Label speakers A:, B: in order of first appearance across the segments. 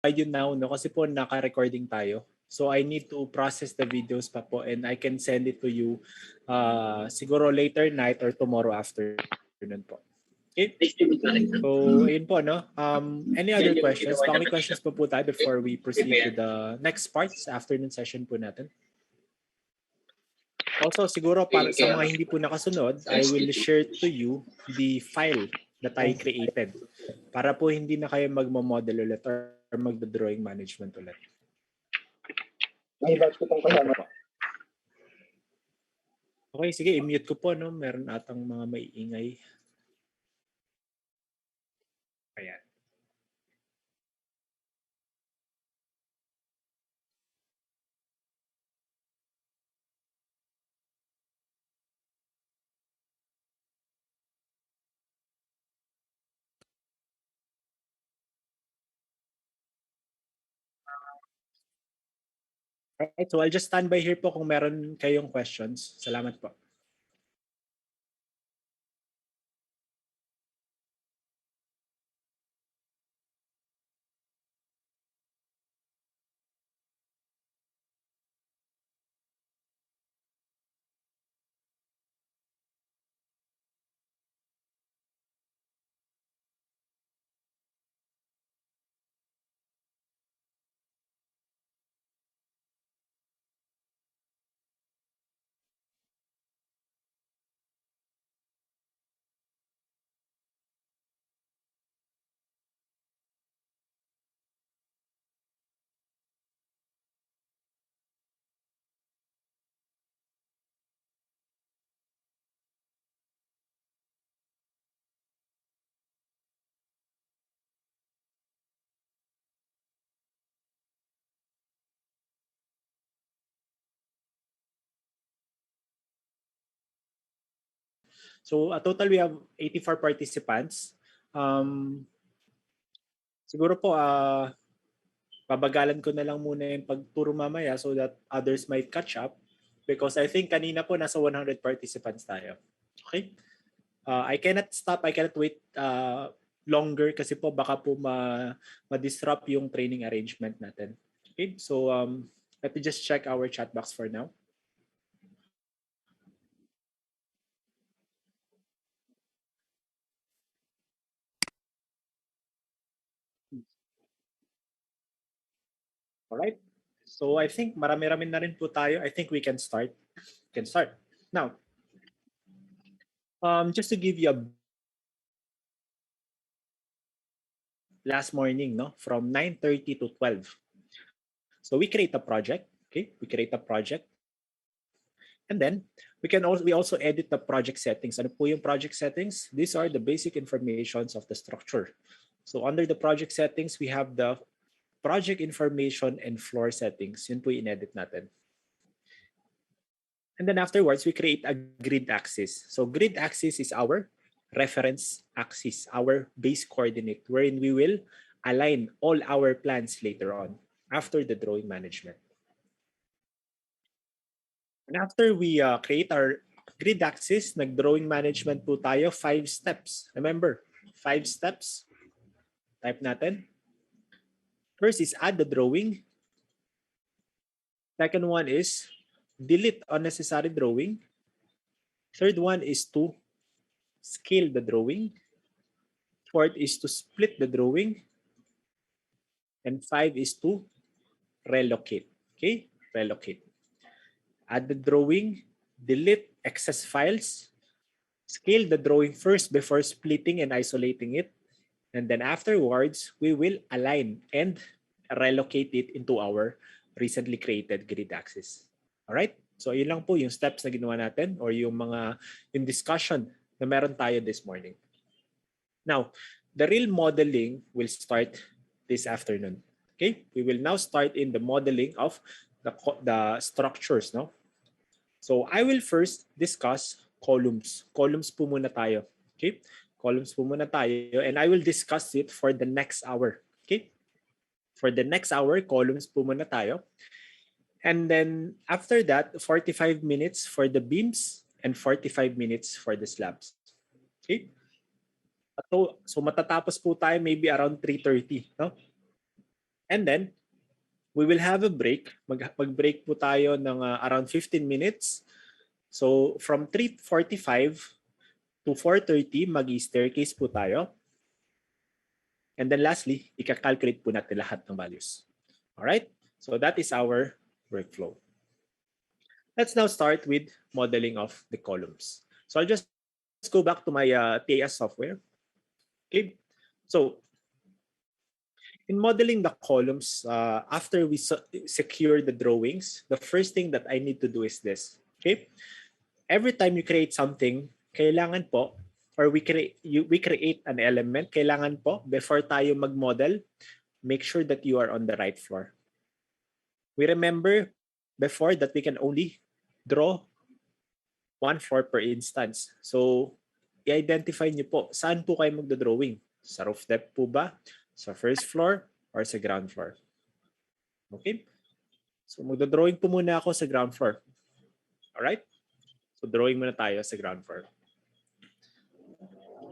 A: you now, no? Kasi po naka-recording tayo. So I need to process the videos pa po and I can send it to you siguro later night or tomorrow afternoon po. Okay? So, ayun po, no? Any other questions? Baka may questions pa po tayo before we proceed to the next part sa afternoon session po natin. Also, siguro para sa mga hindi po nakasunod, I will share to you the file that I created para po hindi na kayo magmo-model ulit or magdo-drawing management ulit. Okay, sige, i-mute ko po, no? Meron atang mga maiingay. Ayan. Alright, so I'll just stand by here po kung meron kayong questions. Salamat po. So, a total we have 84 participants. Siguro po, babagalan ko na lang muna yung pagturo mamaya so that others might catch up because I think kanina po nasa 100 participants tayo. Okay? I cannot stop, I cannot wait longer kasi po baka po ma-disrupt yung training arrangement natin. Okay? So, let me just check our chat box for now. All right. So I think marami-rami na rin po tayo. I think we can start. Now, just to give you a last morning, no, from 9:30 to 12. So we create a project. Okay, we create a project, and then we also edit the project settings. Ano po yung project settings? These are the basic informations of the structure. So under the project settings, we have the project information and floor settings. Yun po yung in-edit natin. And then afterwards, we create a grid axis. So grid axis is our reference axis, our base coordinate, wherein we will align all our plans later on after the drawing management. And after we create our grid axis, nag-drawing management po tayo, 5 steps. Remember, 5 steps. Type natin. First is add the drawing. Second one is delete unnecessary drawing. Third one is to scale the drawing. Fourth is to split the drawing. And 5 is to relocate. Okay, relocate. Add the drawing, delete excess files, scale the drawing first before splitting and isolating it. And then afterwards, we will align and relocate it into our recently created grid axis. All right? So yun lang po yung steps na ginawa natin or yung discussion na meron tayo this morning. Now, the real modeling will start this afternoon. Okay? We will now start in the modeling of the structures, no? So I will first discuss columns. Columns po muna tayo. Okay? Columns po muna tayo and I will discuss it for the next hour. Okay? For the next hour, columns po muna tayo. And then after that, 45 minutes for the beams and 45 minutes for the slabs. Okay? So matatapos po tayo maybe around 3:30, no? And then, we will have a break. Mag-break po tayo ng around 15 minutes. So, from 3:45 to 4:30, mag-staircase po tayo. And then lastly, ika-calculate po natin lahat ng values. Alright? So, that is our workflow. Let's now start with modeling of the columns. So, I'll just go back to my TAS software. Okay. So, in modeling the columns, after we secure the drawings, the first thing that I need to do is this. Okay. Every time you create something, kailangan po, or we create an element, kailangan po, before tayo mag-model, make sure that you are on the right floor. We remember before that we can only draw one floor per instance. So, i-identify niyo po, saan po kayo magdodrawing? Sa roof depth po ba? Sa first floor or sa ground floor? Okay? So, magdodrawing po muna ako sa ground floor. Alright? So, drawing muna tayo sa ground floor.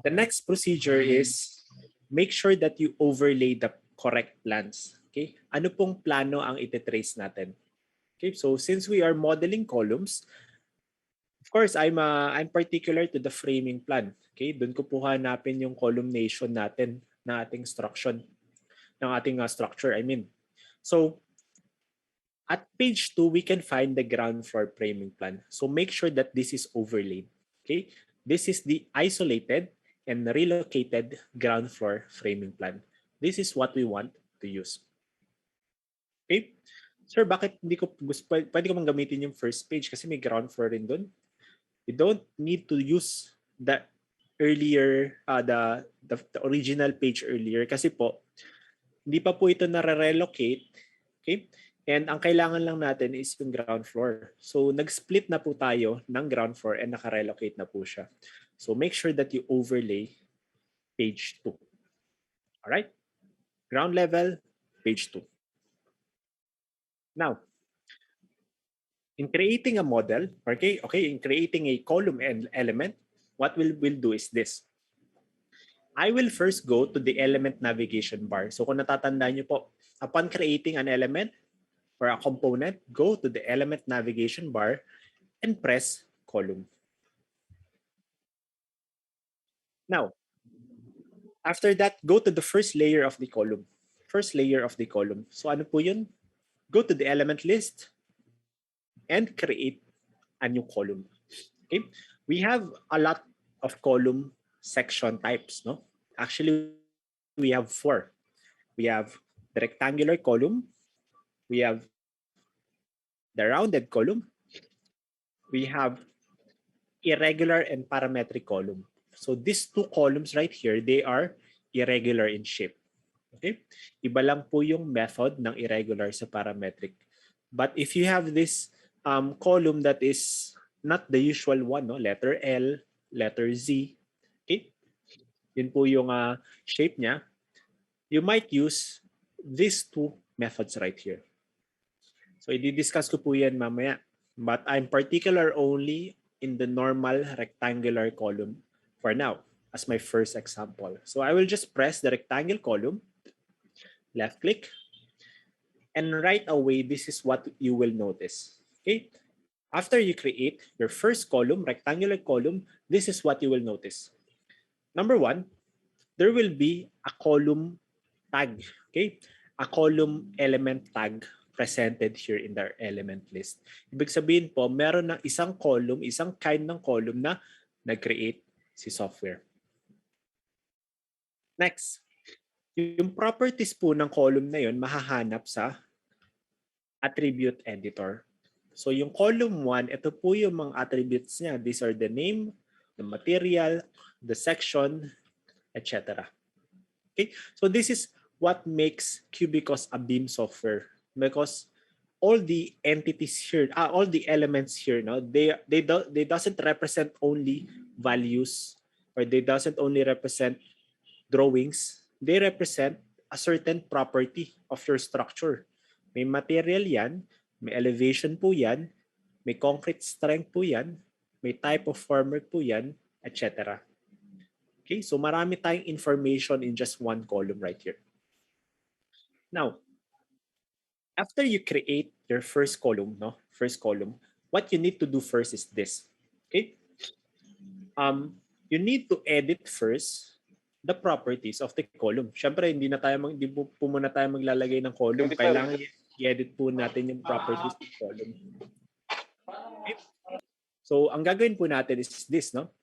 A: The next procedure is make sure that you overlay the correct plans. Okay? Ano pong plano ang ititrace natin? Okay? So, since we are modeling columns, of course, I'm particular to the framing plan. Okay? Doon ko po hanapin yung columnation natin na ating structure. So, at page 2, we can find the ground floor framing plan. So make sure that this is overlaid. Okay? This is the isolated and relocated ground floor framing plan. This is what we want to use. Okay? Sir, bakit hindi ko pwede ko mang gamitin yung first page kasi may ground floor rin doon? You don't need to use the earlier, the original page earlier kasi po, hindi pa po ito nare-relocate. Okay? And ang kailangan lang natin is yung ground floor. So, nag-split na po tayo ng ground floor and naka-relocate na po siya. So, make sure that you overlay page 2. Alright? Ground level, page 2. Now, in creating a model, in creating a column and element, what we'll do is this. I will first go to the element navigation bar. So, kung natatandaan niyo po, upon creating an element, for a component, go to the element navigation bar and press column. Now, after that, go to the first layer of the column. First layer of the column. So ano po yun? Go to the element list and create a new column. Okay? We have a lot of column section types, no? Actually, we have 4. We have the rectangular column. We have the rounded column. We have irregular and parametric column. So these 2 columns right here, they are irregular in shape. Okay? Iba lang po yung method ng irregular sa parametric. But if you have this column that is not the usual one, no? Letter L, letter Z, okay? Yun po yung shape niya. You might use these 2 methods right here. So, i-discuss ko po yan mamaya. But I'm particular only in the normal rectangular column for now as my first example. So, I will just press the rectangle column, left click, and right away, this is what you will notice. Okay? After you create your first column, rectangular column, this is what you will notice. Number 1, there will be a column tag. Okay? A column element tag presented here in the element list. Ibig sabihin po, meron ng isang column, isang kind ng column na nag-create si software. Next, yung properties po ng column na yun mahahanap sa attribute editor. So yung column 1, ito po yung mga attributes niya. These are the name, the material, the section, etc. Okay? So this is what makes Cubicost a BIM software. Because all the entities here, all the elements here, no, they doesn't represent only values, or they doesn't only represent drawings. They represent a certain property of your structure. May material yan, may elevation po yan, may concrete strength po yan, may type of formwork po yan, etc. Okay, so marami tayong information in just one column right here. Now, After you create your first column, no? First column, what you need to do first is this. Okay? You need to edit first the properties of the column. Syempre, hindi po muna tayo maglalagay ng column. Kailangan i-edit po natin yung properties ng column. Okay? So, ang gagawin po natin is this, no?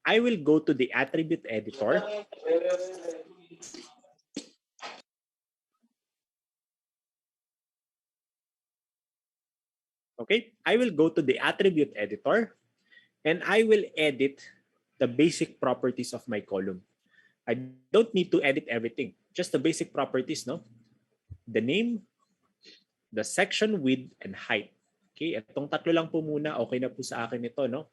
A: I will go to the attribute editor. Okay? I will go to the attribute editor and I will edit the basic properties of my column. I don't need to edit everything. Just the basic properties, no? The name, the section width, and height. Okay? Itong tatlo lang po muna. Okay na po sa akin ito, no?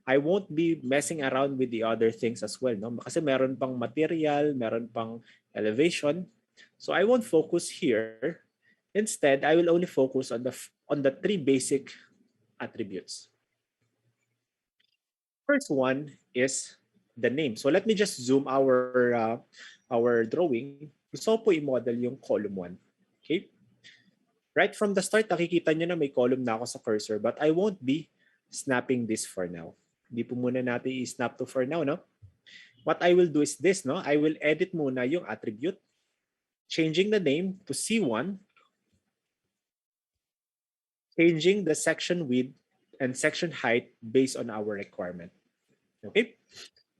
A: I won't be messing around with the other things as well, no? Kasi meron pang material, meron pang elevation. So I won't focus here. Instead, I will only focus on the three basic attributes. First one is the name. So let me just zoom our drawing. Gusto ko po i-model yung column 1. Okay? Right from the start, nakikita nyo na may column na ako sa cursor, but I won't be snapping this for now. Hindi po muna natin i-snap to for now, no? What I will do is this, no? I will edit muna yung attribute, changing the name to C1, changing the section width and section height based on our requirement. Okay?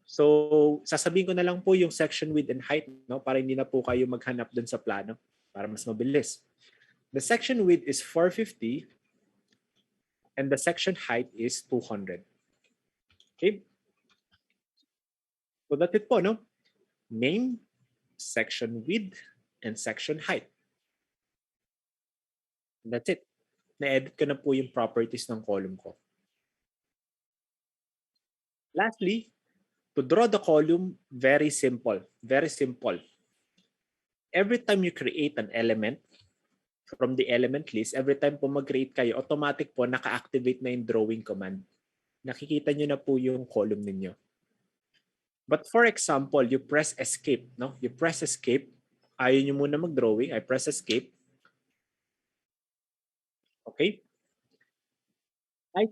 A: So, sasabihin ko na lang po yung section width and height, no? Para hindi na po kayo maghanap dun sa plano para mas mabilis. The section width is 450 and the section height is 200. Okay? So that's it po, no? Name, section width, and section height. That's it. Na-edit ko na po yung properties ng column ko. Lastly, to draw the column, very simple. Very simple. Every time you create an element from the element list, every time po mag-create kayo, automatic po naka-activate na yung drawing command. Nakikita nyo na po yung column ninyo. But for example, you press escape, no? You press escape. Ayaw nyo muna mag-drawing. I press escape. Okay? I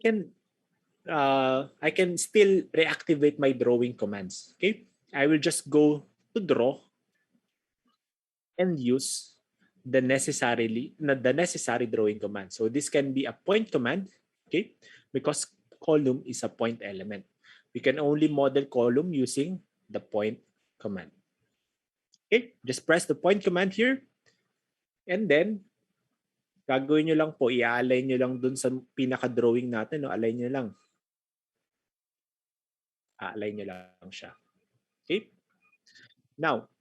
A: can still reactivate my drawing commands. Okay? I will just go to draw and use the necessary drawing command. So this can be a point command, okay? Because column is a point element. We can only model column using the point command. Okay? Just press the point command here and then gagawin nyo lang po, i-align nyo lang dun sa pinaka-drawing natin, no? Align nyo lang. A-align nyo lang siya. Okay? Now,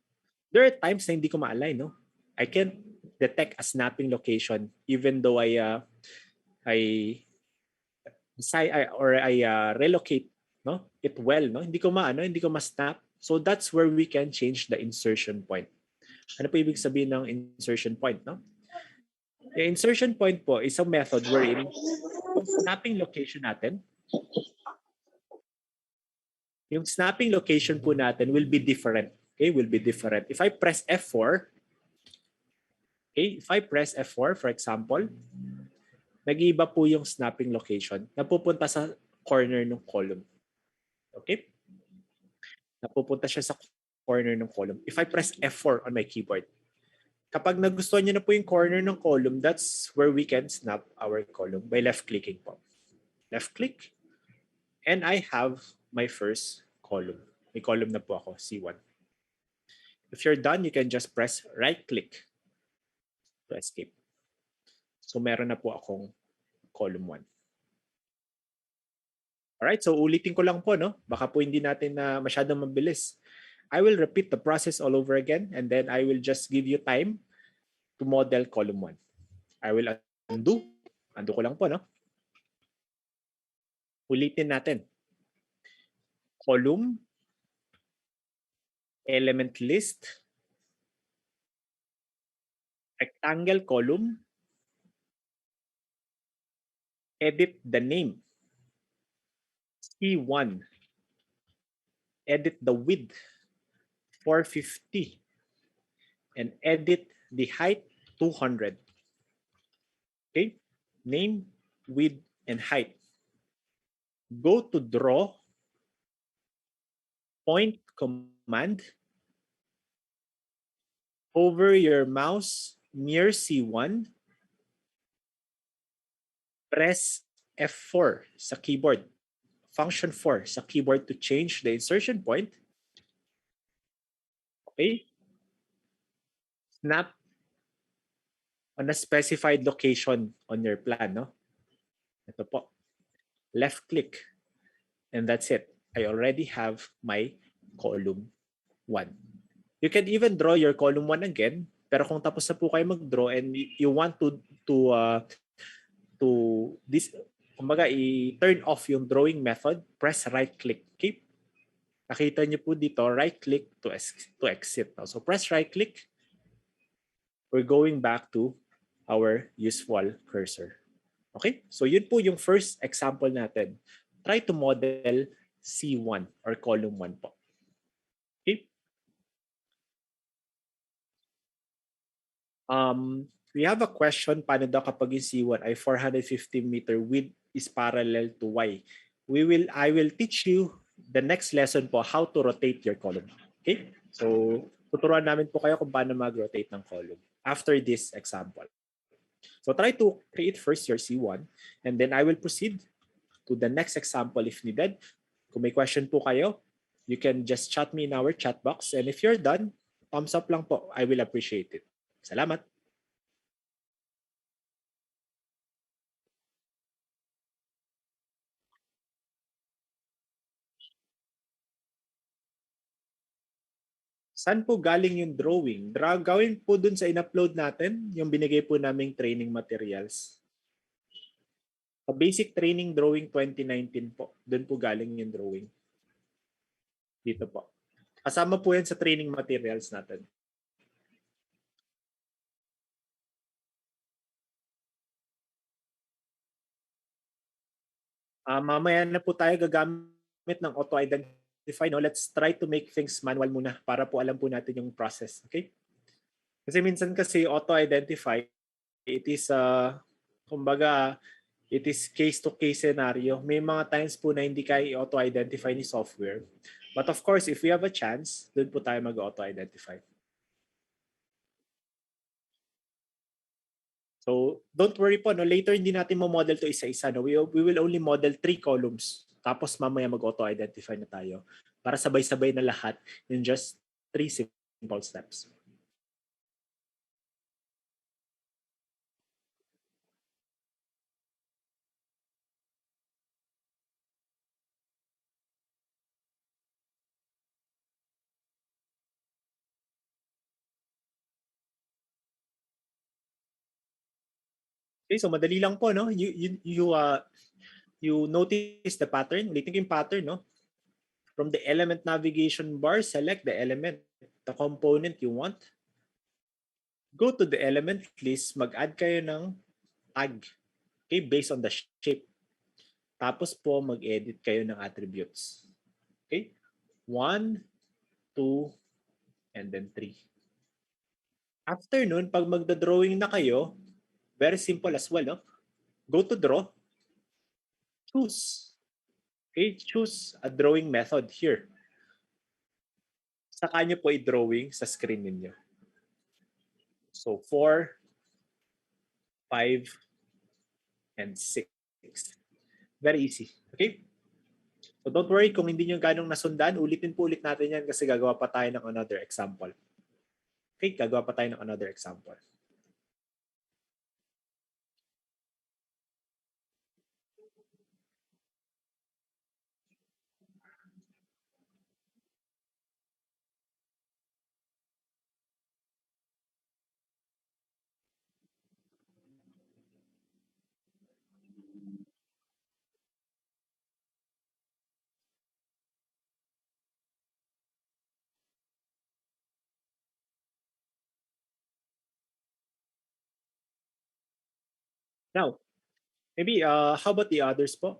A: there are times na hindi ko ma-align, no? I can detect a snapping location even though I relocate, no? It well, no? Hindi ko ma-snap. So that's where we can change the insertion point. Ano po ibig sabihin ng insertion point, no? The insertion point po is a method wherein yung snapping location natin, yung snapping location po natin will be different. Okay, will be different. If I press F4, okay, if I press F4, for example, nag-iiba po yung snapping location. Napupunta sa corner ng column. Okay? Napupunta siya sa corner ng column. If I press F4 on my keyboard, kapag nagustuhan niyo na po yung corner ng column, that's where we can snap our column by left-clicking po. Left-click, and I have my first column. May column na po ako, C1. If you're done, you can just press right-click to escape. So meron na po akong column 1. Alright, so ulitin ko lang po, no? Baka po hindi natin na masyadong mabilis. I will repeat the process all over again and then I will just give you time to model column 1. I will undo. Undo ko lang po, no? Ulitin natin. Column, element list, rectangle column, edit the name, C1, edit the width, 450, and edit the height, 200. Okay? Name, width, and height. Go to draw, point command, hover your mouse near C1, press F4 sa keyboard, function 4 sa keyboard to change the insertion point. Okay? Snap on a specified location on your plan. No? Ito po. Left click. And that's it. I already have my column 1. You can even draw your column 1 again. Pero kung tapos na po kayo mag-draw and you want to this kumbaga i-turn off yung drawing method, press right click. Okay? Nakita niyo po dito, right click to exit. So press right click. We're going back to our useful cursor. Okay? So yun po yung first example natin. Try to model C1 or column 1 po. Okay? We have a question, paano daw kapag yung C1 ay 450 meter width is parallel to Y? I will teach you the next lesson po how to rotate your column. Okay? So, tuturuan namin po kayo kung paano mag-rotate ng column after this example. So, try to create first your C1 and then I will proceed to the next example if needed. Kung may question po kayo, you can just chat me in our chat box and if you're done, thumbs up lang po. I will appreciate it. Salamat! Saan po galing yung drawing? Gawin po dun sa in-upload natin, yung binigay po naming training materials. Sa basic training drawing 2019 po, dun po galing yung drawing. Dito po. Kasama po yan sa training materials natin. Mamaya na po tayo gagamit ng auto-identify. No? Let's try to make things manual muna para po alam po natin yung process. Okay? Kasi minsan kasi auto-identify, it is, kumbaga, it is case-to-case scenario. May mga times po na hindi kaya i-auto-identify ni software. But of course, if we have a chance, doon po tayo mag-auto-identify. So, don't worry po. No? Later, hindi natin mo-model to isa-isa. No? We will only model 3 columns. Tapos mamaya mag-auto-identify na tayo para sabay-sabay na lahat in just 3 simple steps. Okay, so madali lang po, no? You notice the pattern. Ulitin ko yung pattern, no? From the element navigation bar, select the element, the component you want. Go to the element list, mag-add kayo ng tag, okay, based on the shape. Tapos po, mag-edit kayo ng attributes. Okay? 1, 2, and then 3. After nun, pag magda-drawing na kayo, very simple as well, no? Go to draw, choose. Okay, choose a drawing method here. Saka nyo po i-drawing sa screen ninyo. So 4, 5, and 6. Very easy. Okay? So don't worry kung hindi nyo ganong nasundan, ulitin po ulit natin yan kasi gagawa pa tayo ng another example. Okay? Gagawa pa tayo ng another example. Now, maybe how about the others po?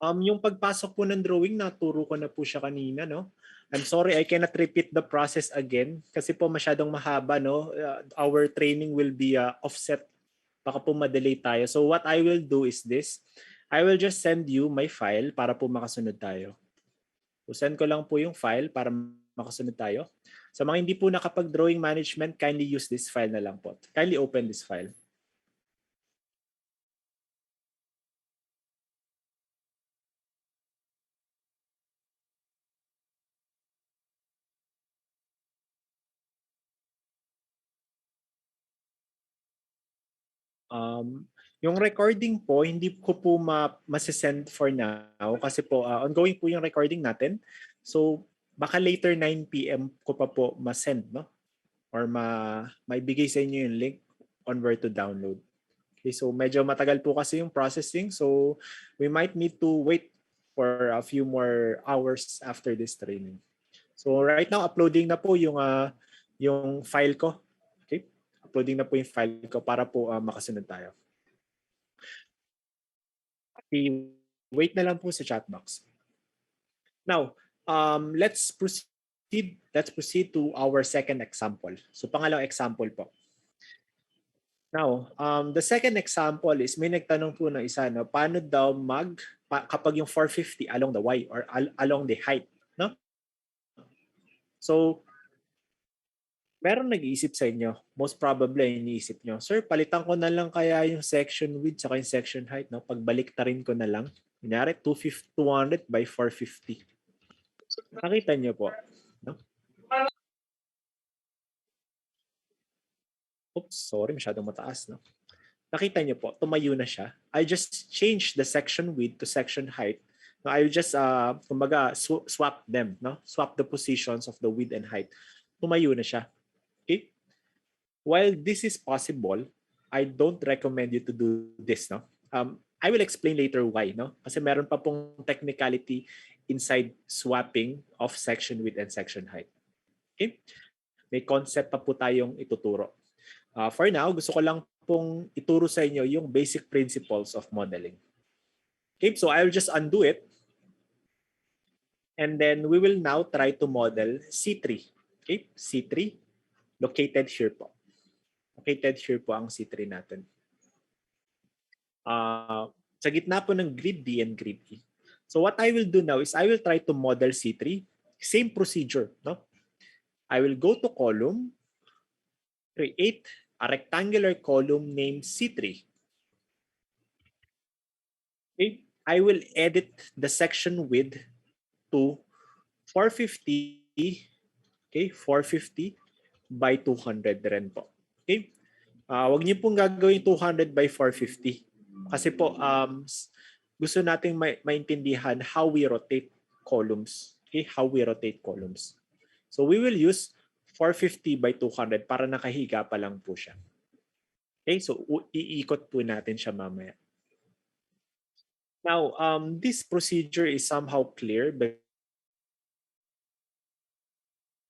A: Yung pagpasok po ng drawing, naturo ko na po siya kanina, no? I'm sorry, I cannot repeat the process again kasi po masyadong mahaba, no? Our training will be offset. Baka po ma-delay tayo. So what I will do is this. I will just send you my file para po makasunod tayo. So send ko lang po yung file para makasunod tayo. Sa mga hindi po nakapag-drawing management, kindly use this file na lang po. Kindly open this file. Yung recording po, hindi ko po masisend for now kasi po ongoing po yung recording natin. So baka later 9 p.m. ko pa po masend, no? Or maibigay sa inyo yung link on where to download. Okay, so medyo matagal po kasi yung processing. So we might need to wait for a few more hours after this training. So right now, uploading na po yung file ko. Okay? Uploading na po yung file ko para po makasunod tayo. Okay, wait na lang po sa chat box. Now, let's proceed. Let's proceed to our second example. So pangalawang example po. Now, the second example is may nagtanong po ng isa, no, paano daw kapag yung 450 along the Y or along the height, no? So, meron nag-iisip sa inyo, most probably iniisip nyo, sir, palitan ko na lang kaya yung section width saka yung section height, no? Pagbalik ta rin ko na lang. Kunyari, 200 by 450. Nakita nyo po, no? Oops, sorry, masyadong mataas, no? Nakita niyo po, tumayo na siya. I just changed the section width to section height. No, I will just, kumbaga, swap them, no? Swap the positions of the width and height. Tumayo na siya. Okay? While this is possible, I don't recommend you to do this, no? I will explain later why, no? Kasi meron pa pong technicality inside swapping of section width and section height. Okay? May concept pa po tayong ituturo. For now, gusto ko lang pong ituro sa inyo yung basic principles of modeling. Okay, so I will just undo it. And then we will now try to model C3. Okay, C3 located here po. Located here po ang C3 natin. Sa gitna po ng grid D and grid E. So what I will do now is I will try to model C3. Same procedure, no? I will go to column, create a rectangular column named C3. Okay, I will edit the section width to 450, okay, 450 by 200 rin po. Okay? Wag niyo pong gagawin 200 by 450 kasi po gusto nating maintindihan how we rotate columns. Okay? How we rotate columns. So we will use 450 by 200 para nakahiga pa lang po siya. Okay? So iikot po natin siya mamaya. Now, this procedure is somehow clear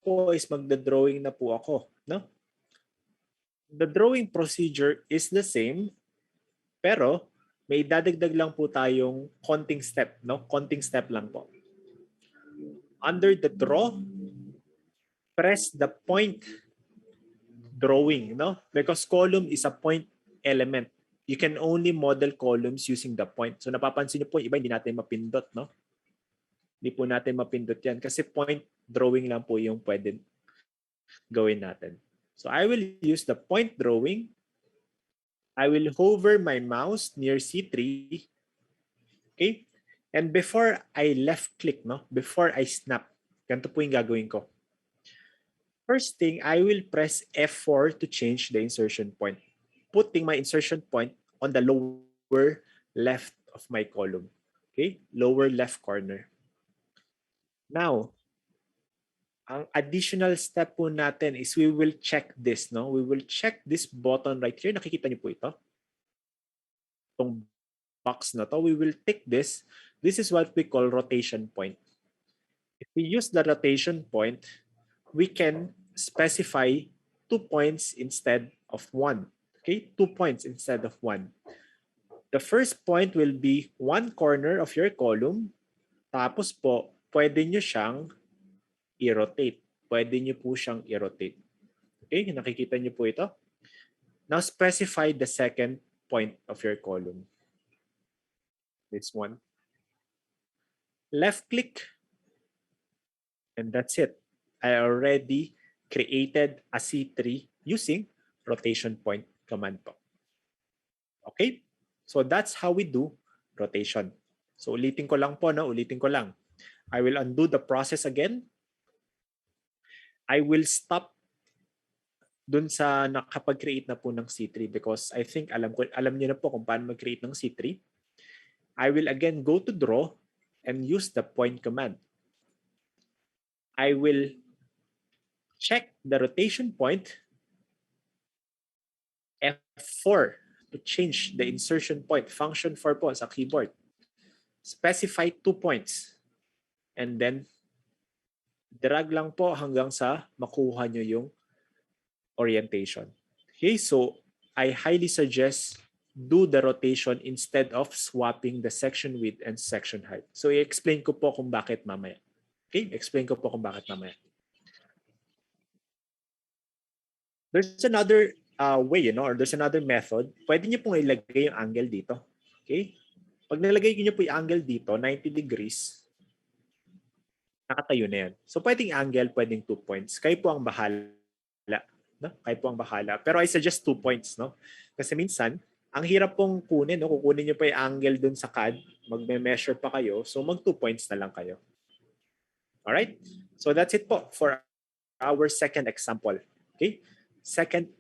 A: po is magda-drawing na po ako, no? The drawing procedure is the same, pero may dadagdag lang po tayong konting step, no? Konting step lang po. Under the draw, press the point drawing, no? Because column is a point element. You can only model columns using the point. So napapansin niyo po, iba hindi natin mapindot, no? Hindi po natin mapindot yan kasi point drawing lang po yung pwede gawin natin. So I will use the point drawing. I will hover my mouse near C3. Okay? And before I left click, no? Before I snap, ganito po yung gagawin ko. First thing, I will press F4 to change the insertion point. Putting my insertion point on the lower left of my column. Okay? Lower left corner. Now, ang additional step po natin is we will check this, no? We will check this button right here. Nakikita niyo po ito? Itong box na to. We will tick this. This is what we call rotation point. If we use the rotation point, we can specify 2 points instead of 1. Okay? 2 points instead of 1. The first point will be one corner of your column. Tapos po, pwede nyo siyang i-rotate. Pwede nyo po siyang i-rotate. Okay, nakikita nyo po ito. Now specify the second point of your column. This one. Left click. And that's it. I already created a C3 using rotation point command po. Okay? So that's how we do rotation. So ulitin ko lang po, no? Ulitin ko lang. I will undo the process again. I will stop dun sa nakapag-create na po ng C3 because I think alam niyo na po kung paano mag-create ng C3. I will again go to draw and use the point command. I will check the rotation point F4 to change the insertion point. Function 4 po sa keyboard. Specify 2 points. And then, drag lang po hanggang sa makuha nyo yung orientation. Okay, so I highly suggest do the rotation instead of swapping the section width and section height. So i-explain ko po kung bakit mamaya. Okay, explain ko po kung bakit mamaya. There's another way, or there's another method. Pwede niyo pong ilagay yung angle dito. Okay? Pag nilagay niyo po yung angle dito, 90 degrees, nakatayo na yan. So pwedeng angle, pwedeng 2 points. Kayo po ang bahala. No? Kayo po ang bahala. Pero I suggest 2 points. No? Kasi minsan, ang hirap pong kunin. No? Kukunin niyo pa yung angle dun sa CAD. Magme-measure pa kayo. So mag 2 points na lang kayo. Alright? So that's it po for our second example. Okay? Second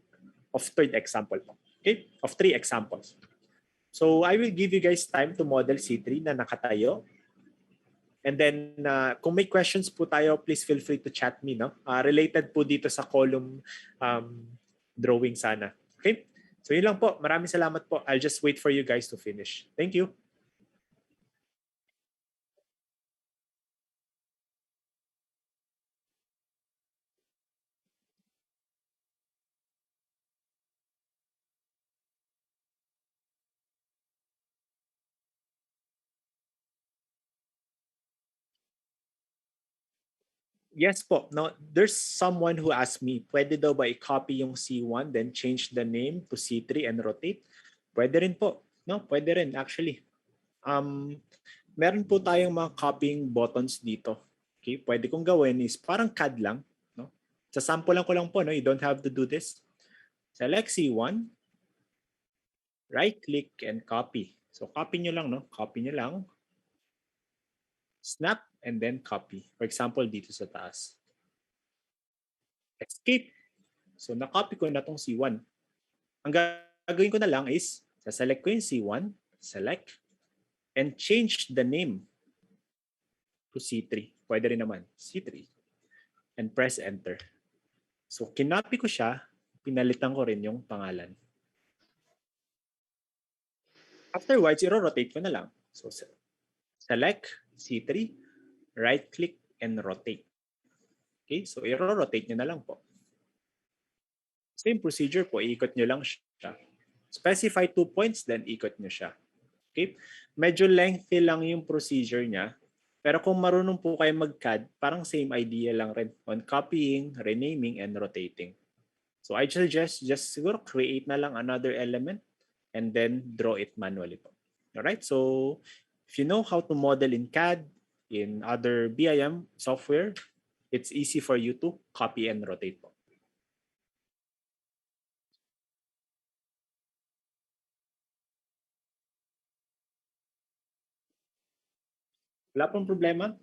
A: of third example po. Okay? Of 3 examples. So I will give you guys time to model C3 na nakatayo. And then kung may questions po tayo, please feel free to chat me. No? Related po dito sa column drawing sana. Okay? So yun lang po. Maraming salamat po. I'll just wait for you guys to finish. Thank you. Yes po. Now, there's someone who asked me, pwede daw ba i-copy yung C1 then change the name to C3 and rotate? Pwede rin po. No, pwede rin actually. Meron po tayong mga copying buttons dito. Okay, pwede kong gawin is parang CAD lang, no? Sa sample lang ko lang po, no? You don't have to do this. Select C1, right click and copy. So copy nyo lang, no? Copy nyo lang. Snap and then copy. For example, dito sa taas. Escape. So na-copy ko na tong C1. Ang gagawin ko na lang is, sa-select ko yung C1, select, and change the name to C3. Pwede rin naman, C3. And press enter. So kinopy ko siya, pinalitan ko rin yung pangalan. Afterwards, i-rotate ko na lang. So select C3, right-click, and rotate. Okay, so i-rotate nyo na lang po. Same procedure po, iikot nyo lang siya. Specify 2 points, then ikot nyo siya. Okay? Medyo lengthy lang yung procedure niya. Pero kung marunong po kayo mag-CAD, parang same idea lang rin on copying, renaming, and rotating. So I suggest just siguro create na lang another element and then draw it manually po. Alright? So if you know how to model in CAD, in other BIM software, it's easy for you to copy and rotate po. Wala pong problema.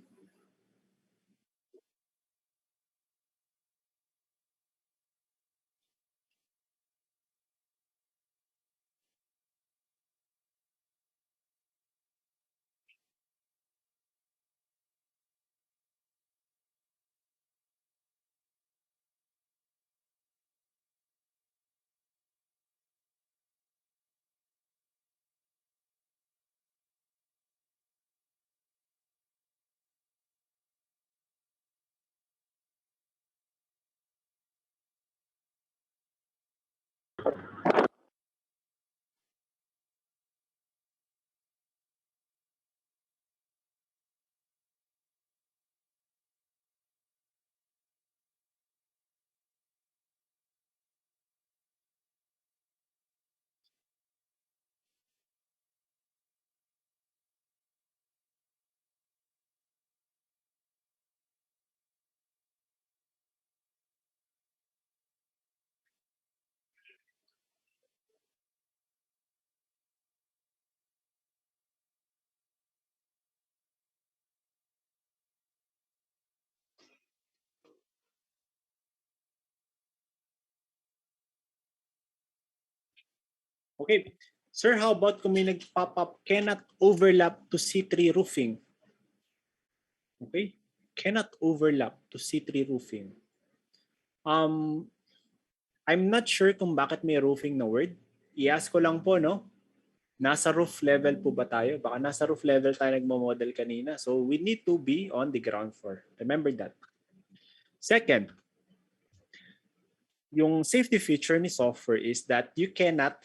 A: Okay. Sir, how about kung may nag-pop up cannot overlap to C3 roofing? Okay. Cannot overlap to C3 roofing. I'm not sure kung bakit may roofing na word. I-ask ko lang po, no? Nasa roof level po ba tayo? Baka nasa roof level tayo nagmo-model kanina. So we need to be on the ground floor. Remember that. Second, yung safety feature ni software is that you cannot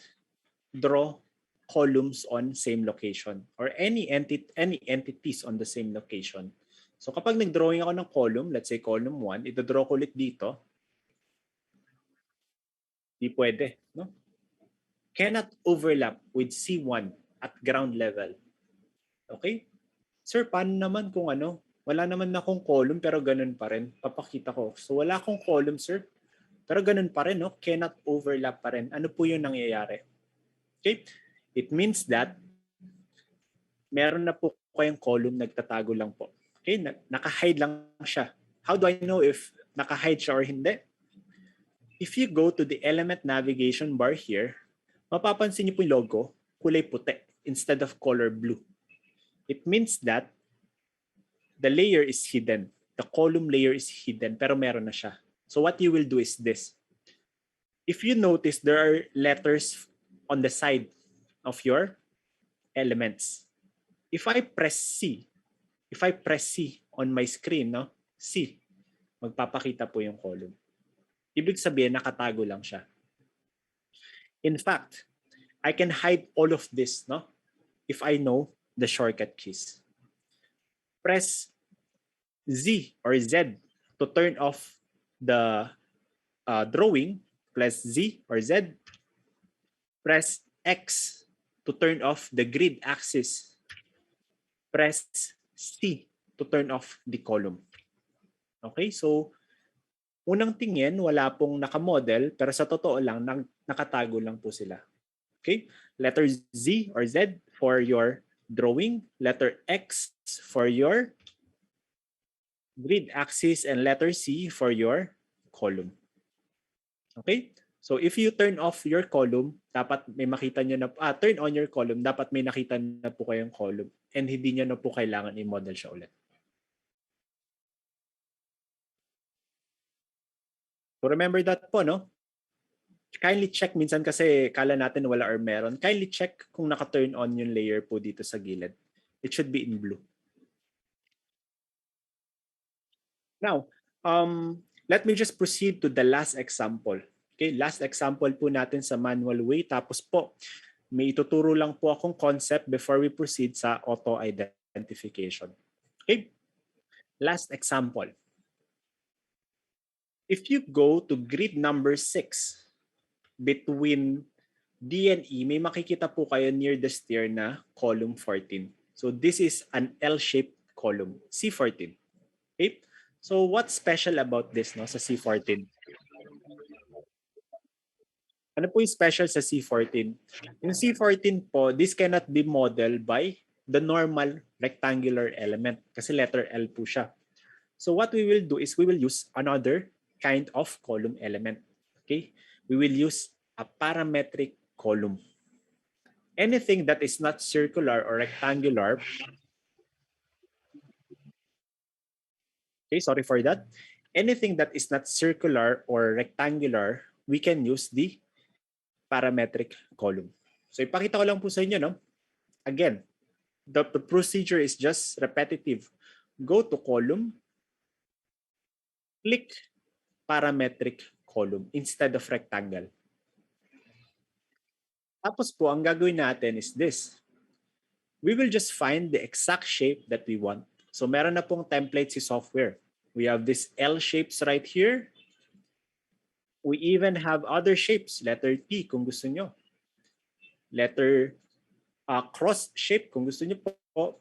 A: draw columns on same location or any entities on the same location. So kapag nag-drawing ako ng column, let's say column 1, ito-draw ko ulit dito, di pwede, no? Cannot overlap with C1 at ground level. Okay? Sir, paano naman kung ano? Wala naman na akong column pero ganun pa rin. Papakita ko. So wala akong column, sir. Pero ganun pa rin, no? Cannot overlap pa rin. Ano po yung nangyayari? Okay? It means that meron na po kayong column, nagtatago lang po. Okay? Naka-hide lang siya. How do I know if naka-hide siya or hindi? If you go to the element navigation bar here, mapapansin niyo po yung logo, kulay puti instead of color blue. It means that the layer is hidden. The column layer is hidden, pero meron na siya. So what you will do is this. If you notice, there are letters on the side of your elements. If I press C on my screen, no? C, magpapakita po yung column. Ibig sabihin, nakatago lang siya. In fact, I can hide all of this, no? If I know the shortcut keys. Press Z or Z to turn off the drawing. Press Z or Z. Press X to turn off the grid axis. Press C to turn off the column. Okay, so unang tingin, wala pong nakamodel, pero sa totoo lang, nakatago lang po sila. Okay, letter Z or Z for your drawing, letter X for your grid axis, and letter C for your column. Okay, so if you turn off your column, dapat may makita nyo na, turn on your column, dapat may nakita na po kayong column and hindi nyo na po kailangan i-model siya ulit. So remember that po, no? Kindly check, minsan kasi kala natin wala or meron. Kindly check kung naka-turn on yung layer po dito sa gilid. It should be in blue. Now, let me just proceed to the last example. Okay, last example po natin sa manual way. Tapos po, may ituturo lang po akong concept before we proceed sa auto identification. Okay, last example. If you go to grid number 6, between D and E, may makikita po kayo near the stair na column 14. So this is an L-shaped column, C14. Okay? So what's special about this, no, sa C14? Ano po yung special sa C14? Yung C14 po, this cannot be modeled by the normal rectangular element kasi letter L po siya. So what we will do is we will use another kind of column element. Okay? We will use a parametric column. Anything that is not circular or rectangular, okay, sorry for that. Anything that is not circular or rectangular, we can use the parametric column. So ipakita ko lang po sa inyo, no? Again, the procedure is just repetitive. Go to column, click parametric column instead of rectangle. Tapos po, ang gagawin natin is this. We will just find the exact shape that we want. So meron na pong template si software. We have these L shapes right here. We even have other shapes. Letter T kung gusto nyo. Letter cross shape kung gusto nyo po.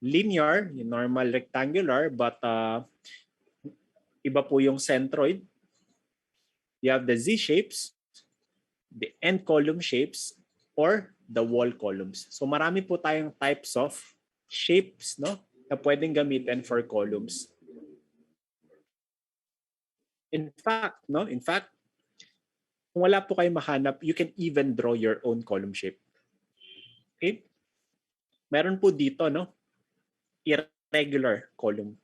A: Linear, yung normal rectangular, but iba po yung centroid. You have the Z shapes, the end column shapes, or the wall columns. So marami po tayong types of shapes, no, na pwedeng gamitin for columns. In fact, Kung wala po kayo mahanap, you can even draw your own column shape. Okay? Meron po dito, no? Irregular column.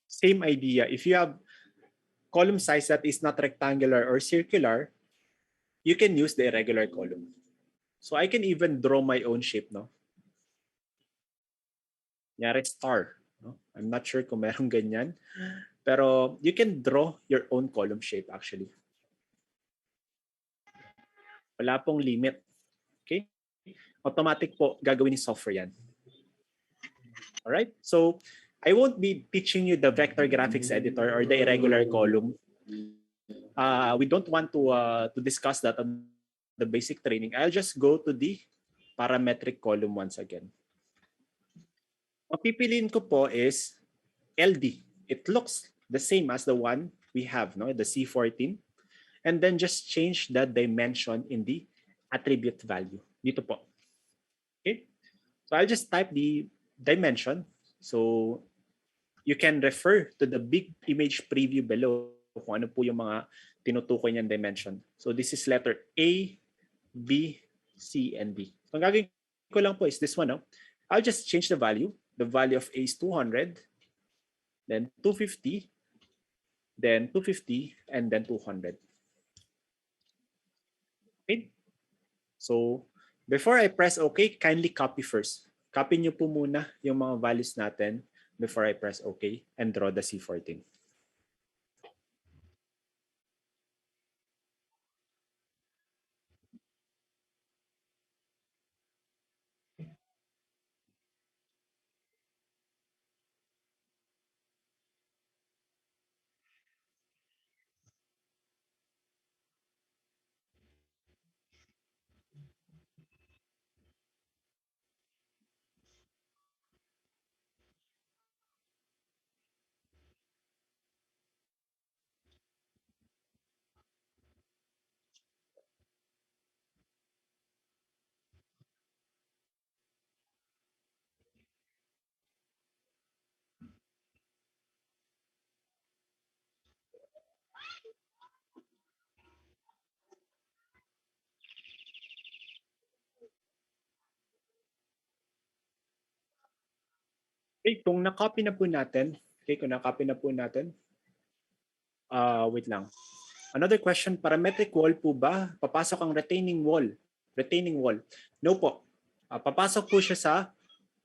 A: Same idea. If you have column size that is not rectangular or circular, you can use the irregular column. So I can even draw my own shape, no? Nyari star. No? I'm not sure kung merong ganyan. Pero you can draw your own column shape actually. Wala pong limit. Okay? Automatic po gagawin ni software yan. Alright? So I won't be teaching you the vector graphics editor or the irregular column. We don't want to discuss that on the basic training. I'll just go to the parametric column once again. Ang pipiliin ko po is LD. It looks the same as the one we have, no? The C14. And then just change the dimension in the attribute value. Dito po. Okay? So I'll just type the dimension. So you can refer to the big image preview below kung ano po yung mga tinutukoy niyang dimension. So this is letter A, B, C, and D. So ang gagawin ko lang po is this one. No? I'll just change the value. The value of A is 200, then 250, then 250, and then 200. Okay? So before I press OK, kindly copy first. Copy nyo po muna yung mga values natin before I press OK and draw the C14. Okay, kung na-copy na po natin, wait lang. Another question, parametric wall po ba? Papasok ang retaining wall. Retaining wall. No po. Papasok po siya sa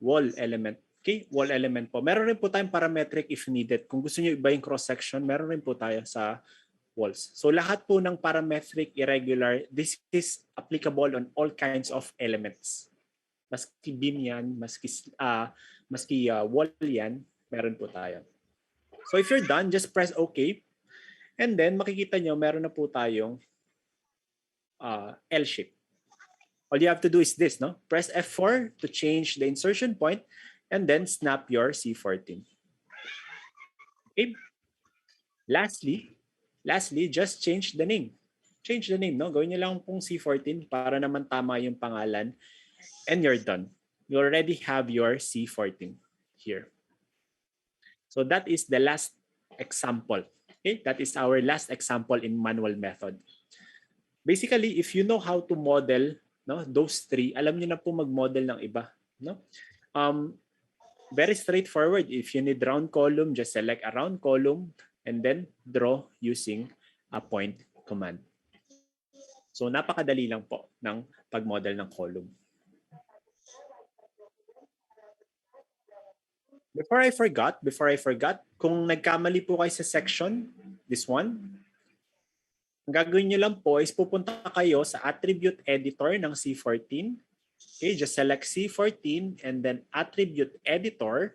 A: wall element. Okay, wall element po. Meron rin po tayong parametric if needed. Kung gusto niyo iba yung cross-section, meron rin po tayo sa walls. So lahat po ng parametric irregular, this is applicable on all kinds of elements. Maski beam yan, maski wall yan, meron po tayo. So if you're done, just press OK. And then makikita nyo, meron na po tayong L shape. All you have to do is this, no? Press F4 to change the insertion point and then snap your C14. Okay. Lastly, just change the name. Change the name, no? Gawin nyo lang pong C14 para naman tama yung pangalan and you're done. You already have your C14 here. So that is the last example. Okay, that is our last example in manual method. Basically, if you know how to model, no, those three, alam niyo na po mag-model ng iba, no? Very straightforward. If you need round column, just select a round column and then draw using a point command. So napakadali lang po ng pag-model ng column. Before I forgot, kung nagkamali po kayo sa section, this one, ang gagawin nyo lang po is pupunta kayo sa attribute editor ng C14. Okay, just select C14 and then attribute editor.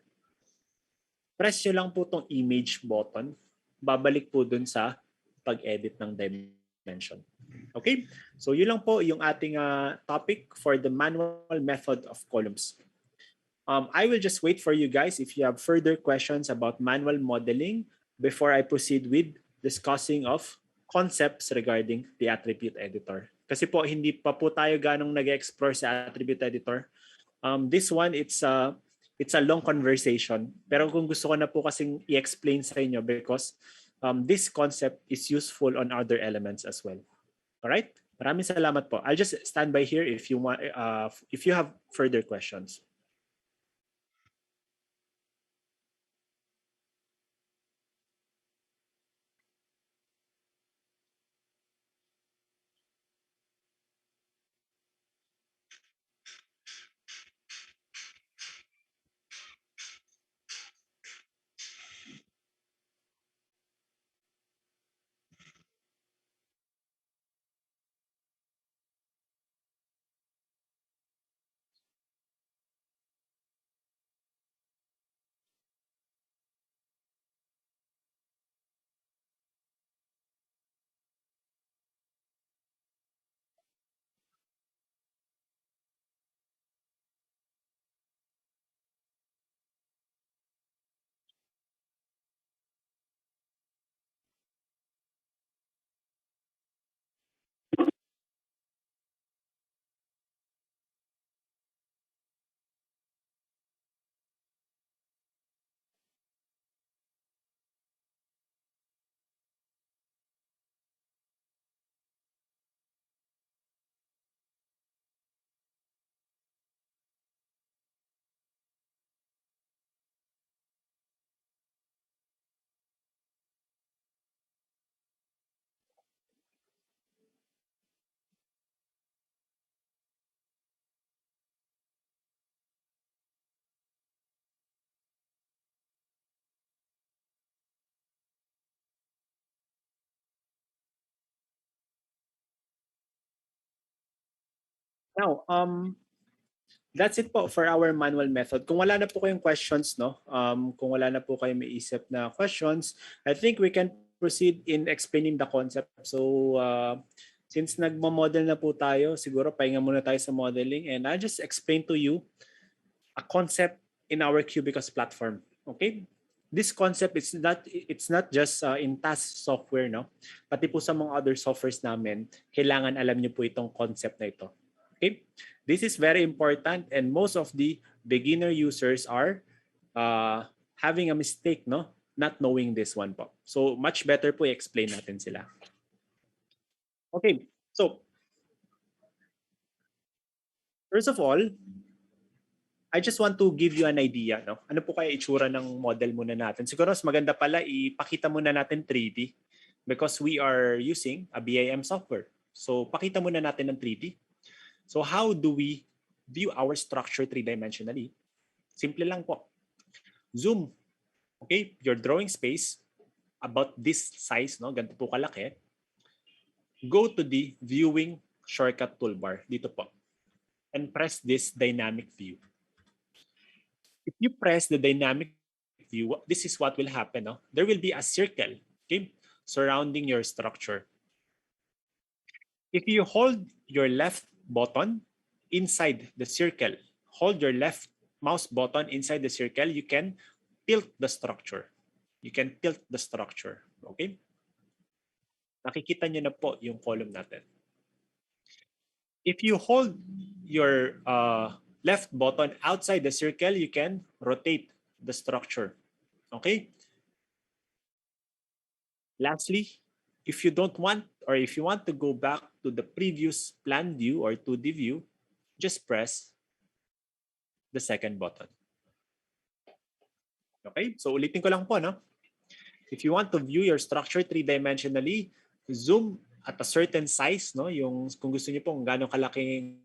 A: Press nyo lang po itong image button. Babalik po dun sa pag-edit ng dimension. Okay, so yun lang po yung ating topic for the manual method of columns. I will just wait for you guys if you have further questions about manual modeling before I proceed with discussing of concepts regarding the attribute editor. Kasi po hindi pa po tayo ganong nag-explore sa attribute editor. This one, it's a long conversation. Pero kung gusto ko na po kasing i-explain sa inyo because this concept is useful on other elements as well. Alright? Maraming salamat po. I'll just stand by here if you have further questions. Now, that's it po for our manual method. Kung wala na po kayong questions, no? Kung wala na po kayong maiisip na questions, I think we can proceed in explaining the concept. So, since nagmo-model na po tayo, siguro pahinga muna tayo sa modeling and I'll just explain to you a concept in our Cubicost platform. Okay? This concept is not just in TAS software, no? Pati po sa mga other softwares namin, kailangan alam niyo po itong concept na ito. Okay? This is very important and most of the beginner users are having a mistake, no? Not knowing this one po. So much better po i-explain natin sila. Okay. So first of all, I just want to give you an idea, no? Ano po kaya itsura ng model muna natin? Siguro mas maganda pala ipakita muna natin 3D because we are using a BIM software. So pakita muna natin ng 3D. So how do we view our structure three-dimensionally? Simple lang po. Zoom. Okay, your drawing space about this size, no? Ganito po kalaki. Go to the viewing shortcut toolbar dito po and press this dynamic view. If you press the dynamic view, this is what will happen. No? There will be a circle, okay, surrounding your structure. If you hold your left button inside the circle, hold your left mouse button inside the circle, you can tilt the structure. You can tilt the structure. Okay? Nakikita nyo na po yung column natin. If you hold your left button outside the circle, you can rotate the structure. Okay? Lastly, if you don't want or if you want to go back to the previous plan view or 2D view, just press the second button. Okay? So ulitin ko lang po, no? If you want to view your structure three-dimensionally, zoom at a certain size, no? Yung kung gusto niyo po kung gaano kalaking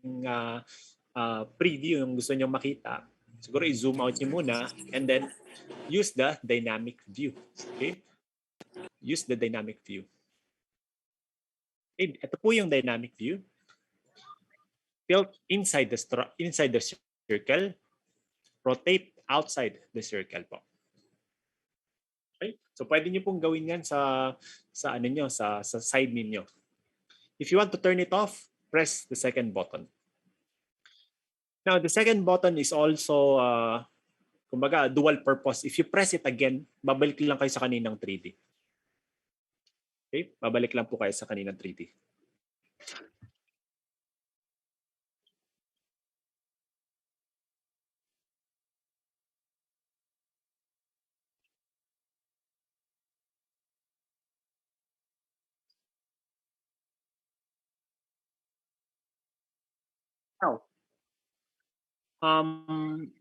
A: preview yung gusto niyo makita, siguro i-zoom out niyo muna and then use the dynamic view. Okay? Use the dynamic view. Okay, ito po yung dynamic view. Tilt inside the circle, rotate outside the circle po. Okay? So pwede niyo pong gawin 'yan sa ano niyo, sa side niyo. If you want to turn it off, press the second button. Now, the second button is also kumbaga dual purpose. If you press it again, babalik lang kayo sa kaninang 3D. Okay? Babalik lang po kayo sa kaninang 3D.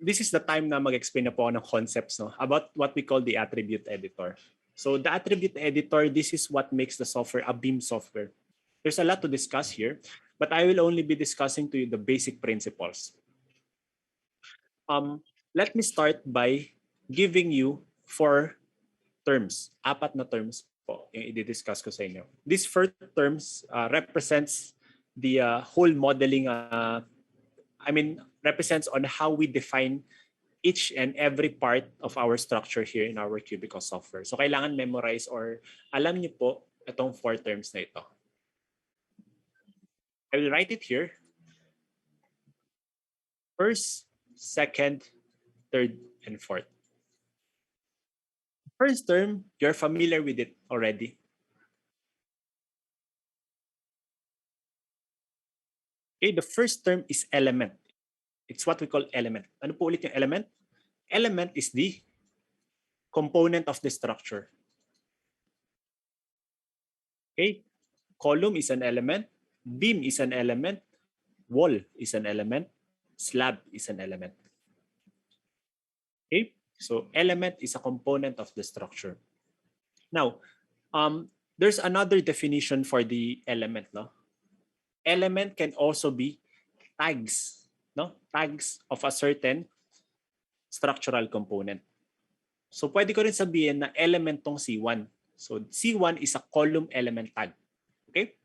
A: This is the time na mag-explain na po ako ng concepts no, about what we call the attribute editor. So the attribute editor, this is what makes the software a BIM software. There's a lot to discuss here, but I will only be discussing to you the basic principles. Let me start by giving you 4 terms. 4 na terms po yung i-discuss ko sa inyo. These 4 terms represents the whole modeling, represents on how we define each and every part of our structure here in our Cubicost software. So kailangan memorize or alam niyo po itong 4 terms na ito. I will write it here. First, second, third, and fourth. First term, you're familiar with it already. Okay, the first term is element. It's what we call element. Ano po ulit yung element? Element is the component of the structure. Okay, column is an element, beam is an element, wall is an element, slab is an element. Okay, so element is a component of the structure. Now, there's another definition for the element. No? Element can also be tags. No? Tags of a certain structural component. So pwede ko rin sabihin na element tong C1. So C1 is a column element tag. Okay?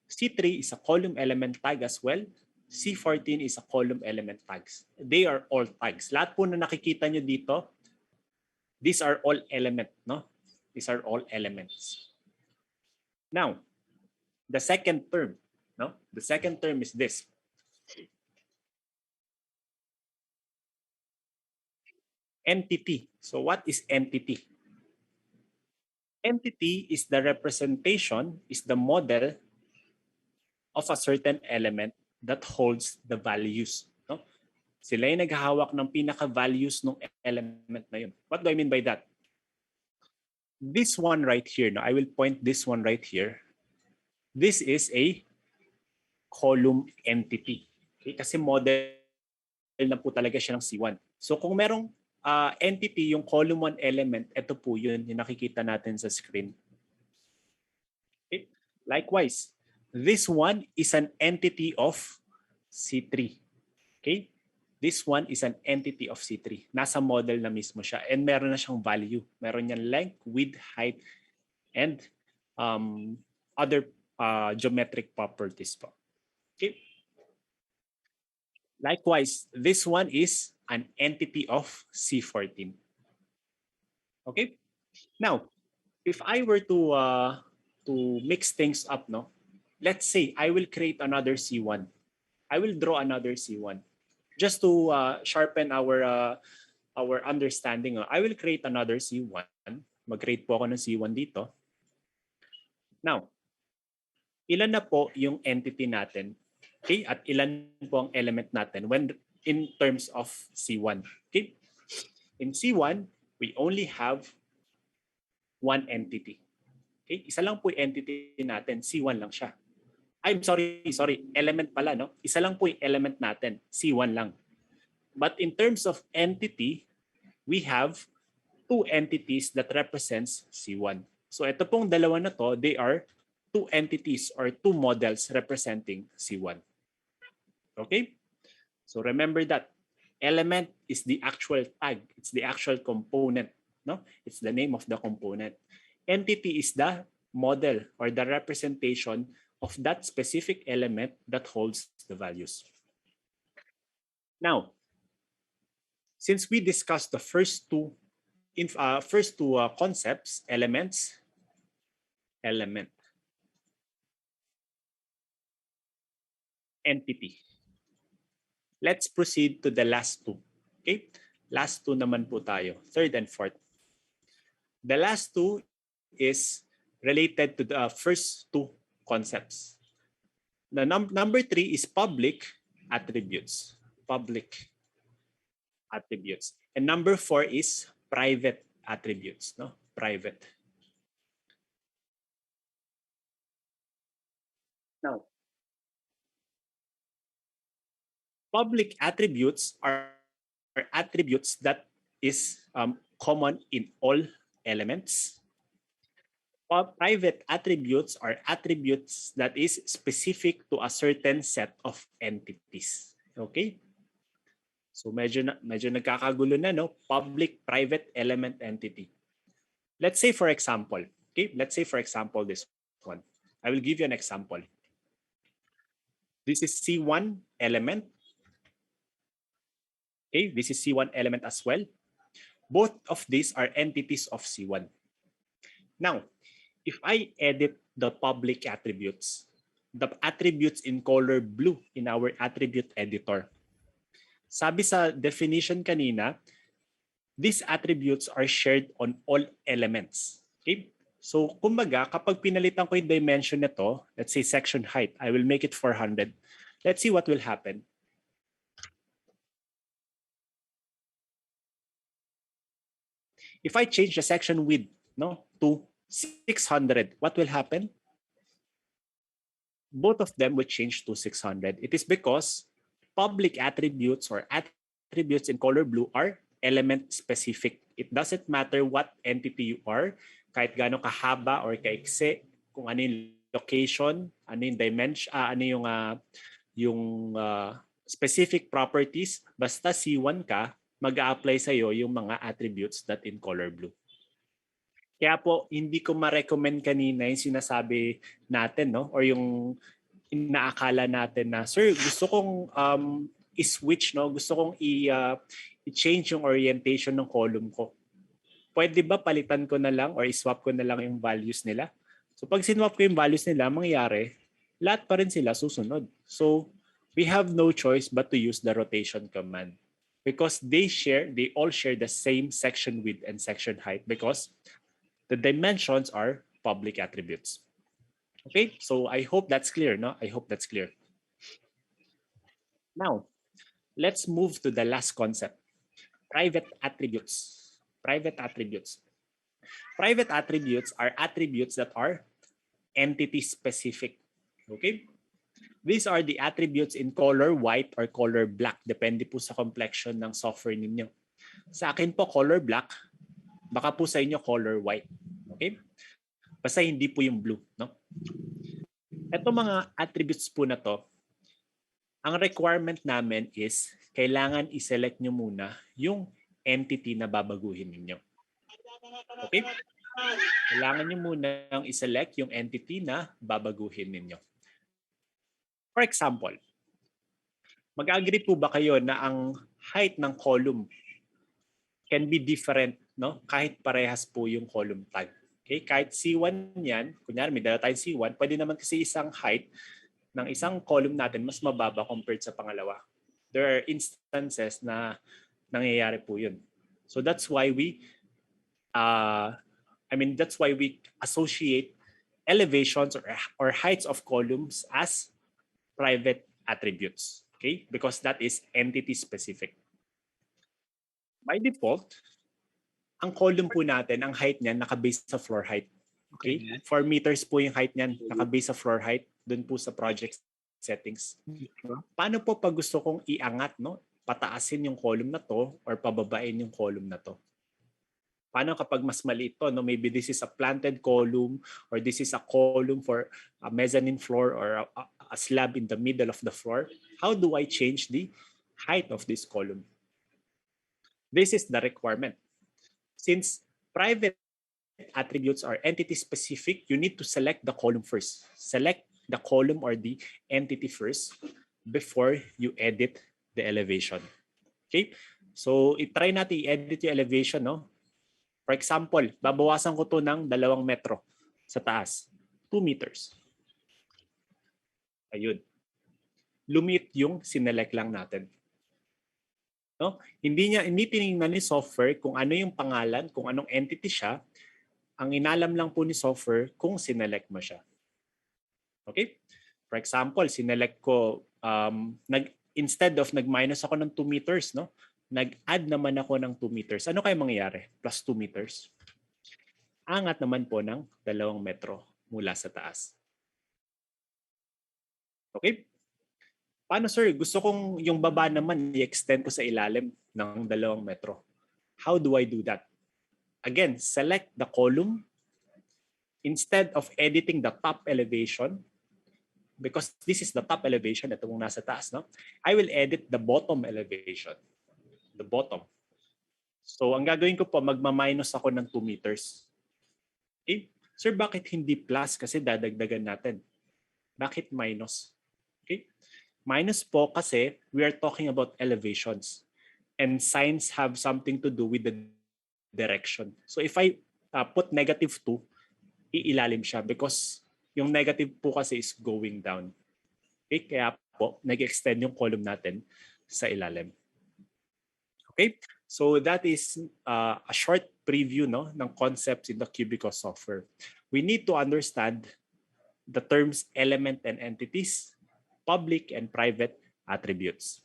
A: C3 is a column element tag as well. C14 is a column element tags. They are all tags. Lahat po na nakikita nyo dito, these are all element, no? These are all elements. Now, the second term, no? The second term is this. Entity. So what is entity? Entity is the representation, is the model of a certain element that holds the values. No? Sila yung naghahawak ng pinaka-values ng element na yun. What do I mean by that? This one right here, no? I will point this one right here. This is a column entity. Okay? Kasi model na po talaga siya ng C1. So kung merong entity, yung column 1 element, ito po yun, yung nakikita natin sa screen. Okay? Likewise, this one is an entity of C3. Okay? This one is an entity of C3. Nasa model na mismo siya and meron na siyang value. Meron niyang length, width, height, and other geometric properties po. Okay? Likewise, this one is an entity of C14. Okay? Now, if I were to mix things up, no? Let's say I will create another C1. I will draw another C1. Just to sharpen our understanding, I will create another C1. Mag-create po ako ng C1 dito. Now, ilan na po yung entity natin? Okay? At ilan po ang element natin when in terms of C1? Okay? In C1, we only have one entity. Okay? Isa lang po yung entity natin, C1 lang siya. I'm sorry, element pala, no? Isa lang po yung element natin, C1 lang. But in terms of entity, we have 2 entities that represents C1. So ito pong dalawa na to, they are 2 entities or 2 models representing C1. Okay? So remember that element is the actual tag. It's the actual component. No? It's the name of the component. Entity is the model or the representation of that specific element that holds the values. Now, since we discussed the first two concepts, elements, element, entity. Let's proceed to the last two. Okay? Last two naman po tayo, third and fourth. The last two is related to the first two concepts. The number 3 is public attributes. Public attributes. And number 4 is private attributes. No? Private. Now, Public attributes are attributes that is common in all elements. Private attributes are attributes that is specific to a certain set of entities. Okay? So medyo nagkakagulo na, no? Public, private, element, entity. Let's say for example, okay? Let's say for example this one. I will give you an example. This is C1 element. Okay, this is C1 element as well. Both of these are entities of C1. Now, if I edit the public attributes, the attributes in color blue in our attribute editor, sabi sa definition kanina, these attributes are shared on all elements. Okay? So, kumbaga, kapag pinalitan ko yung dimension nito, let's say section height, I will make it 400. Let's see what will happen. If I change the section width, no, to 600, what will happen? Both of them will change to 600. It is because public attributes or attributes in color blue are element specific. It doesn't matter what entity you are, kahit gaano kahaba or kaiksi, kung ano yung location, ano yung dimension, ano yung specific properties, basta C1 ka, mag-a-apply sa'yo yung mga attributes that in color blue. Kaya po, hindi ko ma-recommend kanina yung sinasabi natin, no? Or yung inaakala natin na, sir, gusto kong i-switch, no? Gusto kong i-change yung orientation ng column ko. Pwede ba palitan ko na lang or i-swap ko na lang yung values nila? So pag sinwap ko yung values nila, mangyayari, lahat pa rin sila susunod. So we have no choice but to use the rotation command. Because they all share the same section width and section height because the dimensions are public attributes. Okay, so I hope that's clear, no? I hope that's clear. Now, let's move to the last concept. Private attributes. Private attributes. Private attributes are attributes that are entity specific. Okay? These are the attributes in color white or color black. Depende po sa complexion ng software ninyo. Sa akin po, color black. Baka po sa inyo, color white. Okay? Basta hindi po yung blue. No? Ito mga attributes po na to, ang requirement namin is kailangan i-select nyo muna yung entity na babaguhin ninyo. Okay? Kailangan nyo muna i-select yung entity na babaguhin ninyo. For example, mag-agree po ba kayo na ang height ng column can be different, no? Kahit parehas po yung column tag. Okay? Kahit C1 yan, kunyari may dala tayong C1, pwede naman kasi isang height ng isang column natin mas mababa compared sa pangalawa. There are instances na nangyayari po yun. So that's why we associate elevations or heights of columns as private attributes. Okay? Because that is entity specific. By default, ang column po natin, ang height niyan naka-base sa floor height. Okay? 4 meters po yung height niyan, naka-base sa floor height, dun po sa project settings. Paano po pag gusto kong iangat, no? Pataasin yung column na to or pababain yung column na to? Paano kapag mas maliit to, no? Maybe this is a planted column or this is a column for a mezzanine floor or a slab in the middle of the floor. How do I change the height of this column? This is the requirement. Since private attributes are entity specific, you need to select the column first. Select the column or the entity first before you edit the elevation. Okay? So, i-try natin i-edit yung elevation, no? For example, babawasan ko to ng 2 metro sa taas. 2 meters. Ayun. Lumit yung sinelect lang natin. No? Hindi tinignan ni software kung ano yung pangalan, kung anong entity siya. Ang inalam lang po ni software kung sinelect mo siya. Okay? For example, sinelect ko, instead of nag-minus ako ng 2 meters, no? Nag-add naman ako ng 2 meters. Ano kaya mangyayari? Plus 2 meters. Angat naman po ng 2 metro mula sa taas. Okay? Paano sir? Gusto kong yung baba naman i-extend ko sa ilalim ng 2 metro. How do I do that? Again, select the column. Instead of editing the top elevation, because this is the top elevation, ito mong nasa taas, no? I will edit the bottom elevation. The bottom. So, ang gagawin ko po, magma-minus ako ng 2 meters. Okay? Sir, bakit hindi plus? Kasi dadagdagan natin. Bakit minus? Okay? Minus po kasi we are talking about elevations. And signs have something to do with the direction. So if I put -2, iilalim siya because yung negative po kasi is going down. Okay? Kaya po, nag-extend yung column natin sa ilalim. Okay? So that is a short preview no, ng concepts in the Cubicost software. We need to understand the terms element and entities, public and private attributes.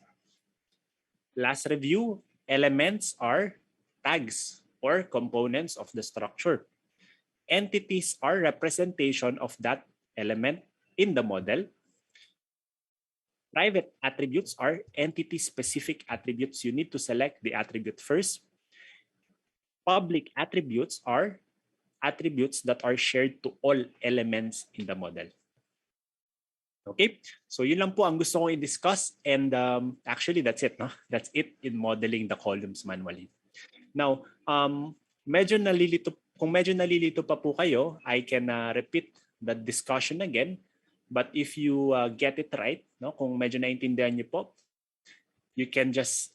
A: Last review, elements are tags or components of the structure. Entities are representation of that element in the model. Private attributes are entity-specific attributes. You need to select the attribute first. Public attributes are attributes that are shared to all elements in the model. Okay, so yun lang po ang gusto kong i-discuss and actually that's it. No? That's it in modeling the columns manually. Now, kung medyo nalilito pa po kayo, I can repeat the discussion again. But if you get it right, no, kung medyo naintindihan niyo po, you can just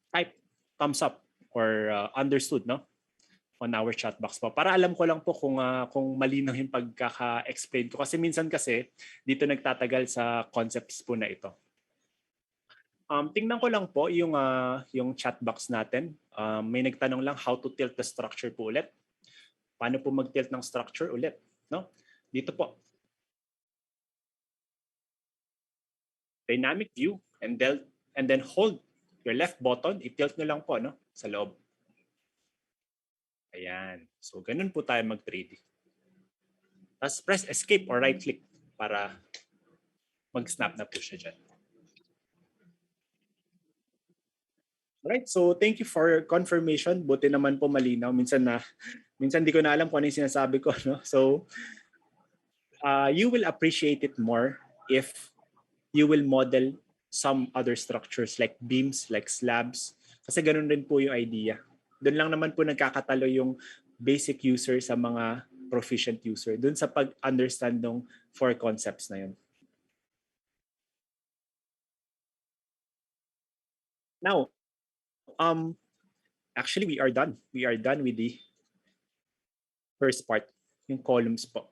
A: type thumbs up or understood, no, on our chat box po. Para alam ko lang po kung malinaw yung pagkaka-explain ko. Kasi minsan dito nagtatagal sa concepts po na ito. Tingnan ko lang po yung chat box natin. May nagtanong lang how to tilt the structure po ulit. Paano po mag-tilt ng structure ulit? No? Dito po. Dynamic view and then hold your left button. I-tilt nyo lang po no? Sa loob. Ayan. So ganun po tayo mag-3D. Tapos press escape or right click para mag-snap na po siya dyan. Right, so thank you for confirmation. Buti naman po malinaw. Minsan di ko na alam kung ano yung sinasabi ko. No? So, you will appreciate it more if you will model some other structures like beams, like slabs. Kasi ganun rin po yung idea. Doon lang naman po nagkakatalo yung basic user sa mga proficient user. Doon sa pag-understand ng 4 concepts na yun. Now, actually we are done. We are done with the first part, yung columns po.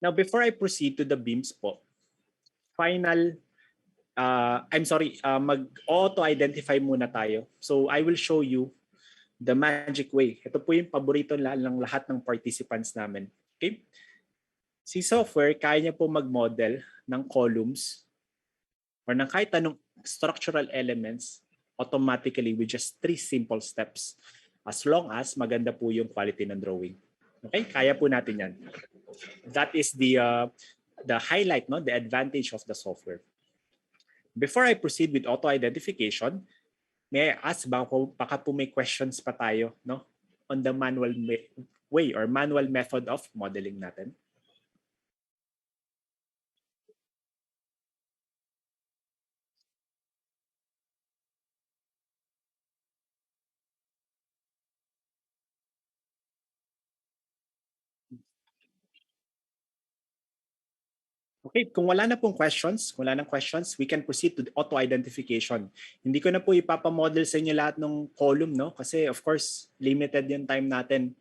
A: Now, before I proceed to the beams po, mag-auto-identify muna tayo. So, I will show you the magic way. Ito po yung paborito ng lahat ng participants namin. Okay? Si software, kaya niya po mag-model ng columns or ng kahit anong structural elements automatically with just 3 simple steps. As long as maganda po yung quality ng drawing. Okay? Kaya po natin yan. That is the highlight, no? The advantage of the software. Before I proceed with auto-identification, may I ask baka po may questions pa tayo no? On the manual way or manual method of modeling natin? Okay, kung wala na pong questions, we can proceed to the auto-identification. Hindi ko na po ipapamodel sa inyo lahat ng column, no? Kasi of course, limited yung time natin.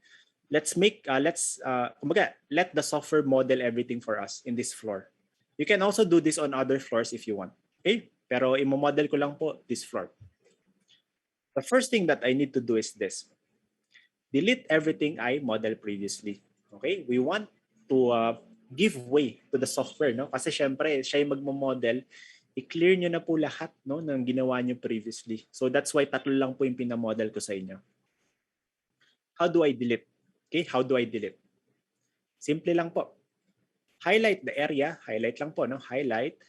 A: Let the software model everything for us in this floor. You can also do this on other floors if you want. Okay? Pero imo-model ko lang po this floor. The first thing that I need to do is this. Delete everything I modeled previously. Okay? We want to give way to the software, no? Kasi syempre, siya yung magmo-model, i-clear nyo na po lahat no, ng ginawa nyo previously. So that's why 3 lang po yung pinamodel ko sa inyo. How do I delete? Okay, how do I delete? Simple lang po. highlight the area, highlight lang po, no? Highlight.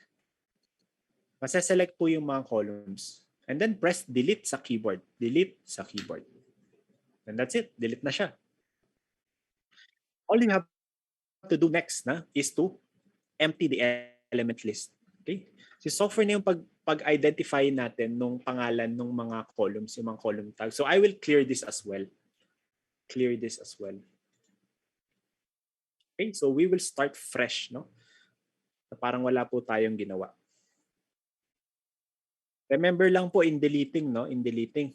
A: Masaselect po yung mga columns. And then press delete sa keyboard. Delete sa keyboard. And that's it. Delete na siya. All you have to do next is to empty the element list. Okay? Si software na yung pag-identify natin nung pangalan ng mga columns, yung mga column tags. So I will clear this as well. Clear this as well. Okay, so we will start fresh, no? Parang wala po tayong ginawa. Remember lang po in deleting, no? In deleting.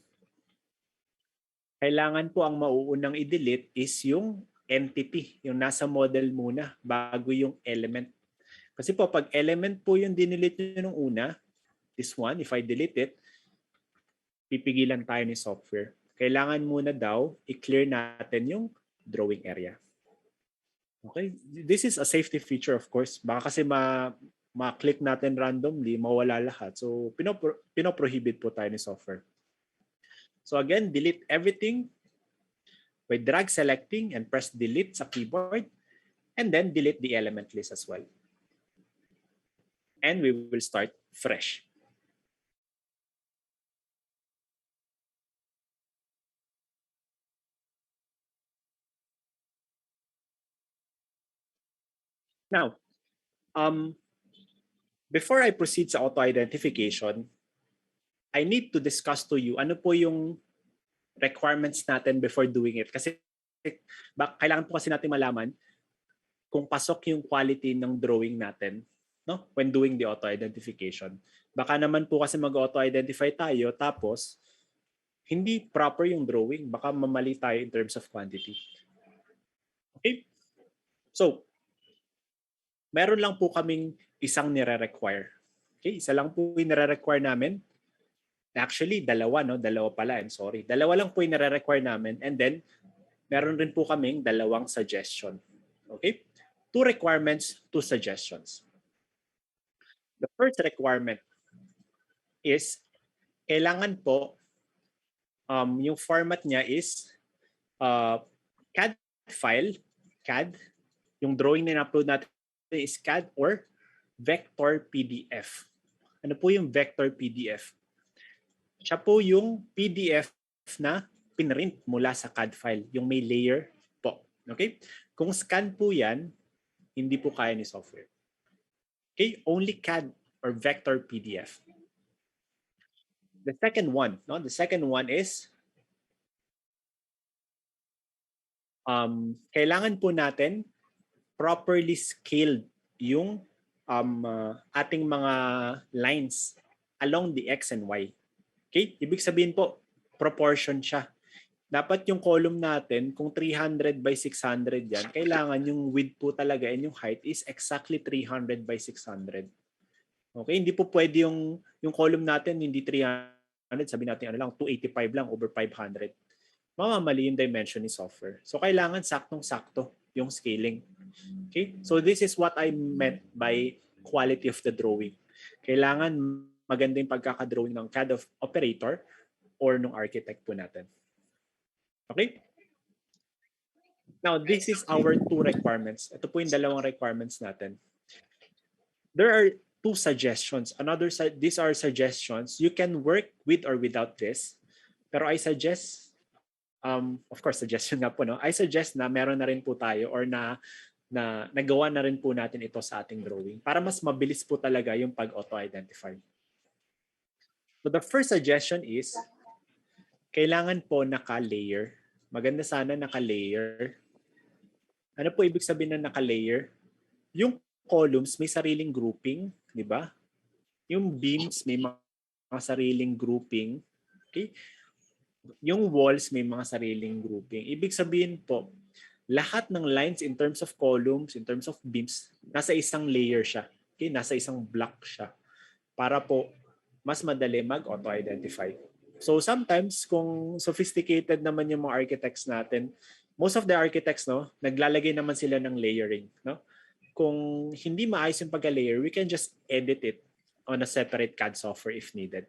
A: Kailangan po ang mauunang i-delete is yung entity, yung nasa model muna bago yung element. Kasi po pag element po yung dinelete nyo nung una, this one, if I delete it, pipigilan tayo ni software. Kailangan muna daw i-clear natin yung drawing area. Okay, this is a safety feature of course. Baka kasi ma-click natin randomly, mawala lahat. So pinoprohibit po tayo ni software. So again, delete everything by drag selecting and press delete sa keyboard and then delete the element list as well. And we will start fresh. Now, before I proceed sa auto-identification, I need to discuss to you ano po yung requirements natin before doing it. Kasi kailangan po kasi natin malaman kung pasok yung quality ng drawing natin, no? When doing the auto-identification. Baka naman po kasi mag-auto-identify tayo tapos hindi proper yung drawing. Baka mamali tayo in terms of quantity. Okay? So, meron lang po kaming isang nire-require. Okay? Isa lang po yung nire-require namin. Actually, dalawa, no? Dalawa pala, I'm sorry. Dalawa lang po yung nire-require namin. And then, meron rin po kaming dalawang suggestion. Okay? 2 requirements, 2 suggestions. The first requirement is, kailangan po, yung format niya is CAD file, CAD. Yung drawing na in-upload natin is CAD or vector PDF. Ano po yung vector PDF? Siya po yung PDF na pinrint mula sa CAD file, yung may layer po. Okay? Kung scan po yan, hindi po kaya ni software. Okay? Only CAD or vector PDF. The second one, no? The second one is kailangan po natin properly scaled yung ating mga lines along the X and Y. Okay? Ibig sabihin po, proportion siya. Dapat yung column natin, kung 300 by 600 yan, kailangan yung width po talaga and yung height is exactly 300 by 600. Okay? Hindi po pwede yung column natin, hindi 300, sabi natin ano lang, 285 lang over 500. Mamamali yung dimension ni software. So kailangan saktong-sakto yung scaling. Okay? So this is what I meant by quality of the drawing. Kailangan maganda yung pagkakadrawing ng CAD operator or ng architect po natin. Okay? Now, this is our 2 requirements. Ito po yung dalawang requirements natin. There are 2 suggestions. These are suggestions. You can work with or without this. Pero I suggest, of course, suggestion nga po, no? I suggest na meron na rin po tayo or na nagawa na rin po natin ito sa ating drawing para mas mabilis po talaga yung pag-auto-identify. So the first suggestion is, kailangan po naka-layer. Maganda sana naka-layer. Ano po ibig sabihin na naka-layer? Yung columns may sariling grouping, di ba? Yung beams may mga sariling grouping. Okay? Yung walls may mga sariling grouping. Ibig sabihin po, lahat ng lines in terms of columns, in terms of beams, nasa isang layer siya. Okay? Nasa isang block siya. Para po mas madali mag-auto-identify. So sometimes kung sophisticated naman yung mga architects natin, most of the architects, no, naglalagay naman sila ng layering, no? Kung hindi maayos yung pagka-layer, we can just edit it on a separate CAD software if needed.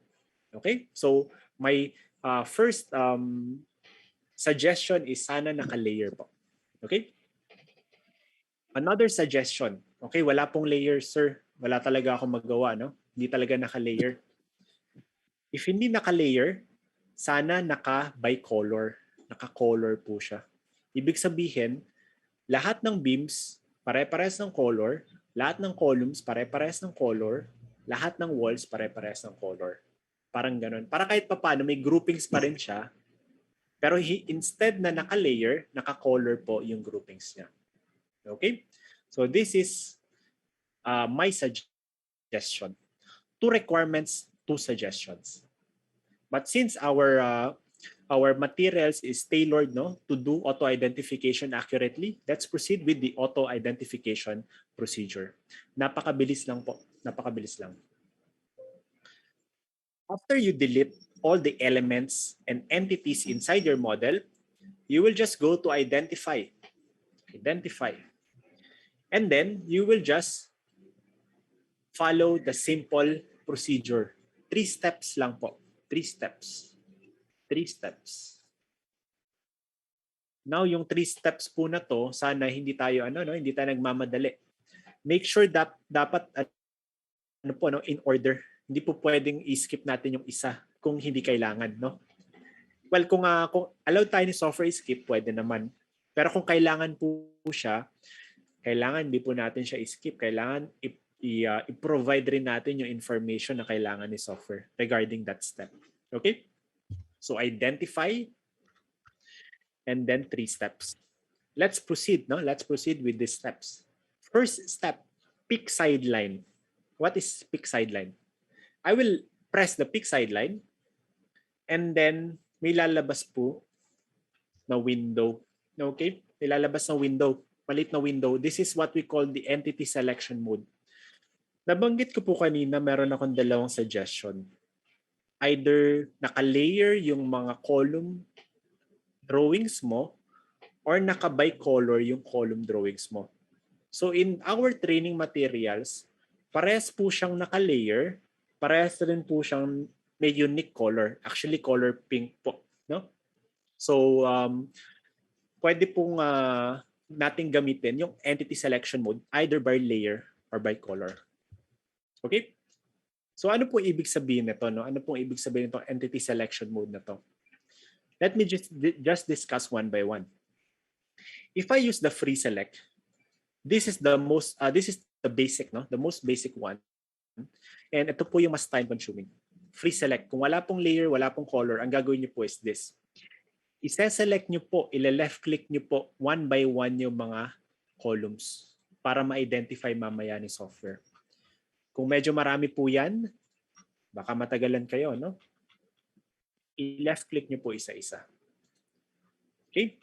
A: Okay? So my first suggestion is sana naka-layer po. Okay? Another suggestion Okay, wala pong layer, sir. Wala talaga akong magawa, no? Hindi talaga naka-layer. If hindi naka-layer, sana naka-bicolor. Naka-color po siya. Ibig sabihin, lahat ng beams pare-parehas ng color, lahat ng columns pare-parehas ng color, lahat ng walls pare-parehas ng color. Parang ganun. Para kahit papaano, may groupings pa rin siya. Pero instead na naka-layer, naka-color po yung groupings niya. Okay? So this is my suggestion. 2 requirements, 2 suggestions. But since our materials is tailored, no, to do auto identification accurately, let's proceed with the auto identification procedure. Napakabilis lang po. Napakabilis lang. After you delete all the elements and entities inside your model, you will just go to identify. Identify. And then you will just follow the simple procedure. 3 steps lang po. 3 steps. 3 steps. Now, yung 3 steps po na to, sana hindi tayo hindi tayo nagmamadali. Make sure that dapat in order. Hindi po pwedeng i-skip natin yung isa kung hindi kailangan, no? Well, kung allow tayo ni software skip, pwede naman. Pero kung kailangan po siya, kailangan hindi po natin siya i-skip. Kailangan i-provide rin natin yung information na kailangan ni software regarding that step. Okay? So identify and then 3 steps. Let's proceed, no? Let's proceed with these steps. First step, pick sideline. What is pick sideline? I will press the pick sideline and then may lalabas po na window. Okay? May lalabas na window. Malit na window. This is what we call the entity selection mode. Nabanggit ko po kanina, meron akong dalawang suggestion. Either naka-layer yung mga column drawings mo or naka-bicolor yung column drawings mo. So in our training materials, parehas po siyang naka-layer, parehas rin po siyang may unique color. Actually, color pink po. No? So, pwede pong nating gamitin yung entity selection mode either by layer or by color. Okay? So ano po ibig sabihin nito, no? Ano pong ibig sabihin nitong entity selection mode na to? Let me just discuss one by one. If I use the free select, this is the basic, no? The most basic one. And ito po yung mas time consuming. Free select. Kung wala pong layer, wala pong color, ang gagawin niyo po is this. I-select niyo po, left click niyo po one by one yung mga columns para ma-identify mamaya ni software. Kung medyo marami po yan, baka matagalan kayo, no? I-left click niyo po isa-isa. Okay?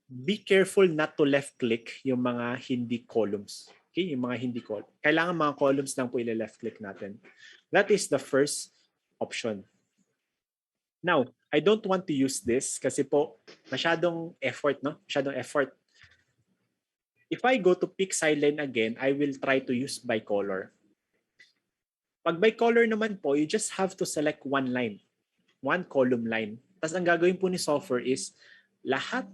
A: Be careful not to left click yung mga hindi columns. Okay? Yung mga hindi columns. Kailangan mga columns lang po i-left click natin. That is the first option. Now, I don't want to use this kasi po masyadong effort, no? Masyadong effort. If I go to pick sideline again, I will try to use bicolor. Pag bicolor naman po, you just have to select one line. One column line. Tapos ang gagawin po ni software is lahat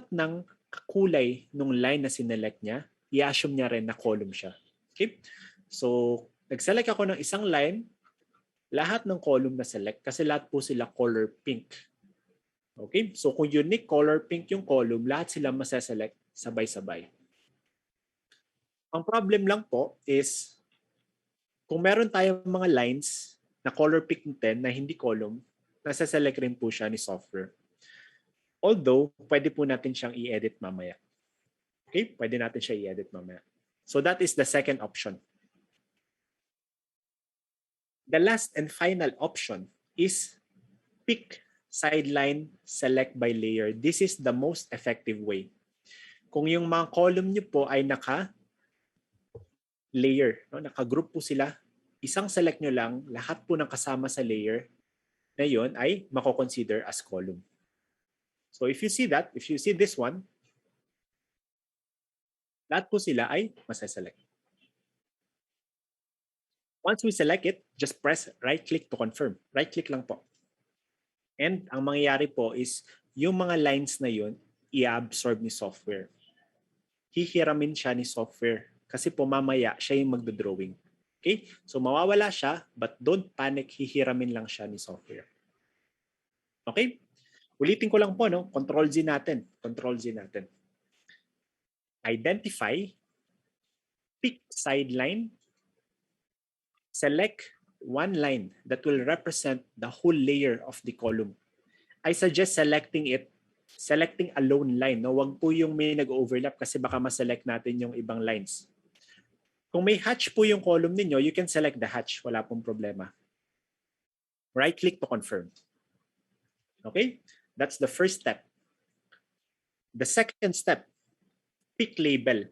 A: ng kulay nung line na sinelect niya, i-assume niya rin na column siya. Okay? So, nag-select ako ng isang line, lahat ng column na select kasi lahat po sila color pink. Okay? So, kung unique color pink yung column, lahat sila masaselect sabay-sabay. Ang problem lang po is kung meron tayong mga lines na color pink din na hindi column, nasa-select rin po siya ni software. Although, pwede po natin siyang i-edit mamaya. Okay? Pwede natin siya i-edit mamaya. So that is the second option. The last and final option is pick sideline, select by layer. This is the most effective way. Kung yung mga column niyo po ay naka-layer, no? Naka-group po sila, isang select nyo lang, lahat po ng kasama sa layer na yun ay mako-consider as column. So if you see this one, lahat po sila ay masaselect. Once we select it, just press right-click to confirm. Right-click lang po. And ang mangyayari po is yung mga lines na yun, i-absorb ni software. hihiramin siya ni software. Kasi po mamaya siya yung magdodrawing. Okay? So mawawala siya, but don't panic, hihiramin lang siya ni software. Okay? Ulitin ko lang po, no? Control Z natin. Control Z natin. Identify, pick sideline, select one line that will represent the whole layer of the column. I suggest selecting a lone line. No? Wag po yung may nag-overlap kasi baka ma-select natin yung ibang lines. Kung may hatch po yung column ninyo, you can select the hatch. Wala pong problema. Right-click to confirm. Okay? That's the first step. The second step, pick label.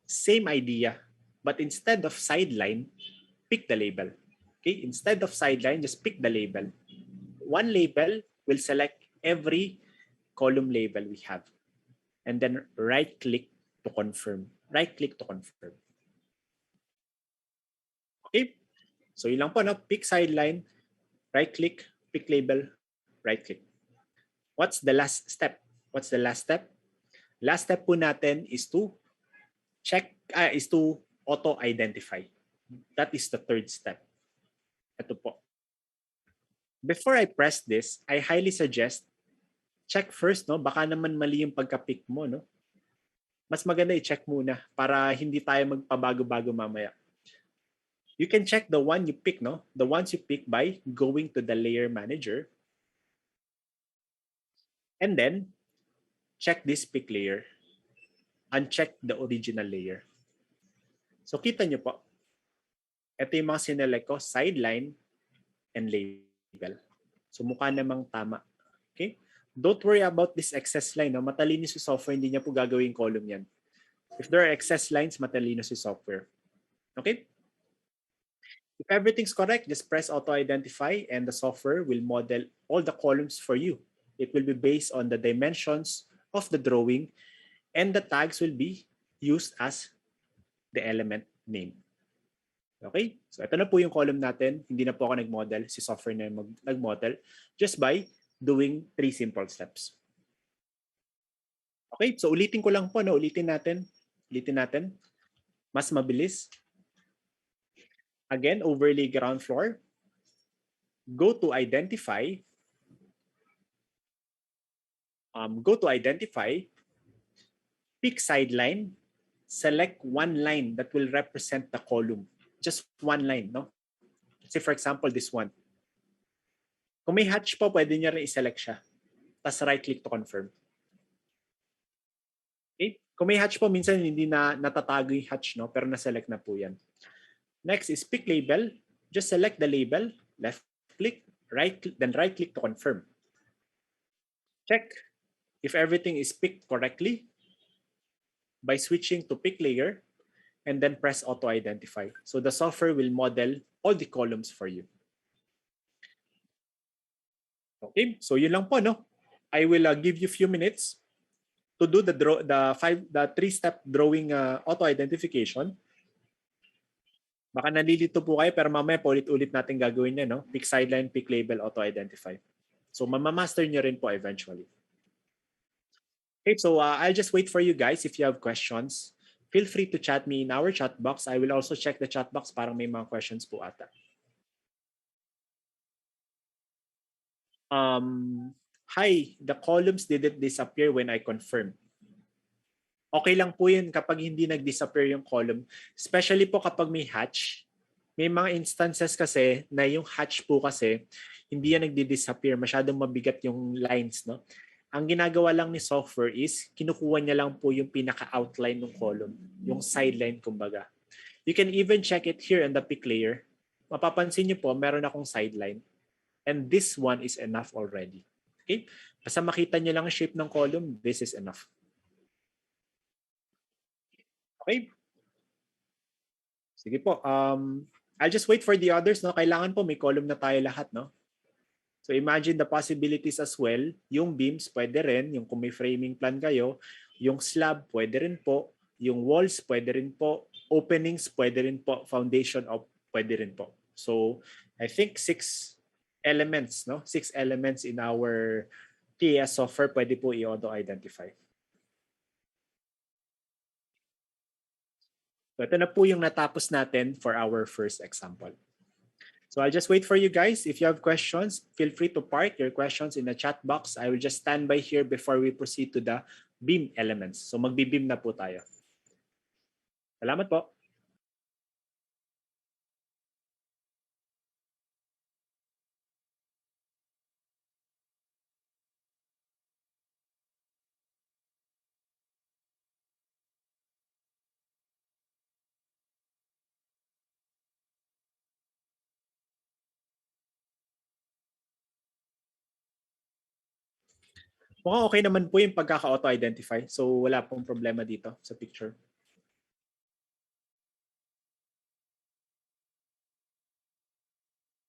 A: Same idea. But instead of sideline, pick the label. Okay? Instead of sideline, just pick the label. One label will select every column label we have. And then right-click to confirm. Right-click to confirm. Okay? So yun lang po, no? Pick sideline, right-click, pick label, right-click. What's the last step? What's the last step? Last step po natin is to auto-identify. That is the third step. Ito po. Before I press this, I highly suggest check first, no? Baka naman mali yung pagka-pick mo, no? Mas maganda i-check muna para hindi tayo magpabago-bago mamaya. You can check the one you pick, no? The ones you pick by going to the layer manager. And then, check this pick layer. Uncheck the original layer. So, kita nyo po. Ito yung mga sinelect ko, sideline and label. So, mukha namang tama. Okay? Don't worry about this excess line. No? Matalino si software, hindi niya po gagawin column yan. If there are excess lines, matalino si software. Okay? If everything's correct, just press auto-identify and the software will model all the columns for you. It will be based on the dimensions of the drawing and the tags will be used as the element name. Okay? So ito na po yung column natin. Hindi na po ako nag-model. Si software na nag-model just by doing 3 simple steps. Okay? So ulitin ko lang po. No? Ulitin natin. Mas mabilis. Again, overlay ground floor. Go to identify. Pick sideline. Select one line that will represent the column. Just one line, no? Say for example, this one. Kung may hatch po, pwede niya rin i-select siya. Tapos right-click to confirm. Okay? Kung may hatch po, minsan hindi na natatago yung hatch, no? Pero na-select na po yan. Next is pick label. Just select the label, left-click, then right-click to confirm. Check if everything is picked correctly by switching to pick layer and then press auto-identify. So the software will model all the columns for you. Okay, so yun lang po, no? I will give you a few minutes to do the 3-step drawing auto-identification. Baka nalilito po kayo, pero mamaya ulit-ulit natin gagawin yan, no? Pick sideline, pick label, auto-identify. So mamamaster nyo rin po eventually. Okay, so I'll just wait for you guys. If you have questions, feel free to chat me in our chat box. I will also check the chat box para may mga questions po ata. Hi, the columns didn't disappear when I confirmed. Okay lang po yun kapag hindi nag-disappear yung column. Especially po kapag may hatch. May mga instances kasi na yung hatch po kasi hindi yan nagdi-disappear. Masyadong mabigat yung lines, no? Ang ginagawa lang ni software is kinukuha niya lang po yung pinaka-outline ng column. Yung sideline, kumbaga. You can even check it here in the pick layer. Mapapansin niyo po, meron akong sideline. And this one is enough already. Okay? Basta makita niyo lang ang shape ng column, this is enough. Okay? Sige po. I'll just wait for the others. No? Kailangan po may column na tayo lahat. No? So imagine the possibilities as well. Yung beams, pwede rin. Yung kung may framing plan kayo. Yung slab, pwede rin po. Yung walls, pwede rin po. Openings, pwede rin po. Foundation, pwede rin po. So I think 6 elements. No? 6 elements in our TAS software pwede po i-auto-identify. So ito na po yung natapos natin for our first example. So I'll just wait for you guys. If you have questions, feel free to park your questions in the chat box. I will just stand by here before we proceed to the BIM elements. So magbi-BIM na po tayo. Salamat po. Mukhang okay naman po yung pagkaka-auto-identify. So wala pong problema dito sa picture.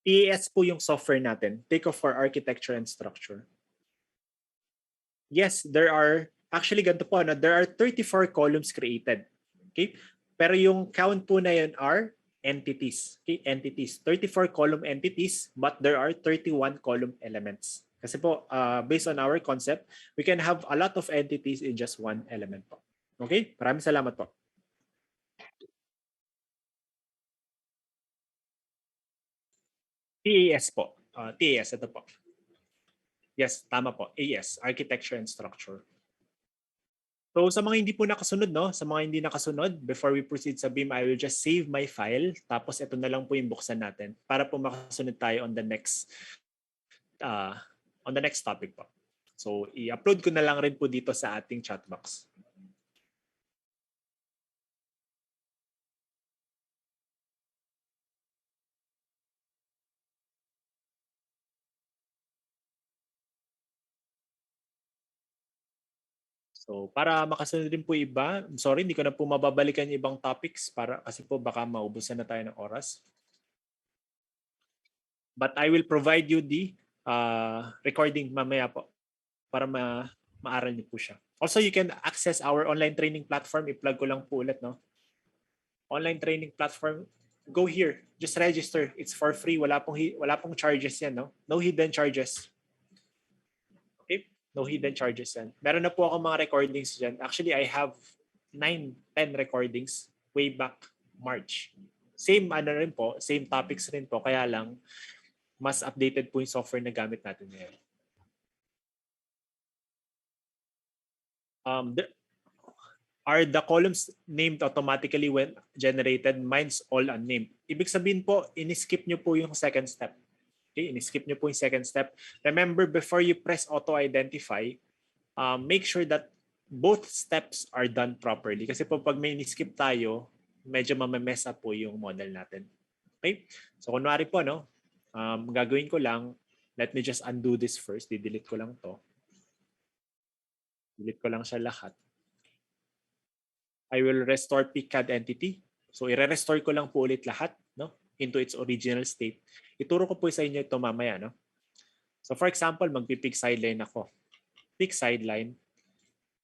A: TAS po yung software natin. Take off for architecture and structure. Yes, there are, actually ganito po, no? There are 34 columns created. Okay? Pero yung count po na yun are entities. Okay? Entities. 34 column entities, but there are 31 column elements. Kasi po, based on our concept, we can have a lot of entities in just one element po. Okay? Maraming salamat po. TAS po. TAS, ito po. Yes, tama po. AS, Architecture and Structure. So sa mga hindi po nakasunod, no? Sa mga hindi nakasunod, before we proceed sa BIM, I will just save my file. Tapos ito na lang po yung buksan natin para po makasunod tayo uh, on the next topic po. So i-upload ko na lang rin po dito sa ating chat box. So para makasunod din po iba, sorry hindi ko na po mababalikan yung ibang topics para kasi po baka maubusan na tayo ng oras. But I will provide you the recording mamaya po para maaral niyo po siya. Also, you can access our online training platform. I-plug ko lang po ulit, no? Online training platform. Go here. Just register. It's for free. Wala pong charges yan, no? No hidden charges. Okay? No hidden charges yan. Meron na po ako mga recordings dyan. Actually, I have 9, 10 recordings way back March. Same ano rin po, same topics rin po. Kaya lang, mas updated po yung software na gamit natin ngayon. Are the columns named automatically when generated? Mine's all unnamed. Ibig sabihin po, in-skip nyo po yung second step. Okay, in-skip nyo po yung second step. Remember, before you press auto-identify, make sure that both steps are done properly. Kasi po pag may in-skip tayo, medyo mamamess up po yung model natin. Okay? So kunwari po, no, gagawin ko lang, let me just undo this first. Di-delete ko lang to. Delete ko lang siya lahat. I will restore Pca Entity. So i-restore ko lang po ulit lahat, no, into its original state. Ituro ko po sa inyo ito mamaya, no. So for example, magpi-pick sideline ako. Pick sideline.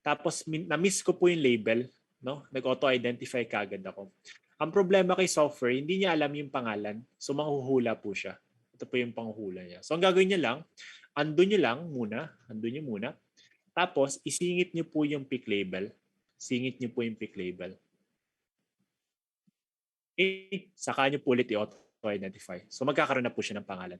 A: Tapos na-miss ko po yung label, no. Nag-auto-identify kagad ako. Ang problema kay software, hindi niya alam yung pangalan. So manghuhula po siya. Ito po yung panghuhula niya. So ang gagawin niya lang, undo niyo muna. Tapos isingit niyo po yung pick label. Singit niyo po yung pick label. Okay, saka niyo po ulit i-auto-identify. So magkakaroon na po siya ng pangalan.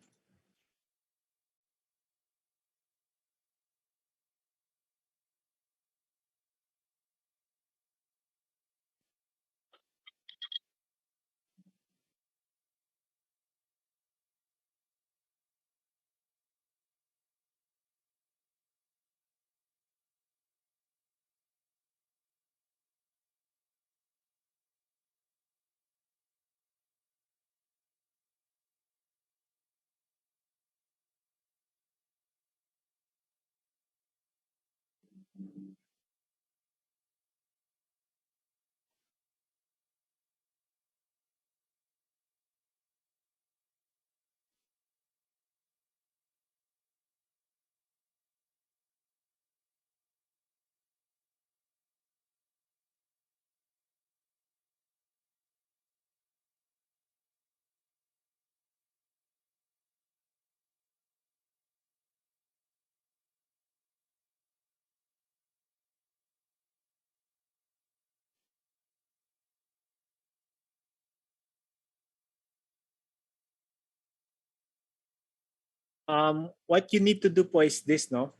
A: What you need to do po is this, no?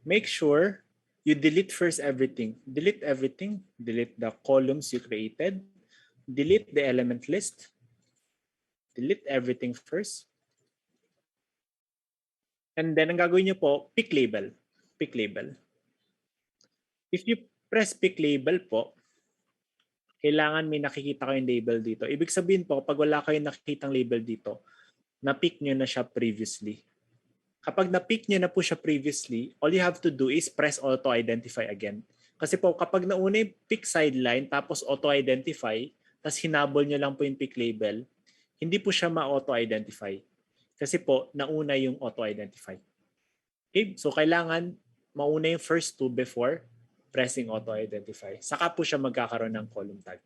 A: Make sure you delete first everything. Delete everything. Delete the columns you created. Delete the element list. Delete everything first. And then, ang gagawin nyo po, pick label. Pick label. If you press pick label po, kailangan may nakikita kayong label dito. Ibig sabihin po, pag wala kayong nakikitang label dito, na-pick nyo na siya previously. Kapag na-pick nyo na po siya previously, all you have to do is press auto-identify again. Kasi po, kapag nauna yung pick sideline, tapos auto-identify, tapos hinabol nyo lang po yung pick label, hindi po siya ma-auto-identify. Kasi po, nauna yung auto-identify. Okay? So, kailangan mauna yung first two before pressing auto-identify. Saka po siya magkakaroon ng column tag.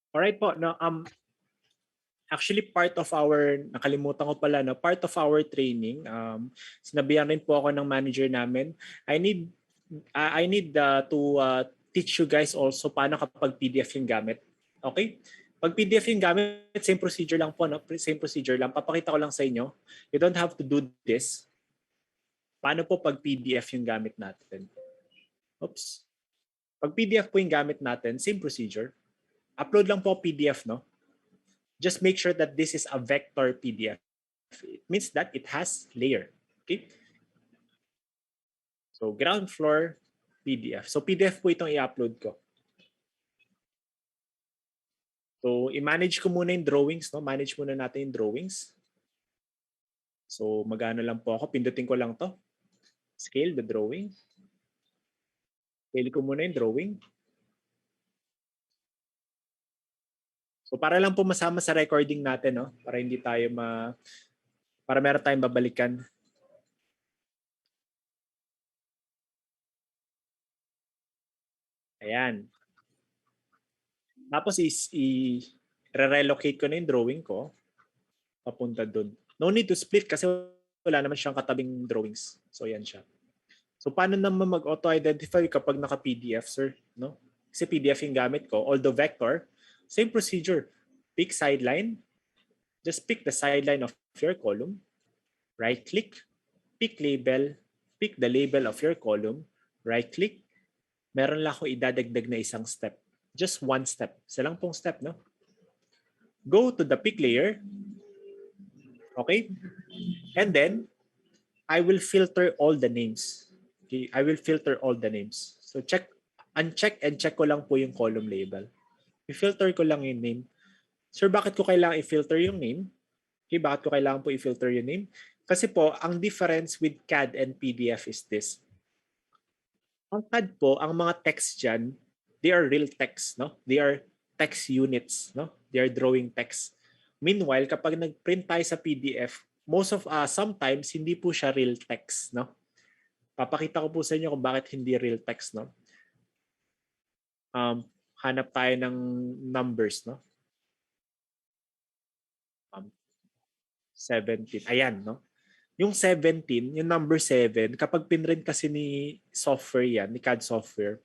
A: Alright po, no, actually part of our, nakalimutan ko pala, no, part of our training, sinabihan rin po ako ng manager namin, I need to teach you guys also paano kapag PDF yung gamit. Okay? Pag PDF yung gamit, same procedure lang po, no? Same procedure lang. Papakita ko lang sa inyo. You don't have to do this. Paano po pag PDF yung gamit natin? Oops. Pag PDF po yung gamit natin, same procedure. Upload lang po PDF, no? Just make sure that this is a vector PDF. It means that it has layer. Okay? So, ground floor PDF. So, PDF po itong i-upload ko. So, i-manage ko muna yung drawings, no? Manage muna natin yung drawings. So, magano lang po ako. Pindutin ko lang to. Scale the drawing. Scale ko muna yung drawing. So, para lang po masama sa recording natin, no? Para hindi tayo para meron tayong babalikan. Ayan. Tapos i-relocate ko na yung drawing ko papunta dun. No need to split kasi wala naman siyang katabing drawings. So yan siya. So paano naman mag-auto-identify kapag naka-PDF, sir? No? Kasi PDF yung gamit ko. Although vector, same procedure. Pick sideline. Just pick the sideline of your column. Right-click. Pick label. Pick the label of your column. Right-click. Meron lang ako idadagdag na isang step. Just one step. Isa lang pong step, no? Go to the pick layer. Okay? And then, I will filter all the names. Okay? I will filter all the names. So, uncheck and check ko lang po yung column label. I-filter ko lang yung name. Sir, bakit ko kailangan i-filter yung name? Okay, bakit ko kailangan po i-filter yung name? Kasi po, ang difference with CAD and PDF is this. Ang CAD po, ang mga text dyan, they are real text, no? They are text units, no? They are drawing text. Meanwhile, kapag nag-print tayo sa PDF, sometimes hindi po siya real text, no? Papakita ko po sa inyo kung bakit hindi real text, no? Hanap tayo ng numbers, no? 17. Ayan, no? Yung 17, yung number 7, kapag pinrint kasi ni software yan, ni CAD software,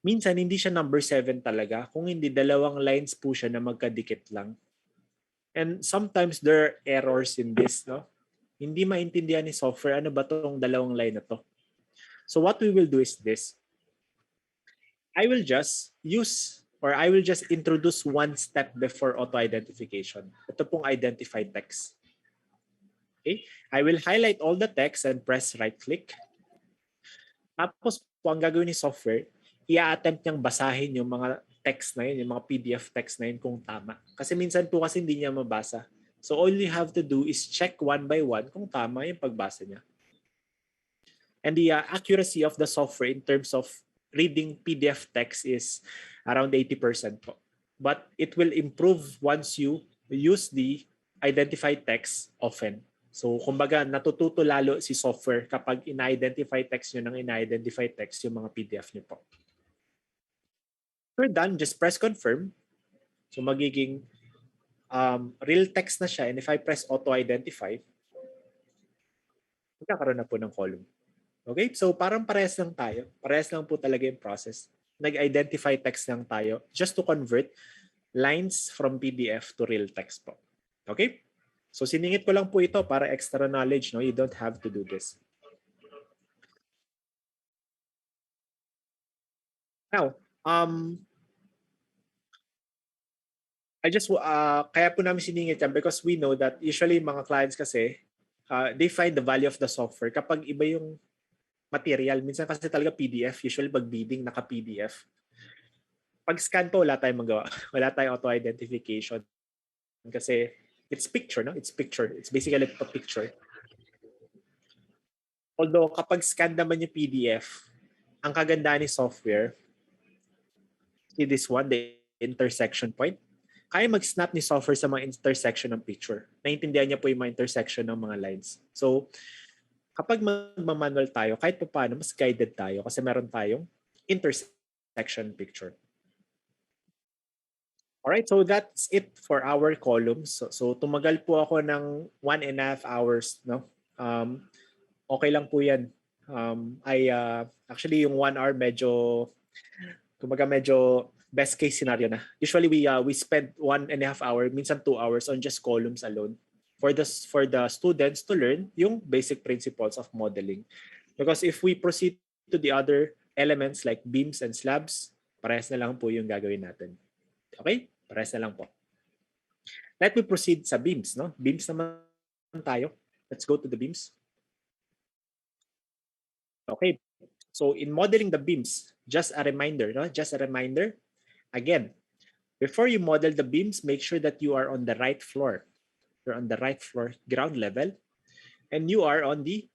A: minsan hindi siya number 7 talaga. Kung hindi, dalawang lines po siya na magkadikit lang. And sometimes there are errors in this, no? Hindi maintindihan ni software, ano ba tong dalawang line na to? So what we will do is this. I will just use or I will just introduce one step before auto-identification. Ito pong identify text. Okay? I will highlight all the text and press right-click. Tapos po, ang gagawin ni software, i-attempt niyang basahin yung mga text na yun, yung mga PDF text na yun kung tama. Kasi minsan po kasi hindi niya mabasa. So all you have to do is check one by one kung tama yung pagbasa niya. And the accuracy of the software in terms of reading PDF text is around 80% po. But it will improve once you use the identify text often. So kumbaga natututo lalo si software kapag ina-identify text nyo ng ina-identify text yung mga PDF nyo po. We're done, just press confirm. So magiging real text na siya, and if I press auto-identify, magkakaroon na po ng column. Okay? So parang parehas lang tayo. Parehas lang po talaga yung process. Nag-identify text lang tayo just to convert lines from PDF to real text po. Okay? So siningit ko lang po ito para extra knowledge. No? You don't have to do this. Now, I just, kaya po namin siningit yan because we know that usually mga clients kasi, they find the value of the software kapag iba yung material. Minsan kasi talaga PDF, usually pag bidding naka-PDF. Pag scan po, wala tayong magawa. Wala tayong auto-identification. Kasi it's picture, no? It's picture. It's basically a picture. Although kapag scan naman yung PDF, ang kagandaan ni software, see this one, the intersection point. Kaya mag-snap ni software sa mga intersection ng picture. Naintindihan niya po yung mga intersection ng mga lines. So, kapag magmamanual tayo, kahit pa paano, mas guided tayo kasi meron tayong intersection picture. Alright, so that's it for our columns. So tumagal po ako ng 1.5 hours. No? Okay lang po yan. Actually, yung 1 hour medyo best case scenario na. Usually, we spend 1.5 hour, minsan 2 hours on just columns alone for the students to learn yung basic principles of modeling. Because if we proceed to the other elements like beams and slabs, parehas na lang po yung gagawin natin. Okay? Parehas na lang po. Let me proceed sa beams. No? Beams naman tayo. Let's go to the beams. Okay. So in modeling the beams, just a reminder. No? Just a reminder. Again, before you model the beams, make sure that you are on the right floor. You're on the right floor, ground level. And you are on the,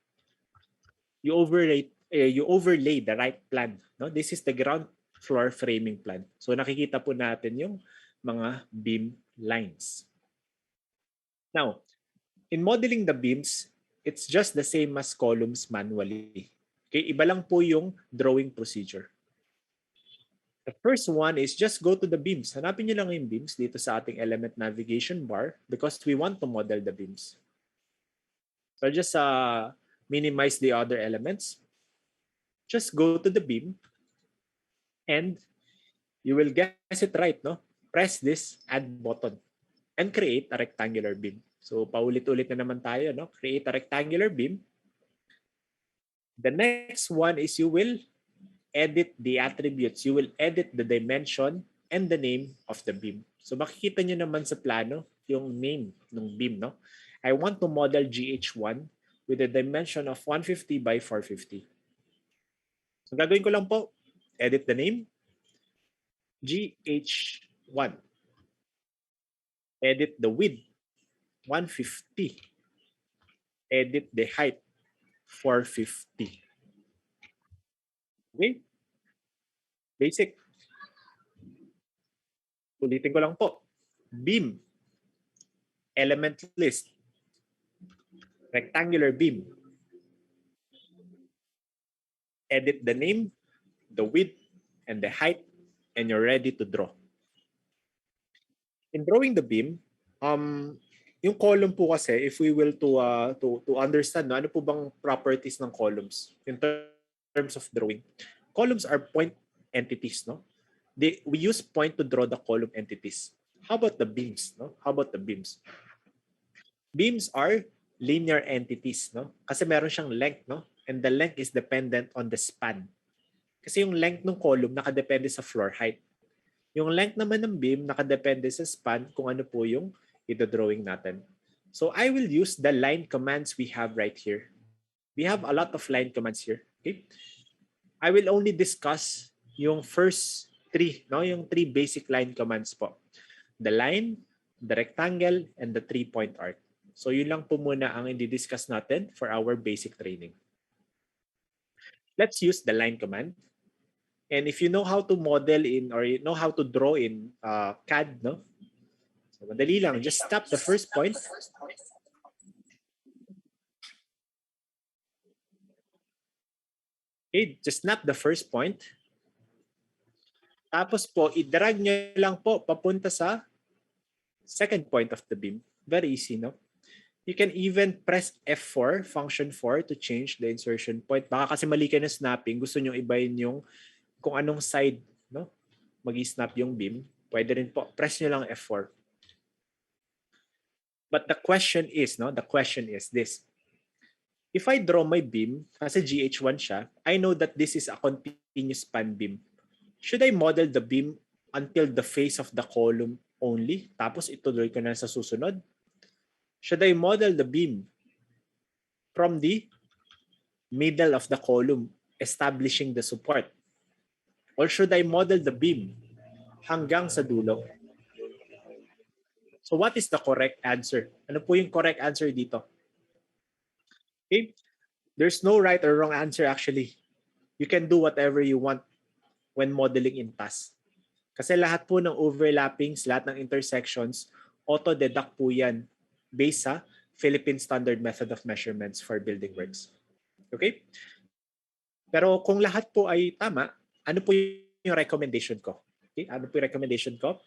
A: you overlay the right plan. No? This is the ground floor framing plan. So nakikita po natin yung mga beam lines. Now, in modeling the beams, it's just the same as columns manually. Okay, iba lang po yung drawing procedure. The first one is just go to the beams. Hanapin niyo lang yung beams dito sa ating element navigation bar because we want to model the beams. So just minimize the other elements. Just go to the beam and you will guess it right, no? Press this add button and create a rectangular beam. So paulit-ulit na naman tayo, no? Create a rectangular beam. The next one is you will edit the attributes. You will edit the dimension and the name of the beam. So makikita nyo naman sa plano yung name ng beam, no? I want to model GH1 with a dimension of 150 by 450. So gagawin ko lang po, edit the name, GH1. Edit the width, 150. Edit the height, 450. Okay? Basic. Ulitin ko lang po. Beam. Element list. Rectangular beam. Edit the name, the width, and the height, and you're ready to draw. In drawing the beam, yung column po kasi, if we will to understand, no, ano po bang properties ng columns in terms of drawing? Columns are point entities, no? We use point to draw the column entities. How about the beams, no? How about the beams? Beams are linear entities, no? Kasi meron siyang length, no? And the length is dependent on the span. Kasi yung length ng column nakadepende sa floor height. Yung length naman ng beam, nakadepende sa span kung ano po yung ito-drawing natin. So I will use the line commands we have right here. We have a lot of line commands here. Okay? I will only discuss yung first three, no? Yung three basic line commands po. The line, the rectangle, and the 3-point arc. So yun lang po muna ang i-discuss natin for our basic training. Let's use the line command. And if you know how to model in or you know how to draw in CAD, no? So madali lang, just tap the first point. Okay, just snap the first point. Tapos po, i-drag nyo lang po papunta sa second point of the beam. Very easy, no? You can even press F4, function 4 to change the insertion point. Baka kasi mali kayo na snapping, gusto nyo ibayin yung kung anong side, no? Mag-snap yung beam. Pwede rin po, press nyo lang F4. But the question is, no? The question is this. If I draw my beam, kasi GH1 siya, I know that this is a continuous span beam. Should I model the beam until the face of the column only? Tapos ituloy ko na sa susunod? Should I model the beam from the middle of the column, establishing the support? Or should I model the beam hanggang sa dulo? So what is the correct answer? Ano po yung correct answer dito? Okay? There's no right or wrong answer actually. You can do whatever you want when modeling in TAS. Kasi lahat po ng overlappings, lahat ng intersections, auto-deduct po yan based sa Philippine Standard Method of Measurements for Building Works. Okay? Pero kung lahat po ay tama, ano po yung recommendation ko? Okay? Ano po yung recommendation ko?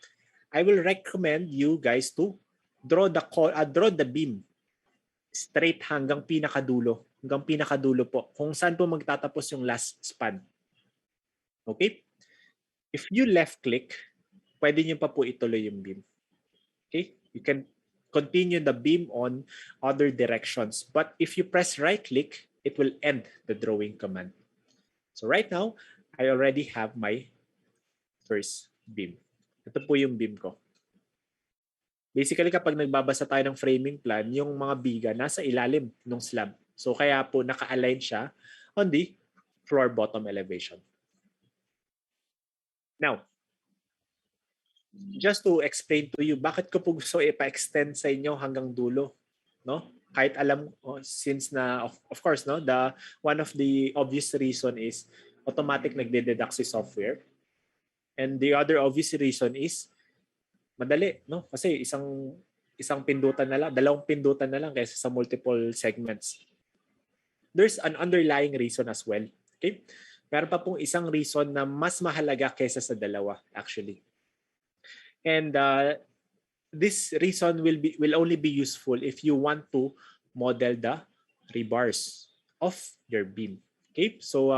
A: I will recommend you guys to draw the beam straight hanggang pinakadulo. Hanggang pinakadulo po. Kung saan po magtatapos yung last span. Okay? If you left click, pwede nyo pa po ituloy yung beam. Okay? You can continue the beam on other directions. But if you press right click, it will end the drawing command. So right now, I already have my first beam. Ito po yung beam ko. Basically, kapag nagbabasa tayo ng framing plan, yung mga biga nasa ilalim ng slab. So kaya po naka-align siya on the floor bottom elevation. Now, just to explain to you, bakit ko po gusto ipa-extend sa inyo hanggang dulo, no? Kahit alam, since na, of course, no, one of the obvious reason is automatic nagde-deduct si software. And the other obvious reason is madali, no? Kasi isang pindutan na lang, dalawang pindutan na lang kaysa sa multiple segments. There's an underlying reason as well. Okay? Meron pa pong isang reason na mas mahalaga kaysa sa dalawa, actually. And this reason will only be useful if you want to model the rebars of your beam. Okay? So,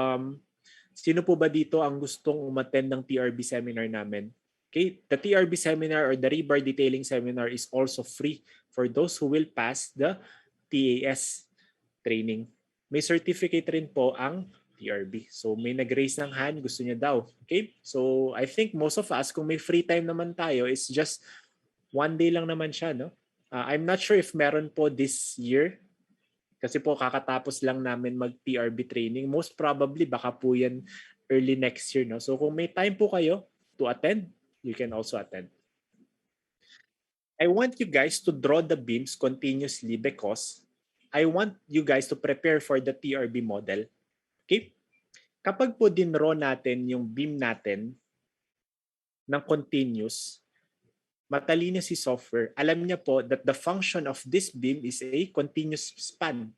A: sino po ba dito ang gustong umattend ng TRB seminar namin? Okay? The TRB seminar or the rebar detailing seminar is also free for those who will pass the TAS training. May certificate rin po ang TRB. So may nag-raise ng hand, gusto niya daw. Okay? So I think most of us, kung may free time naman tayo, it's just one day lang naman siya, no? I'm not sure if meron po this year. Kasi po kakatapos lang namin mag-TRB training. Most probably, baka po yan early next year, no? So kung may time po kayo to attend, you can also attend. I want you guys to draw the beams continuously because I want you guys to prepare for the TRB model. Okay? Kapag po dinraw natin yung beam natin ng continuous, matalino si software. Alam niya po that the function of this beam is a continuous span.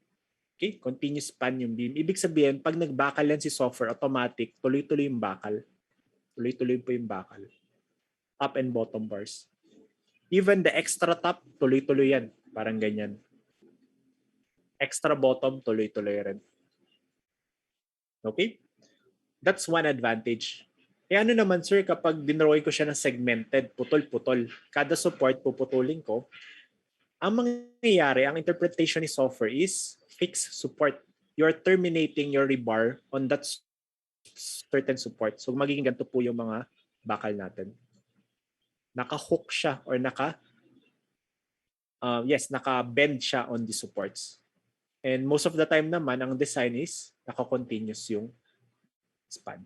A: Okay? Continuous span yung beam. Ibig sabihin, pag nagbakal yan si software, automatic, tuloy-tuloy yung bakal. Tuloy-tuloy po yung bakal. Top and bottom bars. Even the extra top, tuloy-tuloy yan. Parang ganyan. Extra bottom, tuloy-tuloy rin. Okay? That's one advantage. Eh ano naman sir, kapag dinrawing ko siya ng segmented, putol-putol, kada support puputulin ko, ang mangyayari, ang interpretation ni software is fixed support. You're terminating your rebar on that certain support. So magiging ganito po yung mga bakal natin. naka-hook siya or naka-bend siya on the supports. And most of the time naman, ang design is naka-continuous yung span.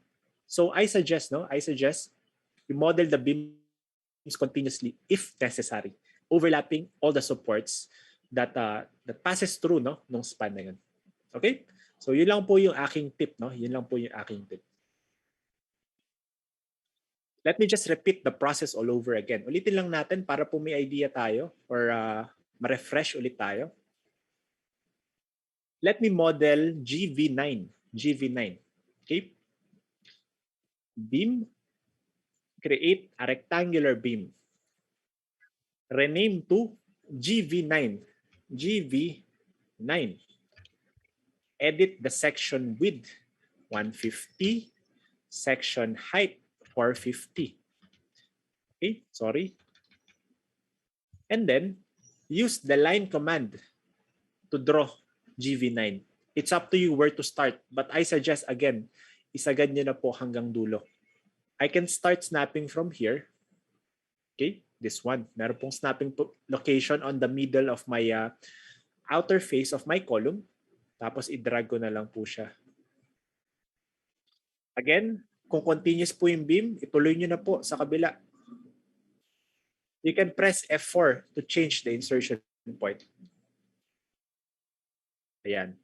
A: So I suggest you model the beams continuously if necessary, overlapping all the supports that passes through nung span na yun. Okay? So yun lang po yung aking tip, Yun lang po yung aking tip. Let me just repeat the process all over again. Ulitin lang natin para po may idea tayo or ma-refresh ulit tayo. Let me model GV9. Okay? Beam, create a rectangular beam. Rename to GV9. GV9. Edit the section width 150, section height 450. Okay, sorry. And then use the line command to draw GV9. It's up to you where to start, but I suggest again, isagad nyo na po hanggang dulo. I can start snapping from here. Okay, this one. Meron pong snapping location on the middle of my outer face of my column. Tapos i-drag ko na lang po siya. Again, kung continuous po yung beam, ituloy nyo na po sa kabila. You can press F4 to change the insertion point. Ayan.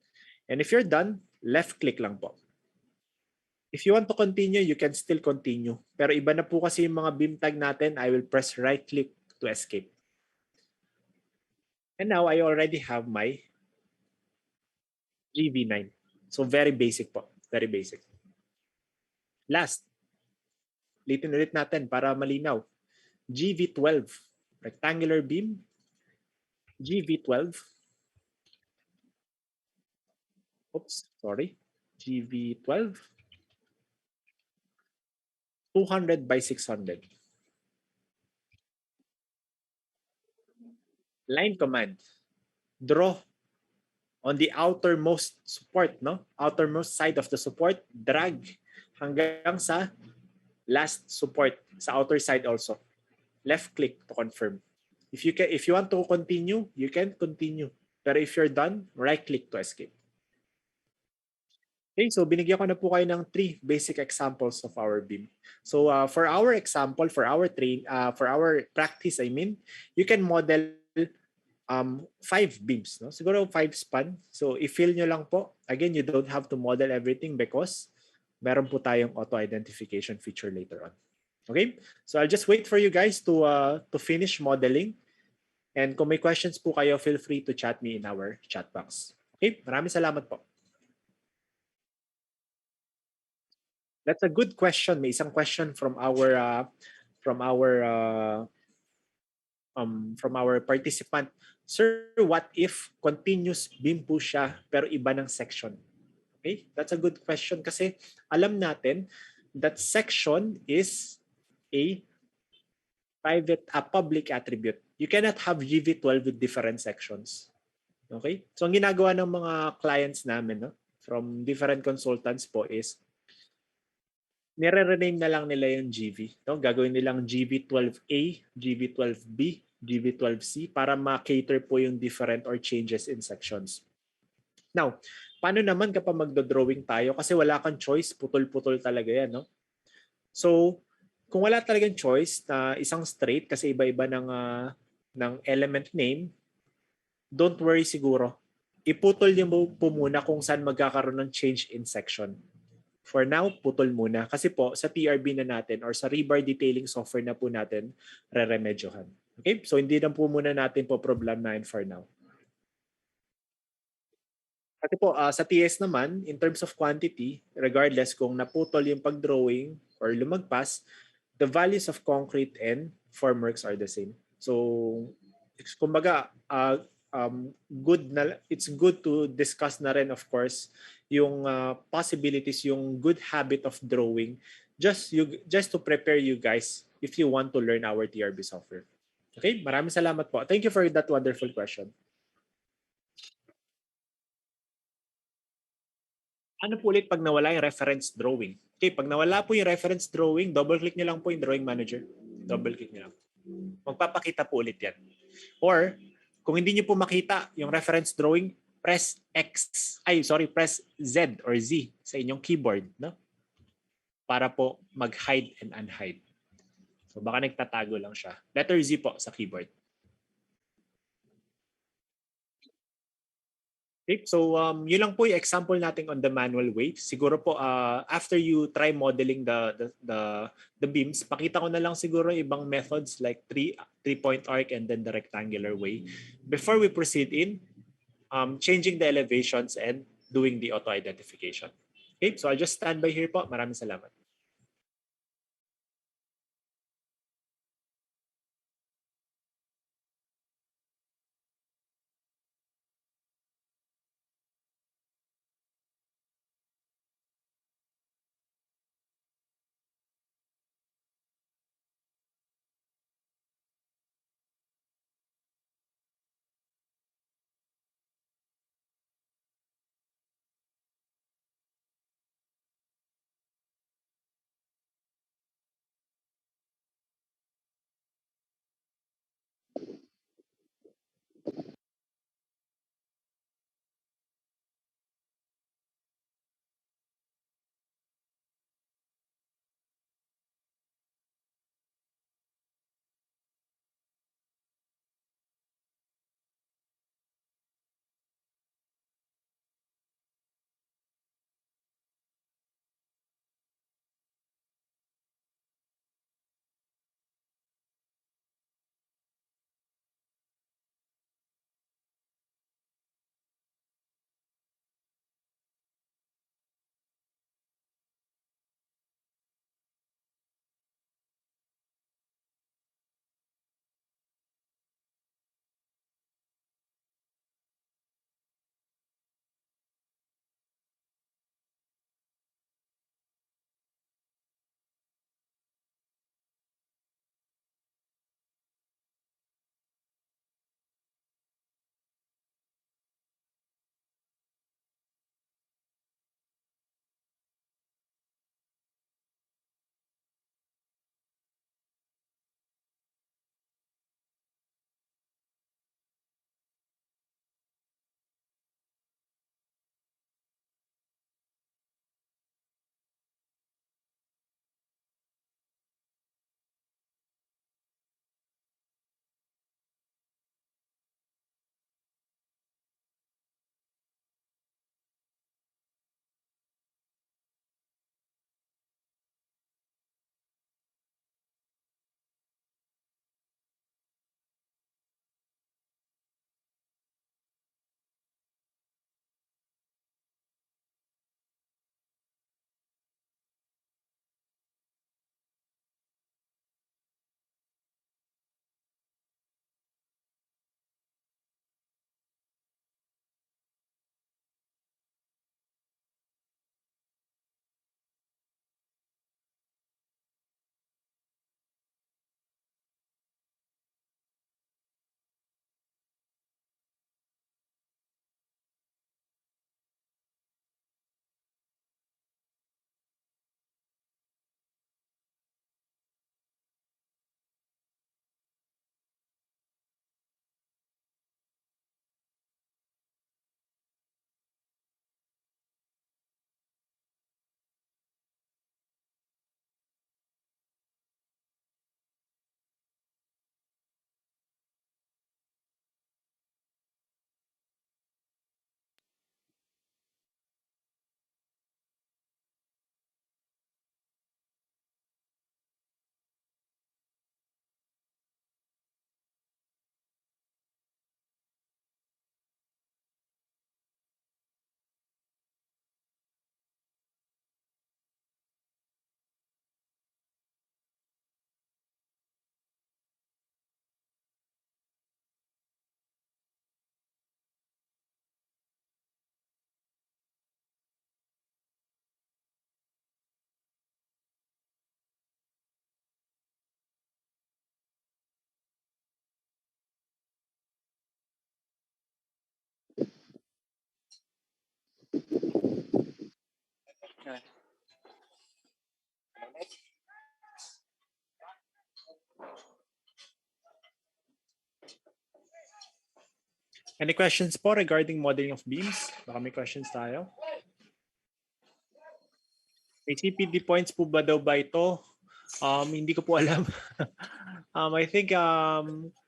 A: And if you're done, left-click lang po. If you want to continue, you can still continue. Pero iba na po kasi yung mga beam tag natin. I will press right-click to escape. And now, I already have my GV9. So very basic po. Very basic. Last, ulitin ulit natin para malinaw. GV12, rectangular beam. GV12. Oops, sorry. GV12. 200 by 600. Line command. Draw on the outermost support, outermost side of the support, drag hanggang sa last support sa outer side also. Left click to confirm. If you want to continue, you can continue. Pero if you're done, right click to escape. Okay, so binigyan ko na po kayo ng 3 basic examples of our beam. So for our example, for our practice, you can model 5 beams, siguro 5 span. So i-fill nyo lang po. Again, you don't have to model everything because meron po tayong auto identification feature later on. Okay? So I'll just wait for you guys to finish modeling. And kung may questions po kayo, feel free to chat me in our chat box. Okay? Maraming salamat po. That's a good question. May isang question from our participant. Sir, what if continuous beam po siya pero iba ng section? Okay? That's a good question kasi alam natin that section is a public attribute. You cannot have GV12 with different sections. Okay? So ang ginagawa ng mga clients namin from different consultants po is nire-rename na lang nila yung GV. Gagawin nilang GV12A, GV12B, GV12C para ma-cater po yung different or changes in sections. Now, paano naman kapag magdo-drawing tayo? Kasi wala kang choice, putol-putol talaga yan. So, kung wala talagang choice na isang straight kasi iba-iba ng element name, don't worry siguro. Iputol niyo po muna kung saan magkakaroon ng change in section. For now, putol muna. Kasi po, sa TRB na natin or sa rebar detailing software na po natin, re-remedyohan. Okay? So, hindi na po muna natin po problemahin for now. Kasi po, sa TS naman, in terms of quantity, regardless kung naputol yung pag-drawing or lumagpas, the values of concrete and formworks are the same. So, kumbaga, it's good to discuss na rin, of course, yung possibilities, yung good habit of drawing, just to prepare you guys if you want to learn our TRB software. Okay? Maraming salamat po. Thank you for that wonderful question. Ano po ulit pag nawala yung reference drawing? Okay, pag nawala po yung reference drawing, double-click nyo lang po yung drawing manager. Double-click nyo lang. Magpapakita po ulit yan. Or, kung hindi niyo po makita yung reference drawing, press press Z or Z sa inyong keyboard, no? Para po mag-hide and unhide. So baka nagtatago lang siya. Letter Z po sa keyboard. Okay, so yun lang po yung example natin on the manual way. Siguro po after you try modeling the beams, pakita ko na lang siguro ibang methods like three-point arc and then the rectangular way before we proceed in changing the elevations and doing the auto identification. Okay, so I'll just stand by here po. Maraming salamat. Any questions po regarding modeling of beams? Baka may questions tayo. May CPD points po ba daw ba ito? Hindi ko po alam. I think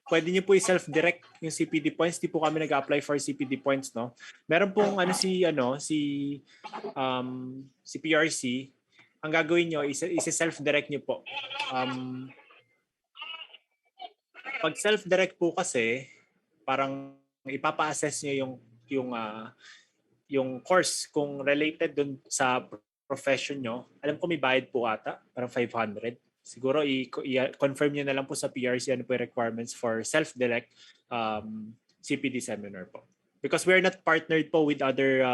A: pwede niyo po i-self-direct yung CPD points. Di po kami nag-apply for CPD points, no? Meron pong si PRC. Ang gagawin niyo is self-direct niyo po. Pag self-direct po kasi, parang ipapa-assess niyo yung course kung related dun sa profession nyo. Alam ko may bayad po ata, parang 500. Siguro i-confirm nyo na lang po sa PRC ano po yung requirements for self-direct CPD seminar po. Because we're not partnered po with other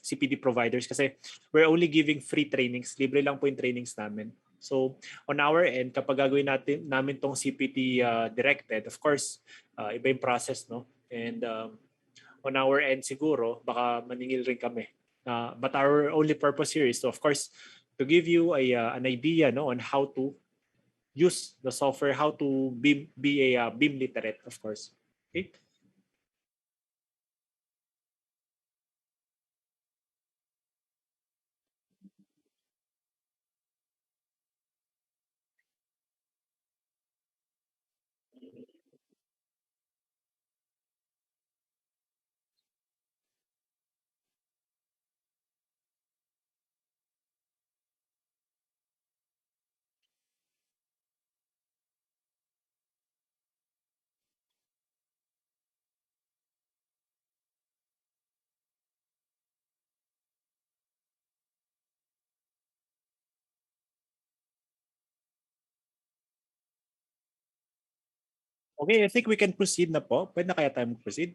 A: CPD providers kasi we're only giving free trainings. Libre lang po yung trainings namin. So on our end, kapag gagawin namin tong CPD directed, of course, iba yung process, no? And on our end siguro, baka maningil rin kami. But our only purpose here is to, of course, to give you an idea, no, on how to use the software, how to be a BIM literate, of course. Okay. Okay, I think we can proceed na po. Pwede na kaya tayo mag-proceed?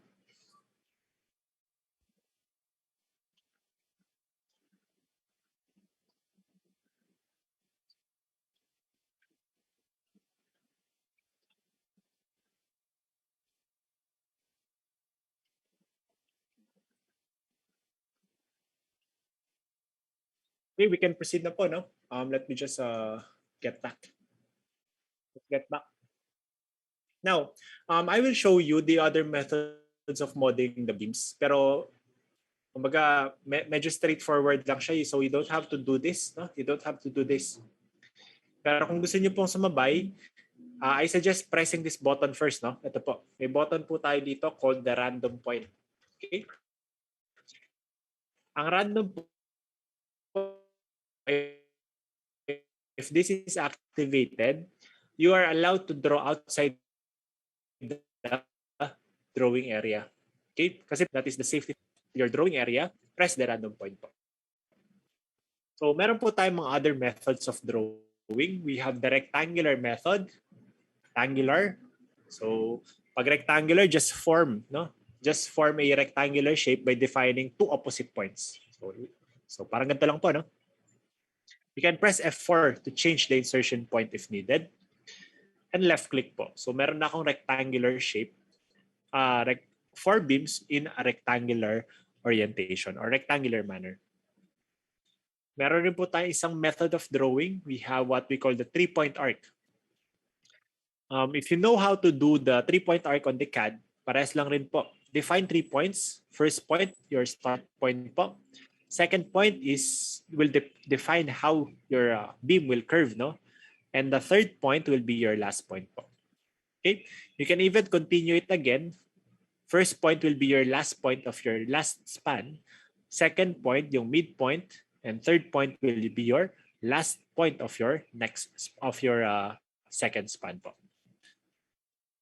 A: Okay, we can proceed na po, no? Let me just get back. Let's get back. Now, I will show you the other methods of modeling the beams. Pero, kumbaga, medyo straightforward lang siya. So, you don't have to do this. No? You don't have to do this. Pero kung gusto niyo pong sumabay, I suggest pressing this button first. No? Ito po. May button po tayo dito called the random point. Okay? Ang random point, if this is activated, you are allowed to draw outside the drawing area. Okay? Kasi that is the safety of your drawing area. Press the random point po. So, meron po tayong mga other methods of drawing. We have the rectangular method. Rectangular. So, pag rectangular, just form, no? Just form a rectangular shape by defining two opposite points. So parang ganito lang po, no? You can press F4 to change the insertion point if needed. And left click po. So meron na akong rectangular shape. 4 beams in a rectangular orientation or rectangular manner. Meron rin po tayong isang method of drawing. We have what we call the 3-point arc. If you know how to do the 3-point arc on the CAD, parehas lang rin po. Define 3 points. First point, your start point po. Second point is will define how your beam will curve, no? And the third point will be your last point po. Okay? You can even continue it again. First point will be your last point of your last span. Second point, yung midpoint. And third point will be your last point of your second span po.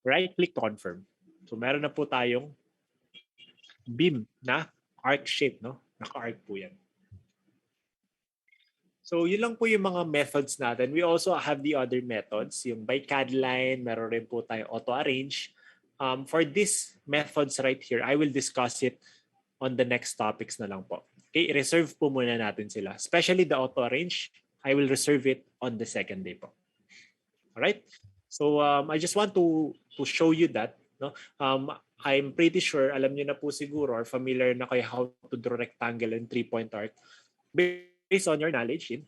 A: Right-click to confirm. So meron na po tayong beam na arc shape, no? Naka-arc po yan. So yun lang po yung mga methods natin. We also have the other methods. Yung by CAD line, meron rin po tayo auto-arrange. For these methods right here, I will discuss it on the next topics na lang po. Okay, reserve po muna natin sila. Especially the auto-arrange, I will reserve it on the second day po. Alright? So I just want to show you that. No? I'm pretty sure, alam niyo na po siguro or familiar na kayo how to draw rectangle and 3-point arc based on your knowledge in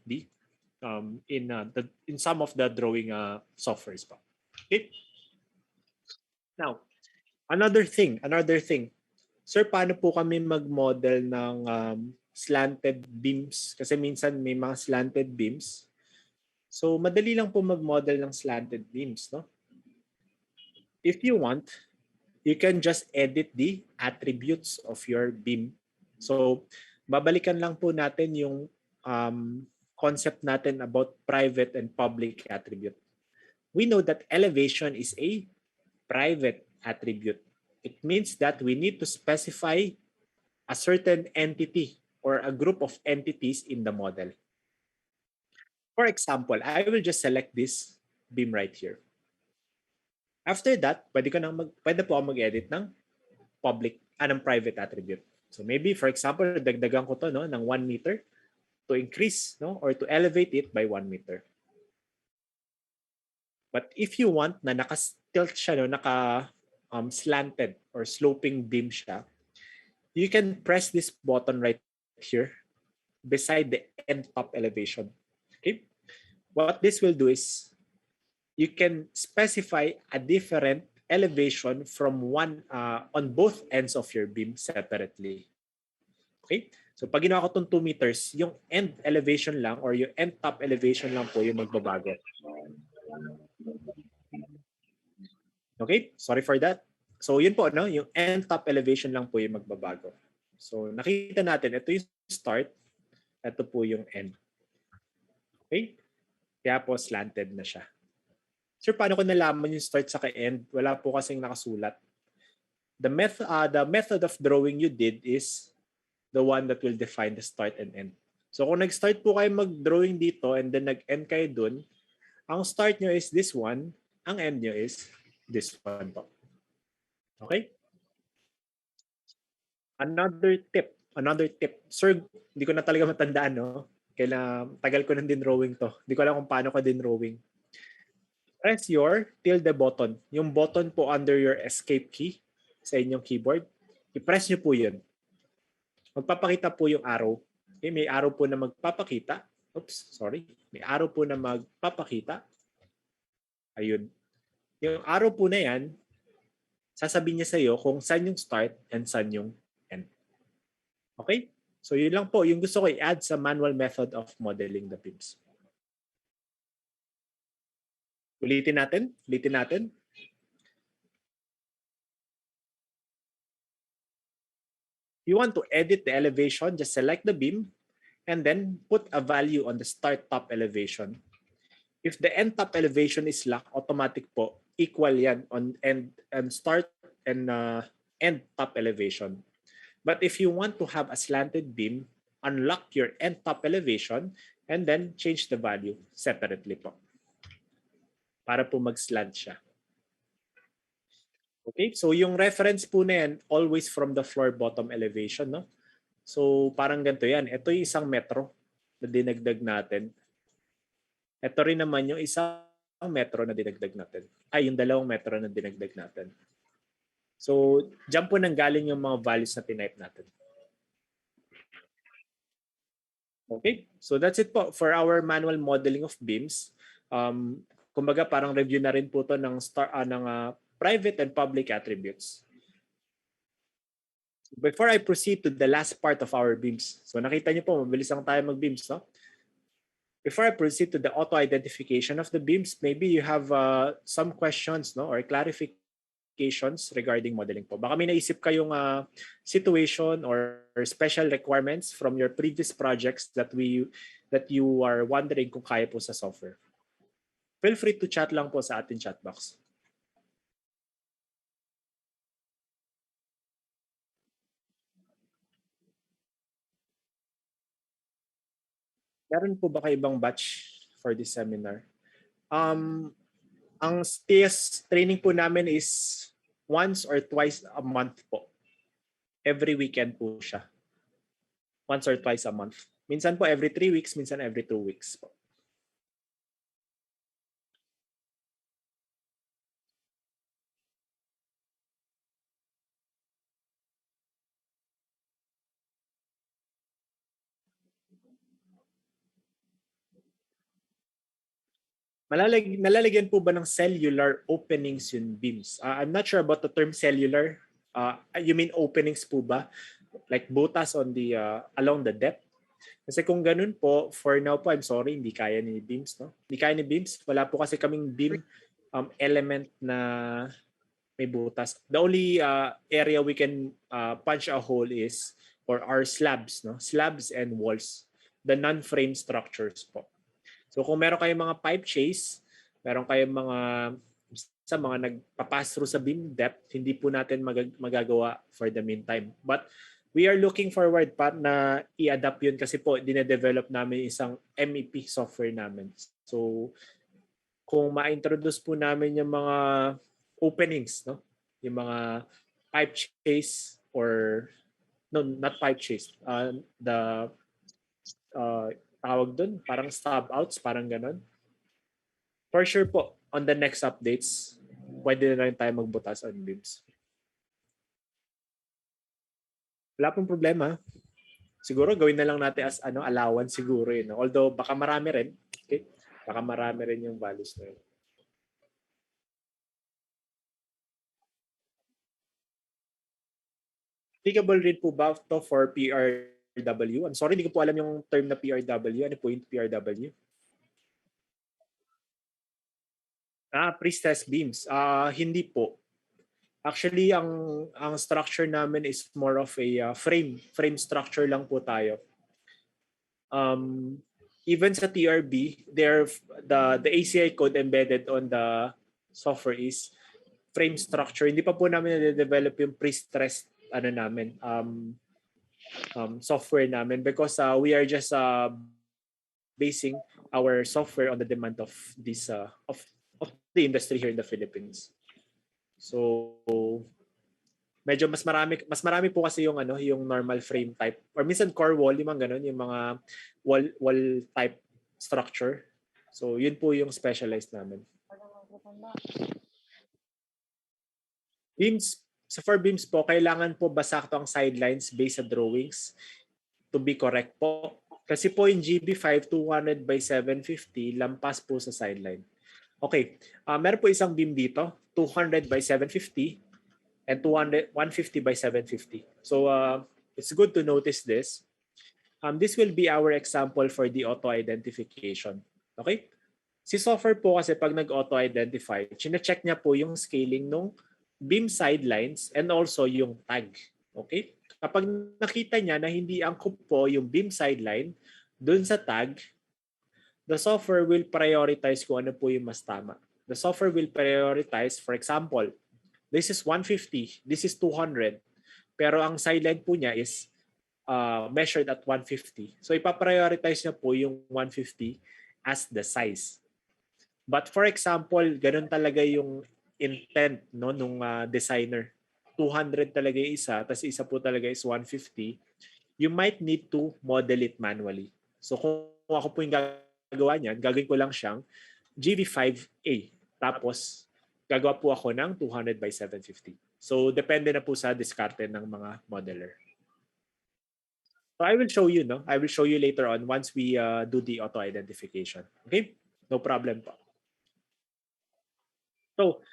A: some of the drawing softwares pa. Okay? Now, Another thing. Sir, paano po kami mag-model ng slanted beams? Kasi minsan may mga slanted beams. So, madali lang po mag-model ng slanted beams, no? If you want, you can just edit the attributes of your beam. So, babalikan lang po natin yung concept natin about private and public attribute. We know that elevation is a private attribute. It means that we need to specify a certain entity or a group of entities in the model. For example, I will just select this beam right here. After that, pwede po ako mag-edit ng ng private attribute. So maybe, for example, dagdagan ko to, no, ng 1 meter to increase, no, or to elevate it by 1 meter. But if you want na naka-tilt siya, no, slanted or sloping beam siya, you can press this button right here beside the end top elevation. Okay? What this will do is you can specify a different elevation from on both ends of your beam separately. Okay? So pag ginawa ko itong 2 meters, yung end elevation lang or yung end top elevation lang po yung magbabago. Okay? Sorry for that. So yun po, no? Yung end top elevation lang po yung magbabago. So nakita natin, ito yung start, ito po yung end. Okay? Kaya po slanted na siya. Sir, paano ko nalaman yung start sa end? Wala po kasing nakasulat. The method of drawing you did is the one that will define the start and end. So kung nag-start po kayo mag-drawing dito and then nag-end kayo dun, ang start nyo is this one, ang end nyo is this one po. Okay? Another tip. Sir, hindi ko na talaga matandaan, no? Kailan tagal ko nang din drawing to. Hindi ko alam kung paano ko din drawing. Press your tilde button. Yung button po under your escape key sa inyong keyboard. I-press nyo po yun. Magpapakita po yung arrow. Okay, may arrow po na magpapakita. Oops, sorry. May arrow po na magpapakita. Ayun. Yung arrow po na yan, sasabihin niya sa iyo kung saan yung start and saan yung end. Okay? So yun lang po yung gusto ko i-add sa manual method of modeling the beams. Ulitin natin. You want to edit the elevation, just select the beam and then put a value on the start top elevation. If the end top elevation is locked, automatic po, equal yan on end and start and end top elevation. But if you want to have a slanted beam, unlock your end top elevation and then change the value separately po. Para po mag-slant siya. Okay, so yung reference po na yan, always from the floor bottom elevation, no? So parang ganito yan. Ito yung isang metro na dinagdag natin. Ito rin naman yung isang metro na dinagdag natin. Ay, yung 2 metro na dinagdag natin. So, dyan po nanggaling yung mga values na tinype natin. Okay, so that's it po for our manual modeling of beams. Kumbaga parang review na rin po to ng private and public attributes. Before I proceed to the last part of our beams, so nakita niyo po, mabilis lang tayo mag-beams, no? Before I proceed to the auto-identification of the beams, maybe you have some questions, no, or clarifications regarding modeling po. Baka may naisip kayong situation or special requirements from your previous projects that you are wondering kung kaya po sa software. Feel free to chat lang po sa ating chat box. Meron po ba kayo ibang batch for this seminar? Ang TAS training po namin is once or twice a month po. Every weekend po siya. Once or twice a month. Minsan po every 3 weeks, minsan every 2 weeks po. Nalalagyan po ba ng cellular openings yung beams? I'm not sure about the term cellular. You mean openings po ba? Like butas on the along the depth? Kasi kung ganun po, for now po, I'm sorry, hindi kaya ni beams, no? Hindi kaya ni beams. Wala po kasi kaming beam element na may butas. The only area we can punch a hole is for our slabs, no? Slabs and walls, the non-frame structures po. So kung meron kayong mga pipe chase, meron kayong mga nagpa-pass through sa beam depth, hindi po natin magagawa for the meantime. But we are looking forward pa na i-adapt yun kasi po dine-develop namin isang MEP software namin. So kung ma-introduce po namin yung mga openings, no? Yung mga pipe chase or no, not pipe chase. The tawag doon, parang stub outs, parang ganon. For sure po, on the next updates, pwede na rin tayo magbutas on beams. Wala pong problema. Siguro gawin na lang natin as allowance siguro yun. Although baka marami rin. Okay? Baka marami rin yung values na yun. Applicable rin po ba ito for PRW? I'm sorry, hindi ko po alam yung term na PRW. Ano po yung PRW? Pre-stressed beams. Hindi po. Actually, ang structure namin is more of a frame structure lang po tayo. Even sa TRB, the ACI code embedded on the software is frame structure. Hindi pa po namin na-develop yung pre-stressed software namin because we are just basing our software on the demand of this of the industry here in the Philippines. So medyo mas marami po kasi yung yung normal frame type or minsan core wall yung mga ganun, yung mga wall type structure. So yun po yung specialized namin. Beams, so for beams po, kailangan po ba sakto ang sidelines based sa drawings to be correct po? Kasi po yung GB5 200 by 750 lampas po sa sideline. Okay, meron po isang beam dito, 200 by 750 and 150 by 750. So it's good to notice this. This will be our example for the auto-identification. Okay? Si software po kasi pag nag-auto-identify, chine-check niya po yung scaling ng beam sidelines and also yung tag. Okay? Kapag nakita niya na hindi angkop po yung beam sideline dun sa tag, the software will prioritize kung ano po yung mas tama. The software will prioritize, for example, this is 150, this is 200, pero ang sideline po niya is measured at 150. So ipaprioritize niya po yung 150 as the size. But for example, ganun talaga yung intent nung designer. 200 talaga yung isa, tapos isa po talaga is 150. You might need to model it manually. So kung ako po yung gagawa niyan, gagawin ko lang siyang GV5A. Tapos gagawa po ako ng 200 by 750. So depende na po sa diskarte ng mga modeler. So I will show you, no? I will show you later on once we do the auto-identification. Okay? No problem po. So,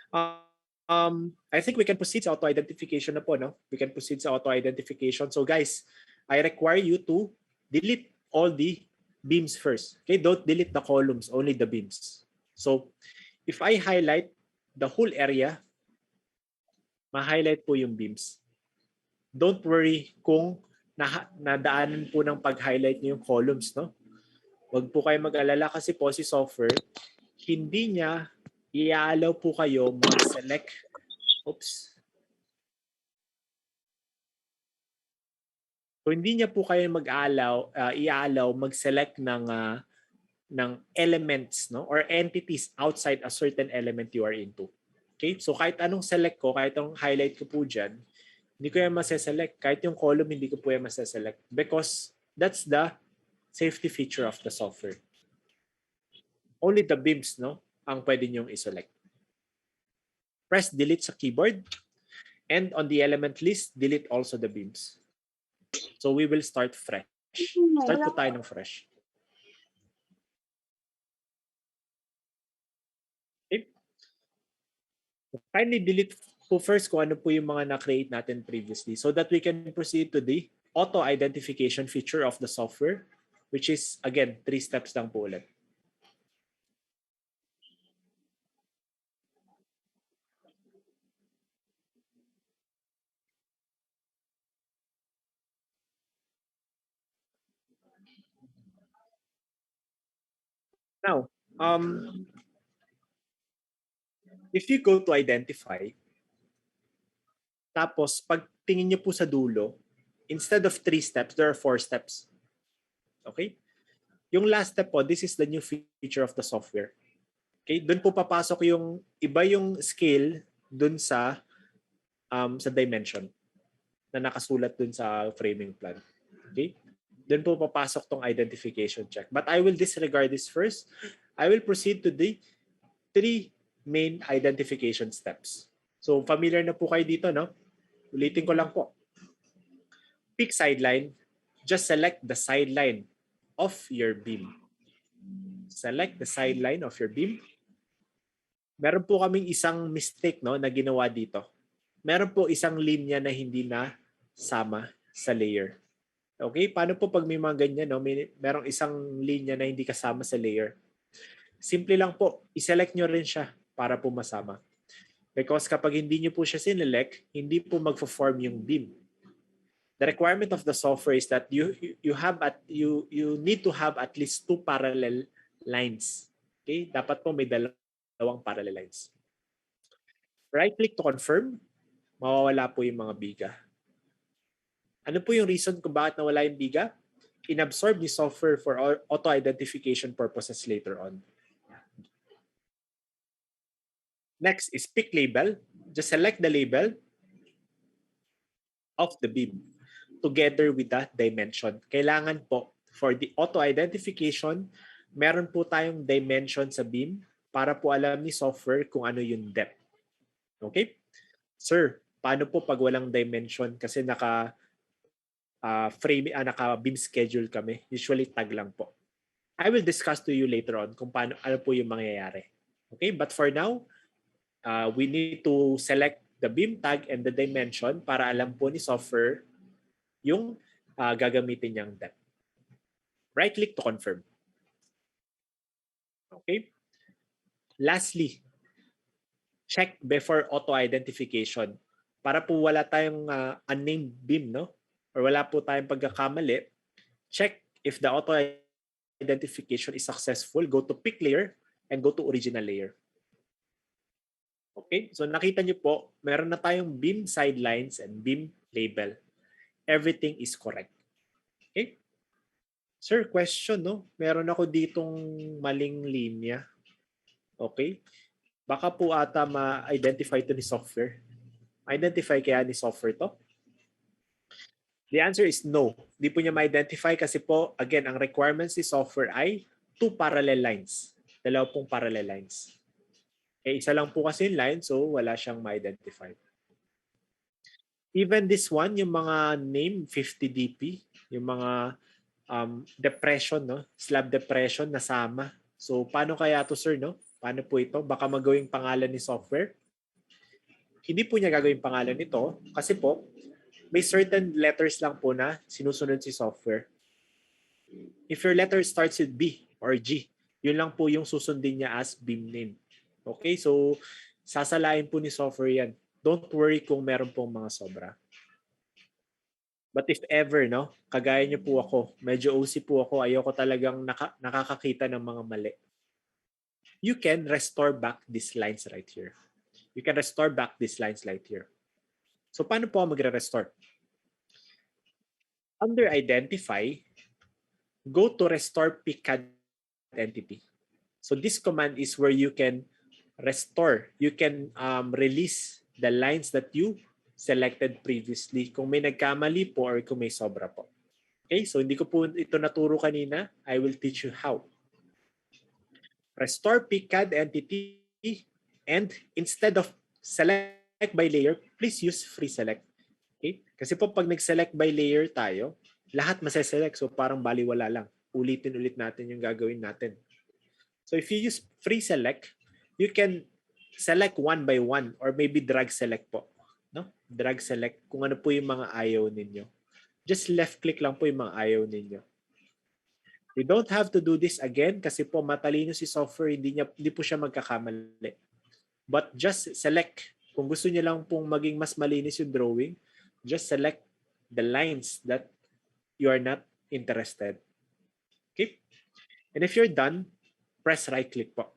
A: I think we can proceed sa auto-identification na po, no? We can proceed sa auto-identification. So guys, I require you to delete all the beams first. Okay? Don't delete the columns, only the beams. So, if I highlight the whole area, ma-highlight po yung beams. Don't worry kung nadaanan po ng pag-highlight niyo yung columns, no? Huwag po kayo mag-alala kasi po si software, hindi niya i-allow po kayo mag-select. Oops. So hindi niya po kayo i-allow mag-select ng elements, no, or entities outside a certain element you are into. Okay? So kahit anong select ko, kahit anong highlight ko po diyan, hindi ko yan maseselect. Kahit yung column, hindi ko po yan maseselect because that's the safety feature of the software. Only the beams, no, ang pwede nyong i-select. Press delete sa keyboard and on the element list, delete also the beams. So we will start fresh. Start po tayo ng fresh. Kindly delete po first kung ano po yung mga na-create natin previously so that we can proceed to the auto identification feature of the software, which is, again, 3 steps lang po ulit. Now, if you go to identify, tapos pag tingin nyo po sa dulo, instead of 3 steps, there are 4 steps. Okay? Yung last step po, this is the new feature of the software. Okay? Doon po papasok yung iba yung scale doon sa dimension na nakasulat doon sa framing plan. Okay? Doon po papasok tong identification check. But I will disregard this first. I will proceed to the 3 main identification steps. So familiar na po kayo dito, no? Ulitin ko lang po. Pick sideline. Just select the sideline of your beam. Select the sideline of your beam. Meron po kaming isang mistake, no, na ginawa dito. Meron po isang linya na hindi na sama sa layer. Okay? Paano po pag may mga ganyan, no? Merong isang linya na hindi kasama sa layer? Simple lang po, i-select nyo rin siya para po masama. Because kapag hindi nyo po siya sinelect, hindi po magfo-form yung beam. The requirement of the software is that you need to have at least 2 parallel lines. Okay? Dapat po may dalawang parallel lines. Right-click to confirm, mawawala po yung mga biga. Ano po yung reason kung bakit nawala yung biga? Inabsorb ni software for auto-identification purposes later on. Next is pick label. Just select the label of the beam together with the dimension. Kailangan po, for the auto-identification, meron po tayong dimension sa beam para po alam ni software kung ano yung depth. Okay? Sir, paano po pag walang dimension? Kasi naka-beam schedule kami. Usually tag lang po. I will discuss to you later on kung ano po yung mangyayari. Okay? But for now, we need to select the beam tag and the dimension para alam po ni software yung gagamitin niyang depth. Right-click to confirm. Okay? Lastly, check before auto-identification. Para po wala tayong unnamed beam, no? Or wala po tayong pagkakamali, check if the auto-identification is successful. Go to pick layer and go to original layer. Okay? So nakita niyo po, meron na tayong beam sidelines and beam label. Everything is correct. Okay? Sir, question, no? Meron ako ditong maling linya. Okay? Baka po ata ma-identify to ni software. Identify kaya ni software to? The answer is no. Di po niya ma-identify kasi po, again, ang requirements ni software ay 2 parallel lines. Dalawa pong parallel lines. Eh, isa lang po kasi yung line, so wala siyang ma-identify. Even this one, yung mga name 50 dp, yung mga depression, no? Slab depression nasama. So, paano kaya to, sir, no? Paano po ito? Baka magawing pangalan ni software. Hindi po niya gagawing pangalan nito kasi po, may certain letters lang po na sinusunod si software. If your letter starts with B or G, yun lang po yung susundin niya as beam name. Okay, so sasalain po ni software yan. Don't worry kung meron pong mga sobra. But if ever, no, kagaya niyo po ako, medyo OC po ako, ayoko talagang nakakakita ng mga mali. You can restore back these lines right here. You can restore back these lines right here. So paano po magre-restore? Under Identify, go to Restore Pca Entity. So this command is where you can restore. You can release the lines that you selected previously kung may nagkamali po or kung may sobra po. Okay, so hindi ko po ito naturo kanina. I will teach you how. Restore Pca Entity and instead of select by layer, please use free select. Okay? Kasi po pag nag-select by layer tayo, lahat maseselect. So parang baliwala lang. Ulitin ulit natin yung gagawin natin. So if you use free select, you can select one by one or maybe drag select po. No? Drag select kung ano po yung mga ayaw ninyo. Just left click lang po yung mga ayaw ninyo. You don't have to do this again kasi po matalino si software, hindi po siya magkakamali. But just select. Kung gusto niyo lang pong maging mas malinis yung drawing, just select the lines that you are not interested. Okay? And if you're done, press right click po.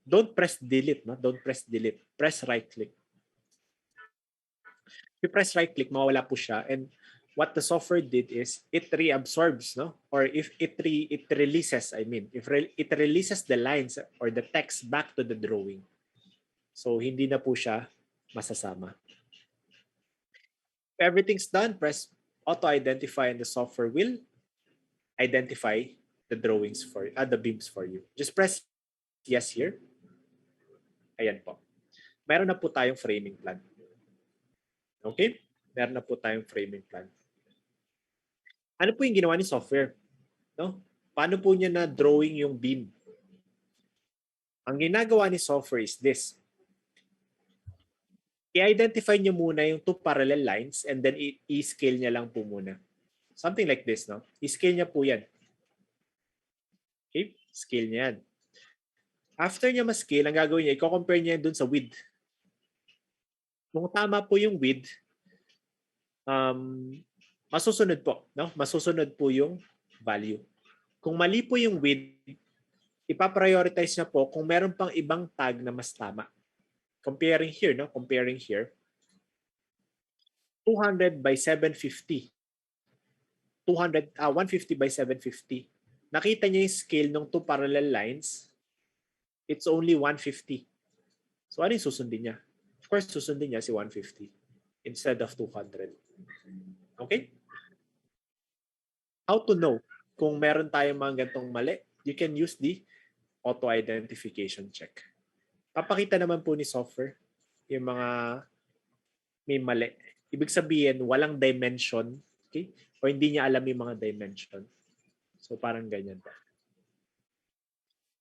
A: Don't press delete, no? Don't press delete. Press right click. If you press right click, mawala po siya. And what the software did is it reabsorbs, no? Or if it releases, it releases the lines or the text back to the drawing. So hindi na po siya masasama. If everything's done, press auto identify and the software will identify the drawings for the beams for you. Just press yes here. Ayan po. Meron na po tayong framing plan. Okay? Meron na po tayong framing plan. Ano po yung ginawa ni software? No? Paano po niya na drawing yung beam? Ang ginagawa ni software is this. I-identify niyo muna yung two parallel lines and then i-scale niya lang po muna. Something like this, no? I-scale niya po yan. Okay? Scale niya yan. After niya ma-scale, ang gagawin niya, i-compare niya dun sa width. Kung tama po yung width, masusunod po, no? Masusunod po yung value. Kung mali po yung width, ipaprioritize niya po kung meron pang ibang tag na mas tama. Comparing here, no? Comparing here. 200 by 750. 150 by 750. Nakita niya yung scale ng two parallel lines. It's only 150. So ano yung susundin niya? Of course, susundin niya si 150 instead of 200. Okay? How to know kung meron tayong mga gantong mali? You can use the auto identification check. Papakita naman po ni software yung mga may mali. Ibig sabihin, walang dimension, okay? O hindi niya alam yung mga dimension. So parang ganyan po.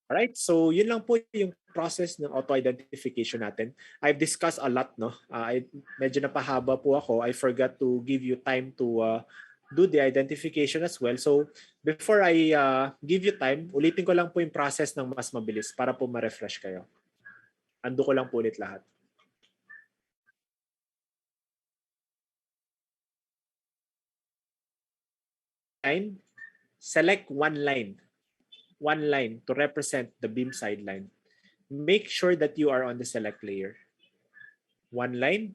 A: Alright, so yun lang po yung process ng auto-identification natin. I've discussed a lot, no? Medyo napahaba po ako. I forgot to give you time to do the identification as well. So before I give you time, ulitin ko lang po yung process ng mas mabilis para po ma-refresh kayo. Ando ko lang po ulit lahat. Select one line to represent the beam sideline. Make sure that you are on the select layer. One line.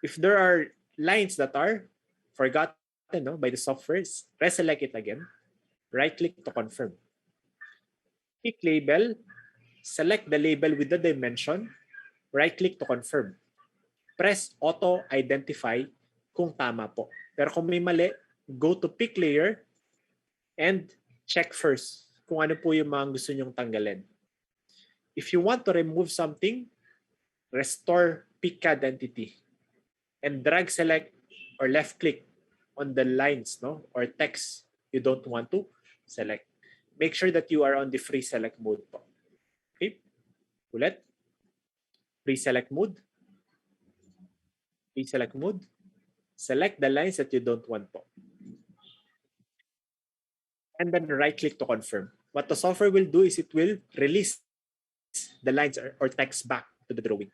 A: If there are lines that are forgotten by the software, reselect it again. Right-click to confirm. Pick label. Select the label with the dimension. Right-click to confirm. Press auto identify kung tama po. Pero kung may mali, go to pick layer and check first kung ano po yung mga gusto nyong tanggalin. If you want to remove something, restore Pca Entity and drag select or left click on the lines, no, or text you don't want to select. Make sure that you are on the free select mode po. Okay? Ulit. Free select mode. Free select mode. Select the lines that you don't want po. And then right-click to confirm. What the software will do is it will release the lines or text back to the drawing.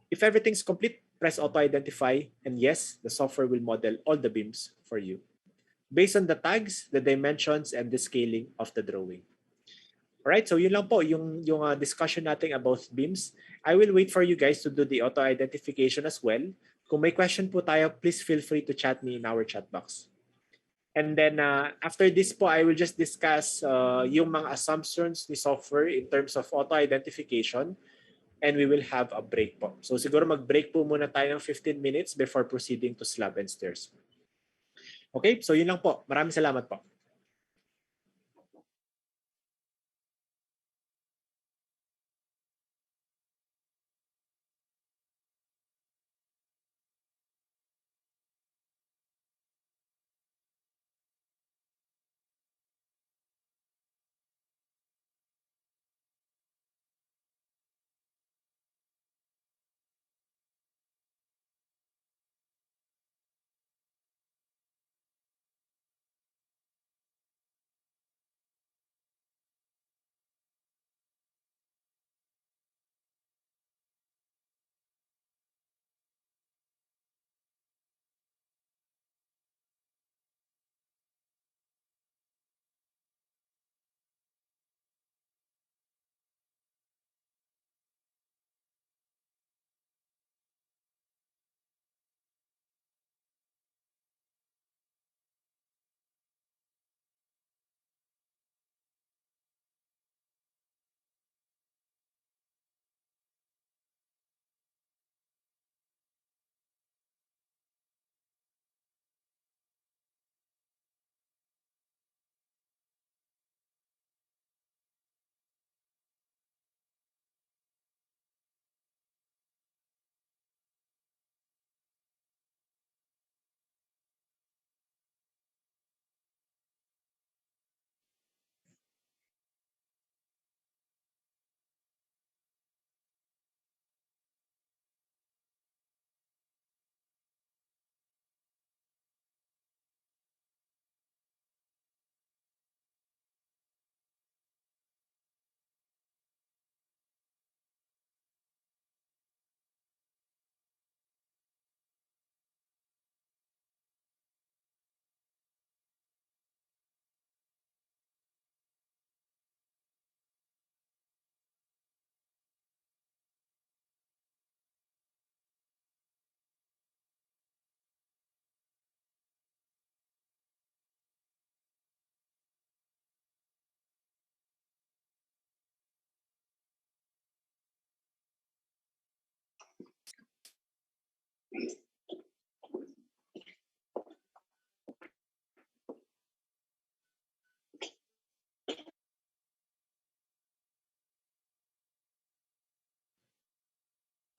A: If everything's complete, press auto-identify, and yes, the software will model all the beams for you based on the tags, the dimensions, and the scaling of the drawing. Alright, so yun lang po yung discussion natin about beams. I will wait for you guys to do the auto-identification as well. Kung may question po tayo, please feel free to chat me in our chat box. And then after this po, I will just discuss yung mga assumptions ni software in terms of auto-identification, and we will have a break po. So siguro mag-break po muna tayo ng 15 minutes before proceeding to slab and stairs. Okay, so yun lang po. Maraming salamat po.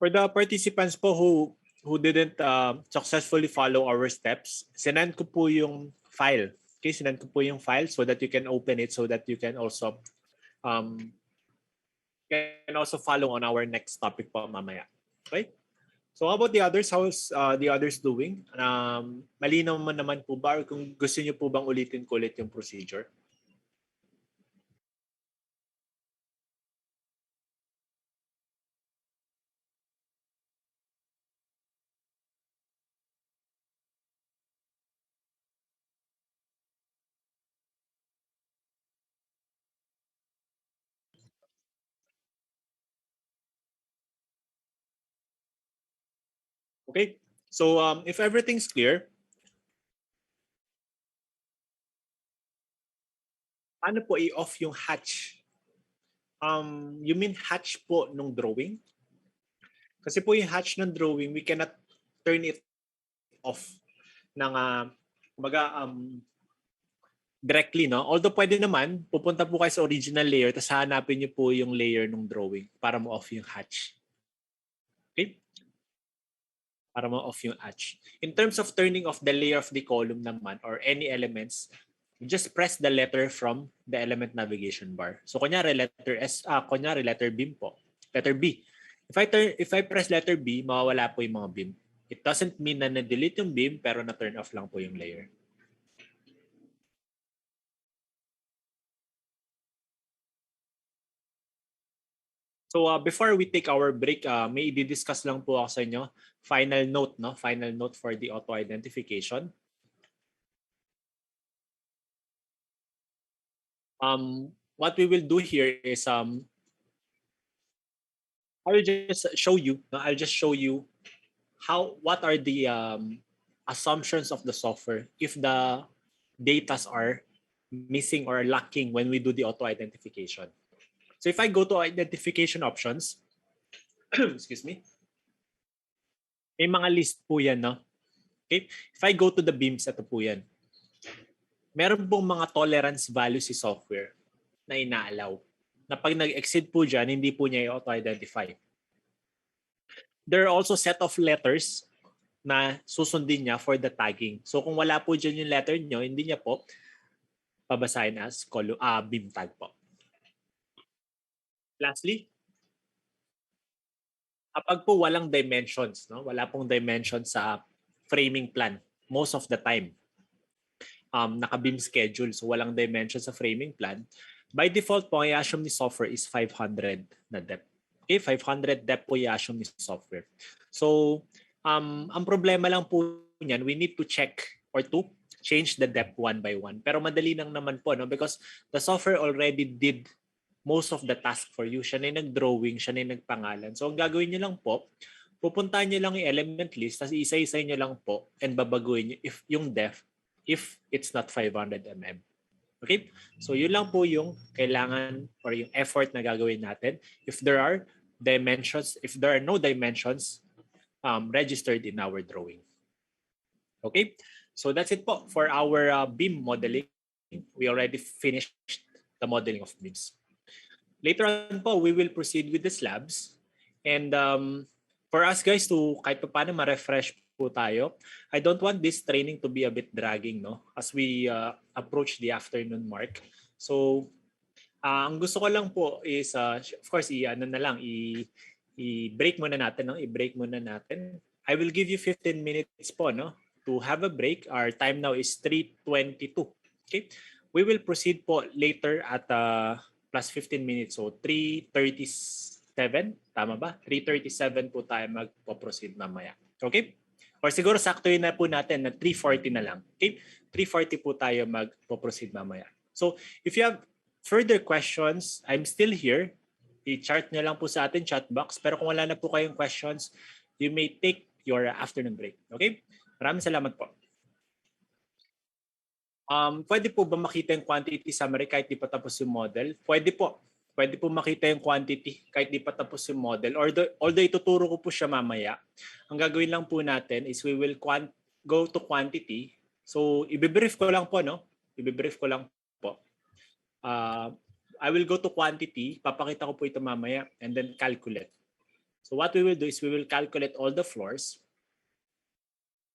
A: For the participants po who didn't successfully follow our steps, sinend ko po yung file. Okay, sinend ko po yung file so that you can open it so that you can also follow on our next topic po mamaya. Okay? So how about the others? How's the others doing? Malinaw mo naman po ba or kung gusto niyo po bang ulitin ko ulit yung procedure? Okay? So if everything's clear, paano po i-off yung hatch? You mean hatch po nung drawing? Kasi po yung hatch ng drawing, we cannot turn it off ng directly, no? Although pwede naman, pupunta po kayo sa original layer tapos hanapin niyo po yung layer ng drawing para mo-off yung hatch. Okay? Para mo-off yung hatch. In terms of turning off the layer of the column naman or any elements, just press the letter from the element navigation bar. So kunyari letter S, kunyari letter B po. Letter B. If I press letter B, mawawala po yung mga beam. It doesn't mean na na-delete yung beam pero na-turn off lang po yung layer. So before we take our break, may i-discuss lang po ako sa inyo. Final note, no? Final note for the auto identification. What we will do here is I will just show you. No? I'll just show you what are the assumptions of the software if the datas are missing or lacking when we do the auto identification. So if I go to identification options, excuse me, may mga list po yan, no? Okay? If I go to the beams, ito po yan. Meron pong mga tolerance values si software na ina-allow. Na pag nag-exceed po dyan, hindi po niya i-auto-identify. There are also set of letters na susundin niya for the tagging. So kung wala po dyan yung letter nyo, hindi niya po babasahin as beam tag po. Lastly, kapag po walang dimensions, no? Wala pong dimensions sa framing plan most of the time. Naka-beam schedule, so walang dimensions sa framing plan. By default po, ang i-assume ni software is 500 na depth. Okay, 500 depth po i-assume ni software. So, ang problema lang po niyan, we need to check or to change the depth one by one. Pero madali lang naman po, no? Because the software already did most of the task for you. Siya na yung nag-drawing, siya na yung nagpangalan. So, ang gagawin niyo lang po, pupuntahan niyo lang yung element list, tapos isa-isa niyo lang po and babaguhin niyo if yung depth if it's not 500 mm. Okay? So, yun lang po yung kailangan or yung effort na gagawin natin. If there are dimensions, if there are no dimensions registered in our drawing. Okay? So, that's it po for our beam modeling. We already finished the modeling of beams. Later on po, we will proceed with the slabs. And for us guys to kahit pa paano ma-refresh po tayo, I don't want this training to be a bit dragging, no? As we approach the afternoon mark. So, ang gusto ko lang po is, of course, i-break muna natin, no? I-break muna natin. I will give you 15 minutes po, no? To have a break. Our time now is 3:22. Okay? We will proceed po later at plus 15 minutes. So 3:37, tama ba? 3:37 po tayo magpo-proceed mamaya. Okay? Or siguro saktuhin na po natin na 3:40 na lang. Okay? 3:40 po tayo magpo-proceed mamaya. So if you have further questions, I'm still here. I-chart nyo lang po sa atin chat box. Pero kung wala na po kayong questions, you may take your afternoon break. Okay? Maraming salamat po. Pwede po ba makita yung quantity summary kahit di pa tapos yung model? Pwede po. pwede po makita yung quantity kahit di pa tapos yung model. Although ituturo ko po siya mamaya, ang gagawin lang po natin is we will go to quantity. So, i-brief ko lang po, no? I-brief ko lang po. I will go to quantity, papakita ko po ito mamaya, and then calculate. So, what we will do is we will calculate all the floors.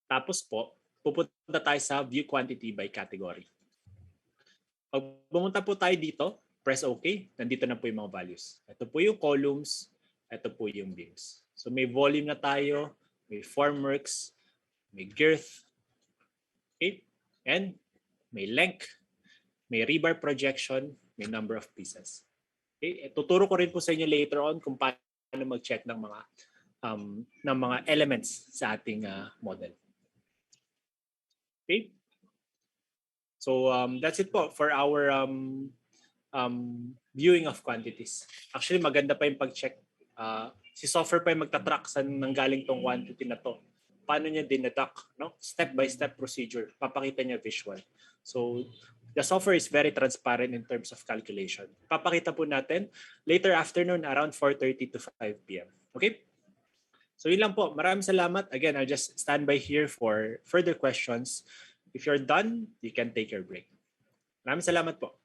A: Tapos po, pupunta tayo sa view quantity by category. Pag pumunta po tayo dito, press OK, nandito na po yung mga values. Ito po yung columns, ito po yung beams. So may volume na tayo, may formworks, may girth, okay? And may length, may rebar projection, may number of pieces. Okay? Tuturo ko rin po sa inyo later on kung paano mag-check ng mga elements sa ating model. Okay? So that's it po for our viewing of quantities. Actually, maganda pa yung pag-check. Si software pa yung magtatrack saan nanggaling tong quantity na to. Paano niya dineduct, no? Step-by-step procedure. Papakita niya visual. So, the software is very transparent in terms of calculation. Papakita po natin later afternoon around 4:30 to 5 p.m. Okay? So, yun lang po. Maraming salamat. Again, I'll just stand by here for further questions. If you're done, you can take your break. Maraming salamat po.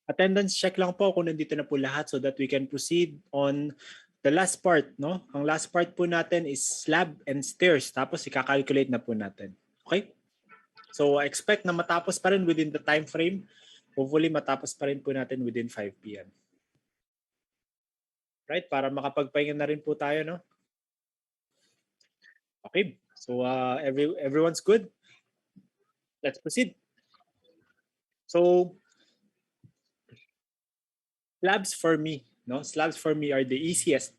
A: Attendance check lang po kung nandito na po lahat so that we can proceed on the last part, no? Ang last part po natin is slab and stairs. Tapos ika-calculate na po natin. Okay? So expect na matapos pa rin within the time frame. Hopefully matapos pa rin po natin within 5 p.m. Right? Para makapagpahinga na rin po tayo, no? Okay. So everyone's good? Let's proceed. So slabs for me, no? Slabs for me are the easiest.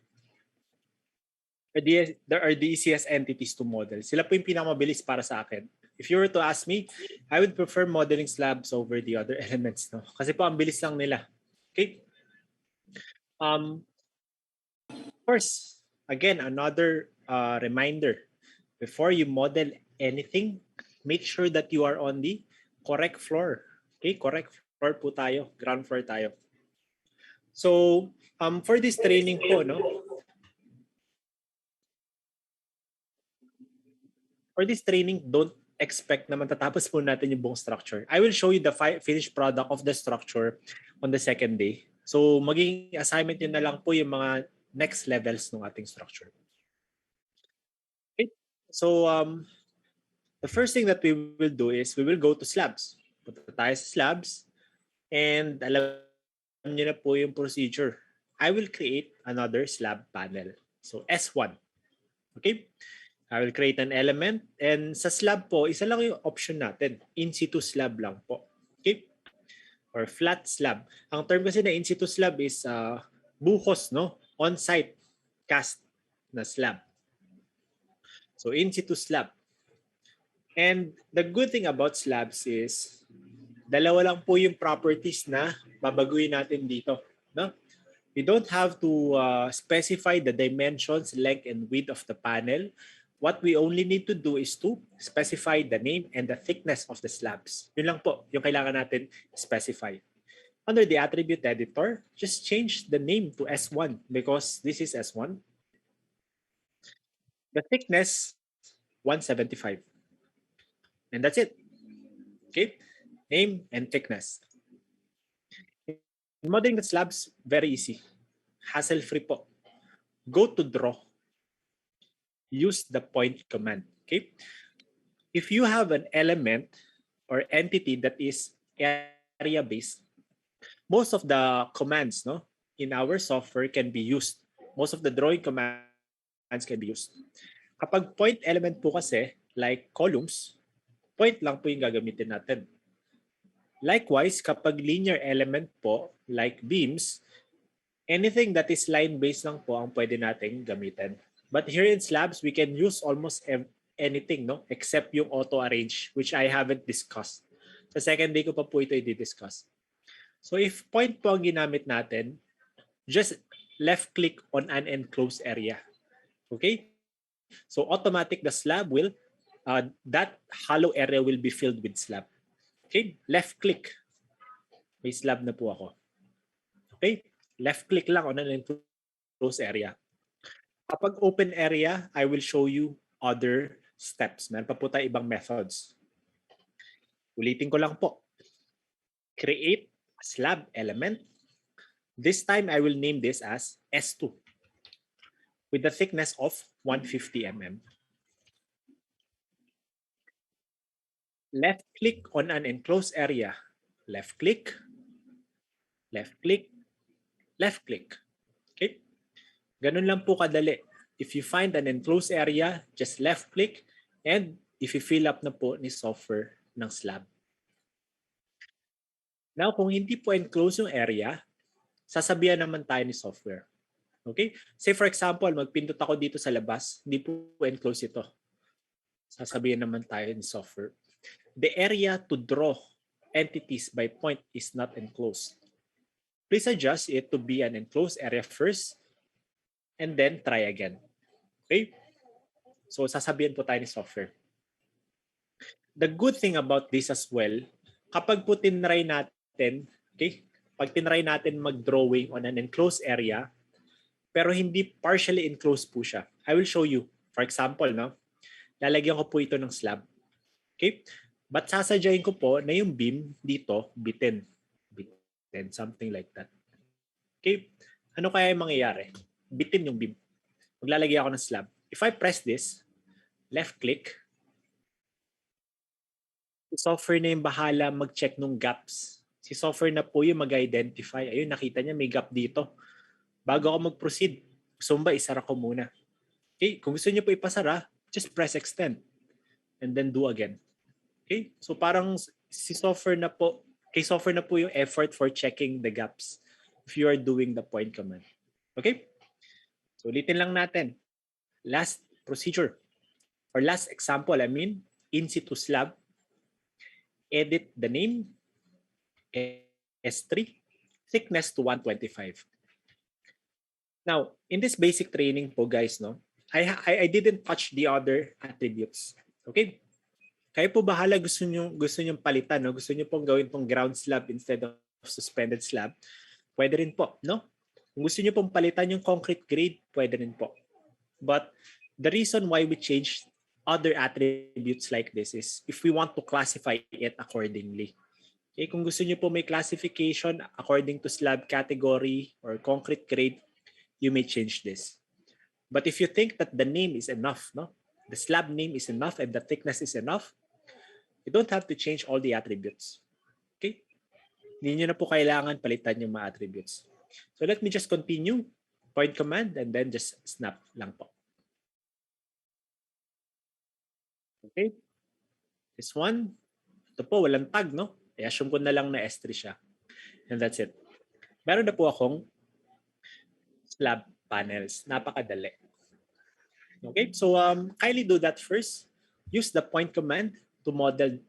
A: There are the easiest entities to model. Sila po yung pinakamabilis para sa akin. If you were to ask me, I would prefer modeling slabs over the other elements, no? Kasi po ang bilis lang nila. Okay? Of course, again, another reminder. Before you model anything, make sure that you are on the correct floor. Okay? Correct floor po tayo. Ground floor tayo. So, for this training po, no? For this training, don't expect na matatapos po natin yung buong structure. I will show you the finished product of the structure on the second day. So, magiging assignment yun na lang po yung mga next levels ng ating structure. Okay? So, the first thing that we will do is we will go to slabs. Punta tayo sa slabs. And alam niyo na po yung procedure. I will create another slab panel. So, S1. Okay? I will create an element. And sa slab po, isa lang yung option natin. In situ slab lang po. Okay? Or flat slab. Ang term kasi na in situ slab is buhos, no? On-site cast na slab. So, in situ slab. And the good thing about slabs is dalawa lang po yung properties na babaguhin natin dito. No? You don't have to specify the dimensions, length, and width of the panel. What we only need to do is to specify the name and the thickness of the slabs. Yun lang po yung kailangan natin specify. Under the attribute editor, just change the name to S1 because this is S1. The thickness, 175. And that's it. Okay? Name and thickness. In modeling the slabs, very easy. Hassle-free po. Go to draw. Use the point command. Okay? If you have an element or entity that is area-based, most of the commands in our software can be used. Most of the drawing commands can be used. Kapag point element po kasi, like columns, point lang po yung gagamitin natin. Likewise, kapag linear element po, like beams, anything that is line-based lang po ang pwede nating gamitin. But here in slabs, we can use almost anything, except yung auto-arrange, which I haven't discussed. Sa second day ko pa po ito i-discuss. So if point po ang ginamit natin, just left-click on an enclosed area. Okay? So automatic the slab will, that hollow area will be filled with slab. Okay? Left-click. May slab na po ako. Okay? Left-click lang on an enclosed area. Kapag open area, I will show you other steps. Meron pa po tayo ibang methods. Ulitin ko lang po. Create a slab element. This time, I will name this as S2 with the thickness of 150 mm. Left-click on an enclosed area. Left-click, left-click, left-click. Okay? Ganun lang po kadali. If you find an enclosed area, just left-click, and if you fill up na po ni software ng slab. Now, kung hindi po enclosed yung area, sasabihan naman tayo ni software. Okay? Say for example, magpindot ako dito sa labas, hindi po enclosed ito. Sasabihan naman tayo ni software. The area to draw entities by point is not enclosed. Please adjust it to be an enclosed area first and then try again. Okay? So sasabihan po tayo ni software. The good thing about this as well, kapag po tinry natin, okay? Pag tinry natin mag-drawing on an enclosed area, pero hindi partially enclosed po siya. I will show you. For example, lalagyan ko po ito ng slab. Okay? But sasadyain ko po na yung beam dito, bitin. Bitin, something like that. Okay? Ano kaya yung mangyayari? Bitin yung beam. Maglalagay ako ng slab. If I press this, left-click, si software na yung bahala mag-check ng gaps. Si software na po yung mag-identify. Ayun, nakita niya may gap dito. Bago ako mag-proceed, gusto mo ba isara ko muna? Okay? Kung gusto niyo po ipasara, just press extend and then do again. Okay? So parang si software na po, kay software na po yung effort for checking the gaps if you are doing the point command. Okay? So ulitin lang natin. Last procedure or last example, in situ slab, edit the name, S3, thickness to 125. Now, in this basic training po guys, I didn't touch the other attributes. Okay? Kayo po bahala, gusto niyo palitan, gusto niyo pong gawin pong ground slab instead of suspended slab, pwede rin po, Kung gusto niyo pong palitan yung concrete grade, pwede rin po. But the reason why we changed other attributes like this is if we want to classify it accordingly. Okay, kung gusto niyo po may classification according to slab category or concrete grade, you may change this. But if you think that the name is enough, the slab name is enough and the thickness is enough, you don't have to change all the attributes. Okay? Hindi nyo na po kailangan palitan yung mga attributes. So let me just continue. Point command and then just snap lang po. Okay? This one, ito po, walang tag, I-assume ko na lang na S3 siya. And that's it. Meron na po akong slab panels. Napakadali. Okay? So kindly do that first. Use the point command to model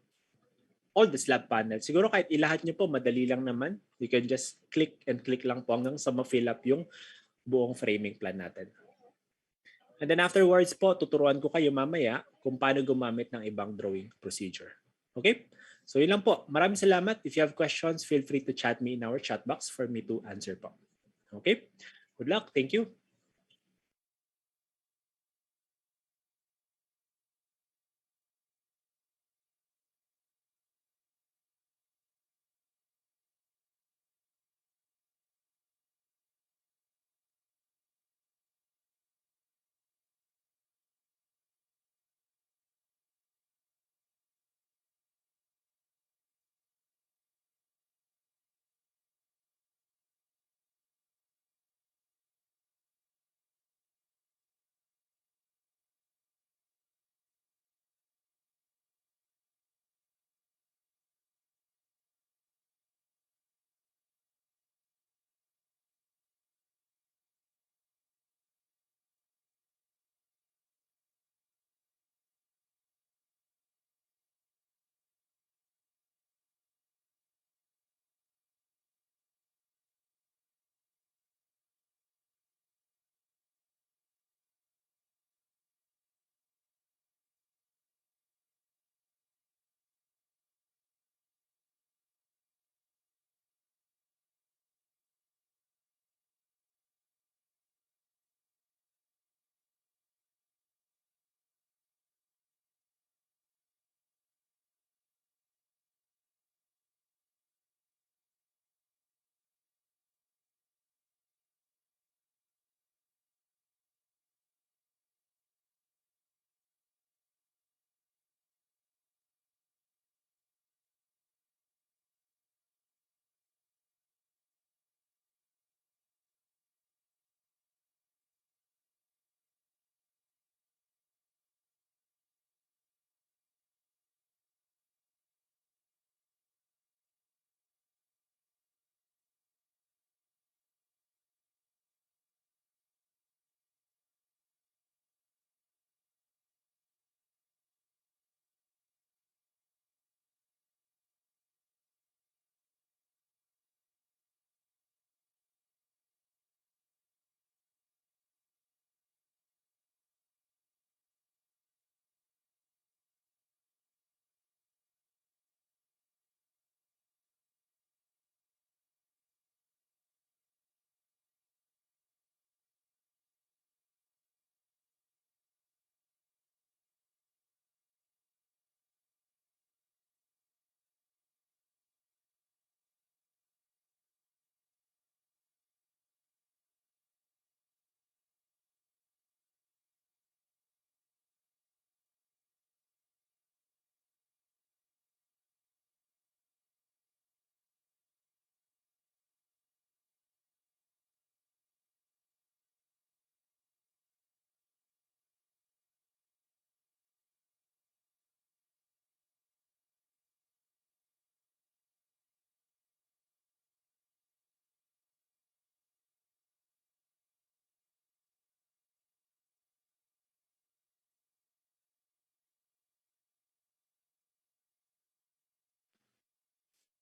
A: all the slab panels. Siguro kahit ilahat nyo po, madali lang naman. You can just click and click lang po hanggang sa ma-fill up yung buong framing plan natin. And then afterwards po, tuturuan ko kayo mamaya kung paano gumamit ng ibang drawing procedure. Okay? So yun lang po. Maraming salamat. If you have questions, feel free to chat me in our chat box for me to answer po. Okay? Good luck. Thank you.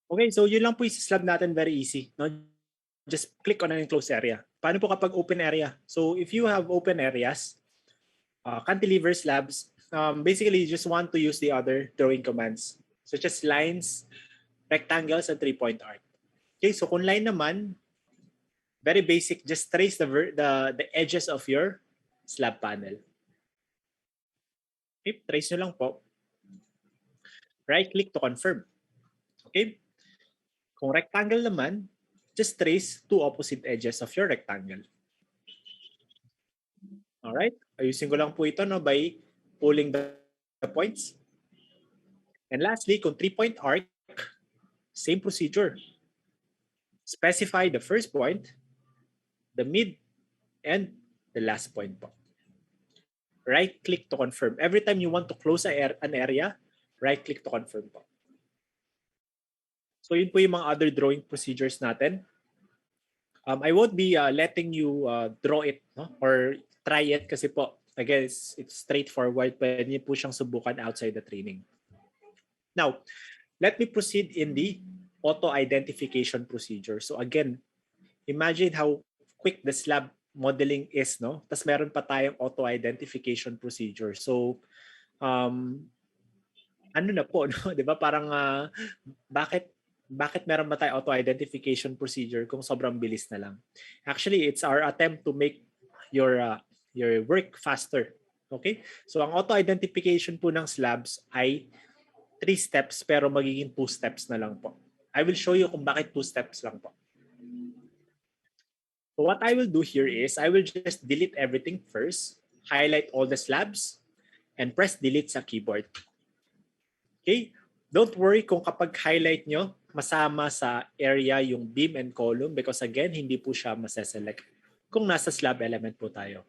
A: Okay, so yun lang po yung slab natin, very easy. No? Just click on an enclosed area. Paano po kapag open area? So if you have open areas, cantilever slabs, basically you just want to use the other drawing commands, such as lines, rectangles, and 3-point arc. Okay, so kung line naman, very basic, just trace the edges of your slab panel. Okay, trace nyo lang po. Right-click to confirm. Okay? Kung rectangle naman, just trace two opposite edges of your rectangle. Alright? Ayusin ko lang po ito no, by pulling the points. And lastly, kung 3-point arc, same procedure. Specify the first point, the mid, and the last point po. Right-click to confirm. Every time you want to close an area, right-click to confirm po. So yun po yung mga other drawing procedures natin. I won't be letting you draw it, no? Or try it kasi po, again, it's straightforward. Pwede niyo po siyang subukan outside the training. Now, let me proceed in the auto-identification procedure. So again, imagine how quick the slab modeling is, no? Tapos meron pa tayong auto-identification procedure. So, ano na po, no? 'Di ba? Parang bakit meron ba tayo auto-identification procedure kung sobrang bilis na lang? Actually, it's our attempt to make your work faster. Okay? So ang auto-identification po ng slabs ay 3 steps pero magiging 2 steps na lang po. I will show you kung bakit 2 steps lang po. So what I will do here is I will just delete everything first, highlight all the slabs, and press delete sa keyboard. Okay? Don't worry kung kapag highlight nyo, masama sa area yung beam and column because again, hindi po siya maseselect kung nasa slab element po tayo.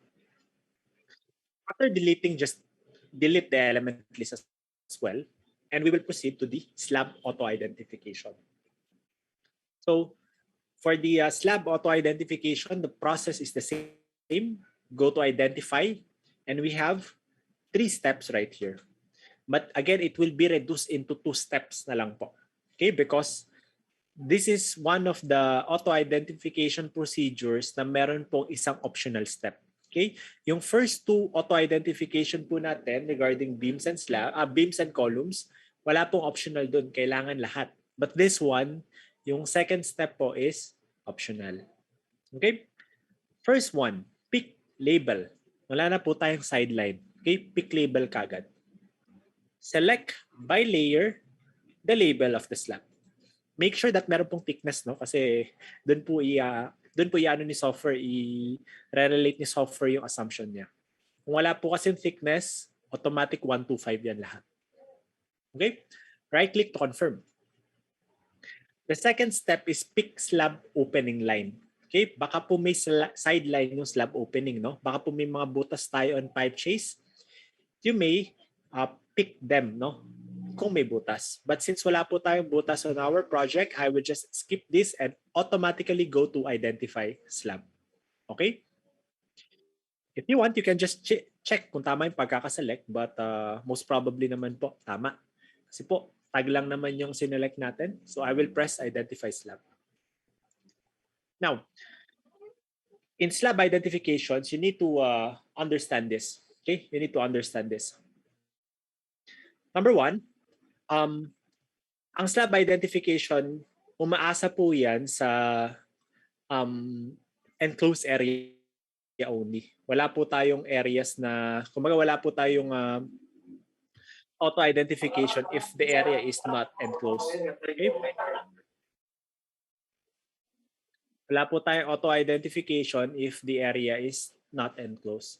A: After deleting, just delete the element list as well. And we will proceed to the slab auto-identification. So for the slab auto-identification, the process is the same. Go to identify, and we have 3 steps right here. But again, it will be reduced into 2 steps na lang po. Okay, because this is one of the auto-identification procedures na meron pong isang optional step. Okay? Yung first 2 auto-identification po natin regarding beams and beams and columns, wala pong optional doon, kailangan lahat. But this one, yung second step po is optional. Okay? First one, pick label. Wala na po tayong sideline. Okay? Pick label kagad. Select by layer the label of the slab. Make sure that meron pong thickness, no? Kasi doon po i-ano ni software, i-relate ni software yung assumption niya. Kung wala po kasi thickness, automatic 125 yan lahat. Okay? Right-click to confirm. The second step is pick slab opening line. Okay? Baka po may sideline yung slab opening, no? Baka po may mga butas tayo on pipe chase. You may pick them, no? Kung may butas. But since wala po tayong butas on our project, I will just skip this and automatically go to identify slab. Okay? If you want, you can just check kung tama yung pagkakaselect, but most probably naman po, tama. Kasi po, tag lang naman yung sinelect natin. So I will press identify slab. Now, in slab identifications, you need to understand this. Okay? You need to understand this. Number 1, ang slab identification, umaasa po yan sa enclosed area only. Wala po tayong areas na, kumbaga wala po tayong auto-identification if the area is not enclosed. Okay? Wala po tayong auto-identification if the area is not enclosed.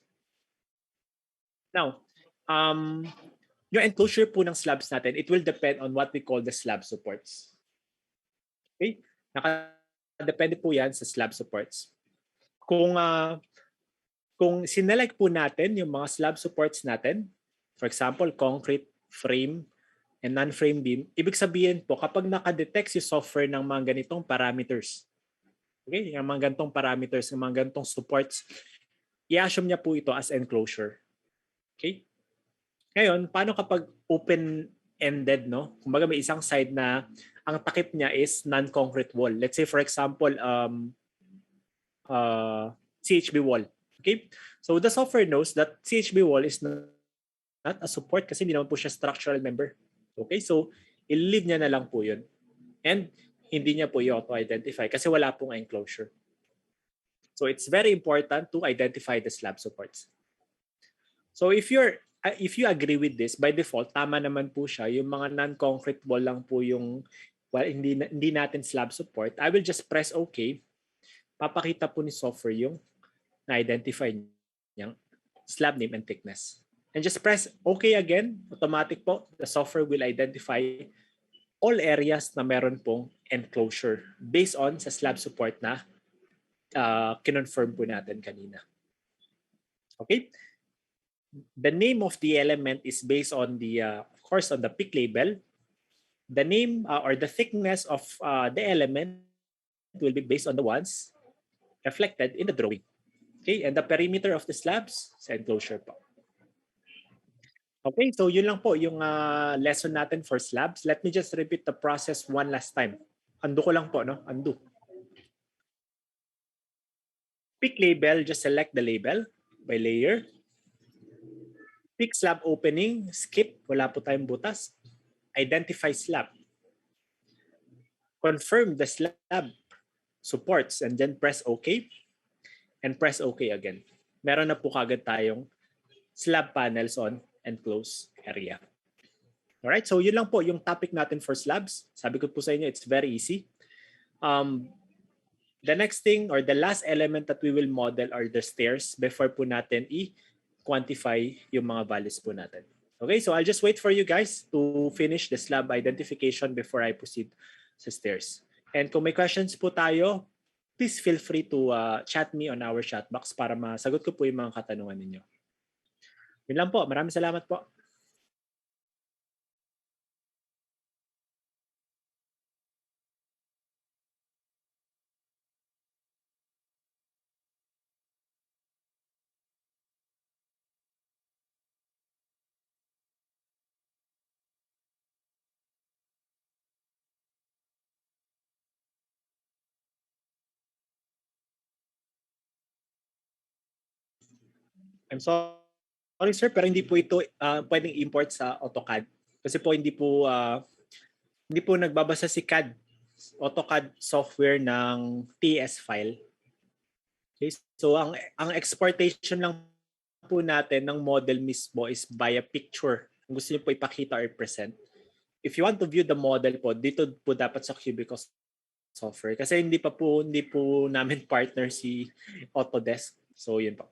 A: Now, yung enclosure po ng slabs natin, it will depend on what we call the slab supports. Okay? Nakadepende po yan sa slab supports. Kung sinelect po natin yung mga slab supports natin, for example, concrete, frame, and non-frame beam, ibig sabihin po, kapag nakadetect si software ng mga ganitong parameters, okay, yung mga ganitong parameters, yung mga ganitong supports, i-assume niya po ito as enclosure. Okay? Ngayon, paano kapag open-ended, no? Kumbaga may isang side na ang takip niya is non-concrete wall. Let's say for example, CHB wall. Okay? So the software knows that CHB wall is not a support kasi hindi naman po siya structural member. Okay? So i-leave niya na lang po yun. And hindi niya po i-auto-identify kasi wala pong enclosure. So it's very important to identify the slab supports. So if you agree with this, by default, tama naman po siya. Yung mga non-concrete wall lang po yung hindi natin slab support. I will just press OK. Papakita po ni software yung na-identify niyang slab name and thickness. And just press OK again. Automatic po, the software will identify all areas na meron pong enclosure based on sa slab support na kinonfirm po natin kanina. Okay? The name of the element is based on the, of course, on the peak label. The name or the thickness of the element will be based on the ones reflected in the drawing. Okay, and the perimeter of the slabs sa enclosure po. Okay, so yun lang po yung lesson natin for slabs. Let me just repeat the process one last time. Undo ko lang po, no? Undo. Pick label, just select the label by layer. Pick slab opening, skip, wala po tayong butas. Identify slab. Confirm the slab supports and then press OK and press OK again. Meron na po kagad tayong slab panels on enclosed area. Alright, so yun lang po yung topic natin for slabs. Sabi ko po sa inyo, it's very easy. The next thing or the last element that we will model are the stairs before po natin i-quantify yung mga values po natin. Okay, so I'll just wait for you guys to finish the slab identification before I proceed sa stairs. And kung may questions po tayo, please feel free to chat me on our chat box para masagot ko po yung mga katanungan ninyo. Yun lang po. Maraming salamat po. I'm sorry sir, pero hindi po ito pwedeng import sa AutoCAD. Kasi po hindi po nagbabasa si CAD, AutoCAD software ng TAS file. Okay? So ang exportation lang po natin ng model mismo is via picture. Kung gusto niyo po ipakita or present. If you want to view the model po, dito po dapat sa Cubicost software. Kasi hindi po namin partner si Autodesk. So yun po.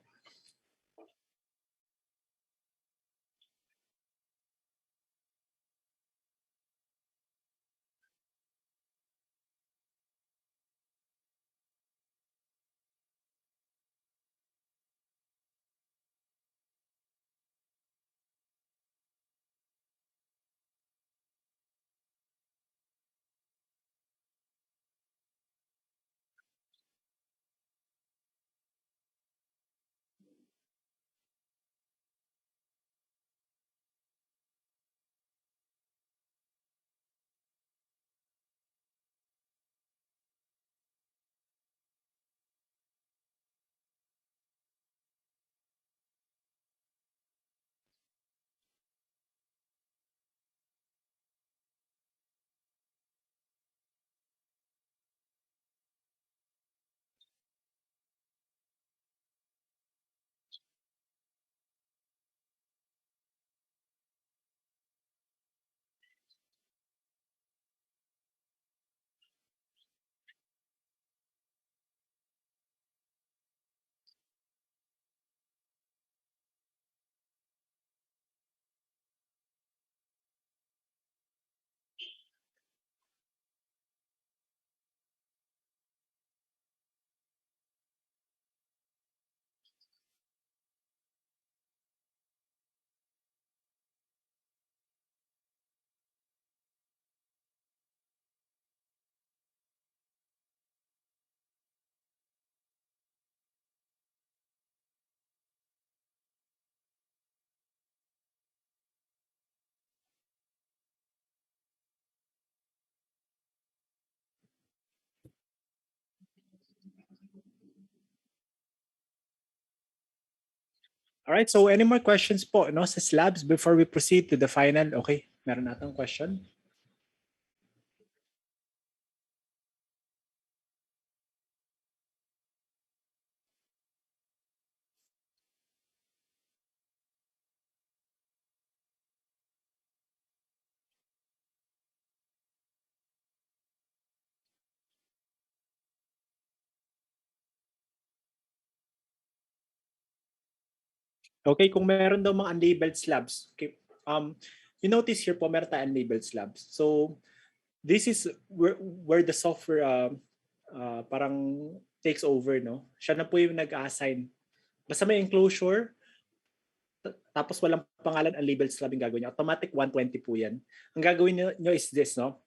A: Alright, so any more questions po no, sa slabs before we proceed to the final? Okay, meron natang question? Okay, kung meron daw mga unlabeled slabs, okay, you notice here po meron tayong unlabeled slabs. So, this is where the software parang takes over, no? Siya na po yung nag-assign. Basta may enclosure, tapos walang pangalan unlabeled slab yung gagawin niya. Automatic 120 po yan. Ang gagawin niyo is this, no?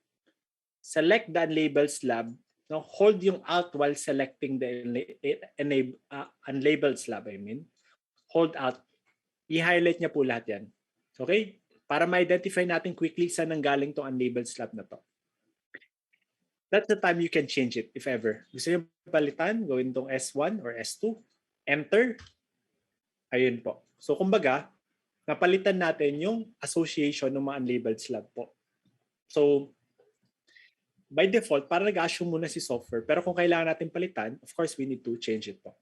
A: Select the unlabeled slab, no? Hold yung Alt while selecting the unlabeled slab, I mean. Hold Alt. I-highlight niya po lahat yan. Okay? Para ma-identify natin quickly saan nanggaling tong unlabeled slab na to. That's the time you can change it, if ever. Gusto niyo palitan, gawin tong S1 or S2. Enter. Ayun po. So, kumbaga, napalitan natin yung association ng mga unlabeled slab po. So, by default, para nag-assume muna si software. Pero kung kailangan natin palitan, of course, we need to change it po.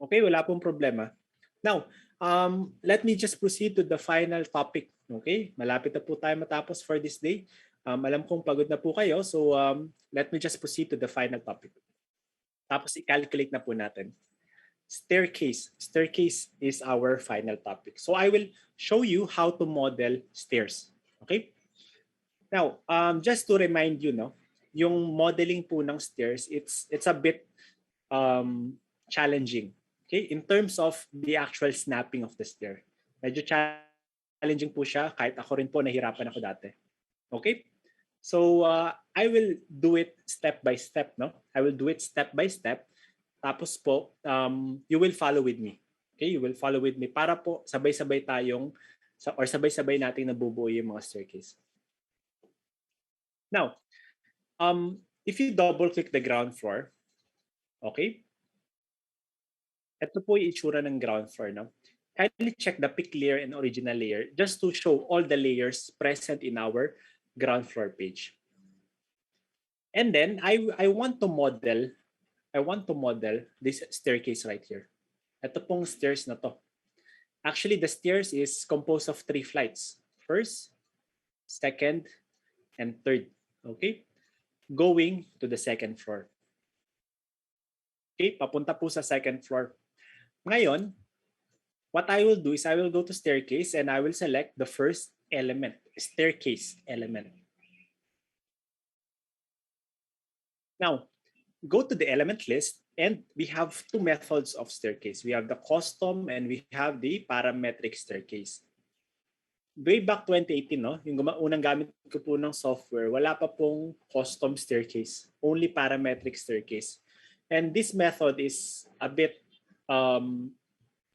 A: Okay, wala pong problema. Now, let me just proceed to the final topic. Okay, malapit na po tayo matapos for this day. Alam kong pagod na po kayo, so let me just proceed to the final topic. Tapos i-calculate na po natin. Staircase. Staircase is our final topic. So I will show you how to model stairs. Okay? Now, just to remind you, no, yung modeling po ng stairs, it's a bit challenging. Okay? In terms of the actual snapping of the stair. Medyo challenging po siya, kahit ako rin po nahirapan ako dati. Okay? So, I will do it step by step, no? I will do it step by step. Tapos po, you will follow with me. Okay? You will follow with me para po sabay-sabay tayong or sabay-sabay nating nabubuo yung mga staircase. Now, if you double-click the ground floor, okay? Ito po yung itsura ng ground floor, no? Kindly check the pick layer and original layer just to show all the layers present in our ground floor page. And then I want to model this staircase right here. Ito pong stairs na to. Actually, the stairs is composed of 3 flights. First, second, and third. Okay? Going to the second floor. Okay, papunta po sa second floor. Ngayon, what I will do is I will go to staircase and I will select the first element, staircase element. Now, go to the element list and we have 2 methods of staircase. We have the custom and we have the parametric staircase. Way back 2018, no, yung unang gamit ko po ng software, wala pa pong custom staircase, only parametric staircase. And this method is a bit,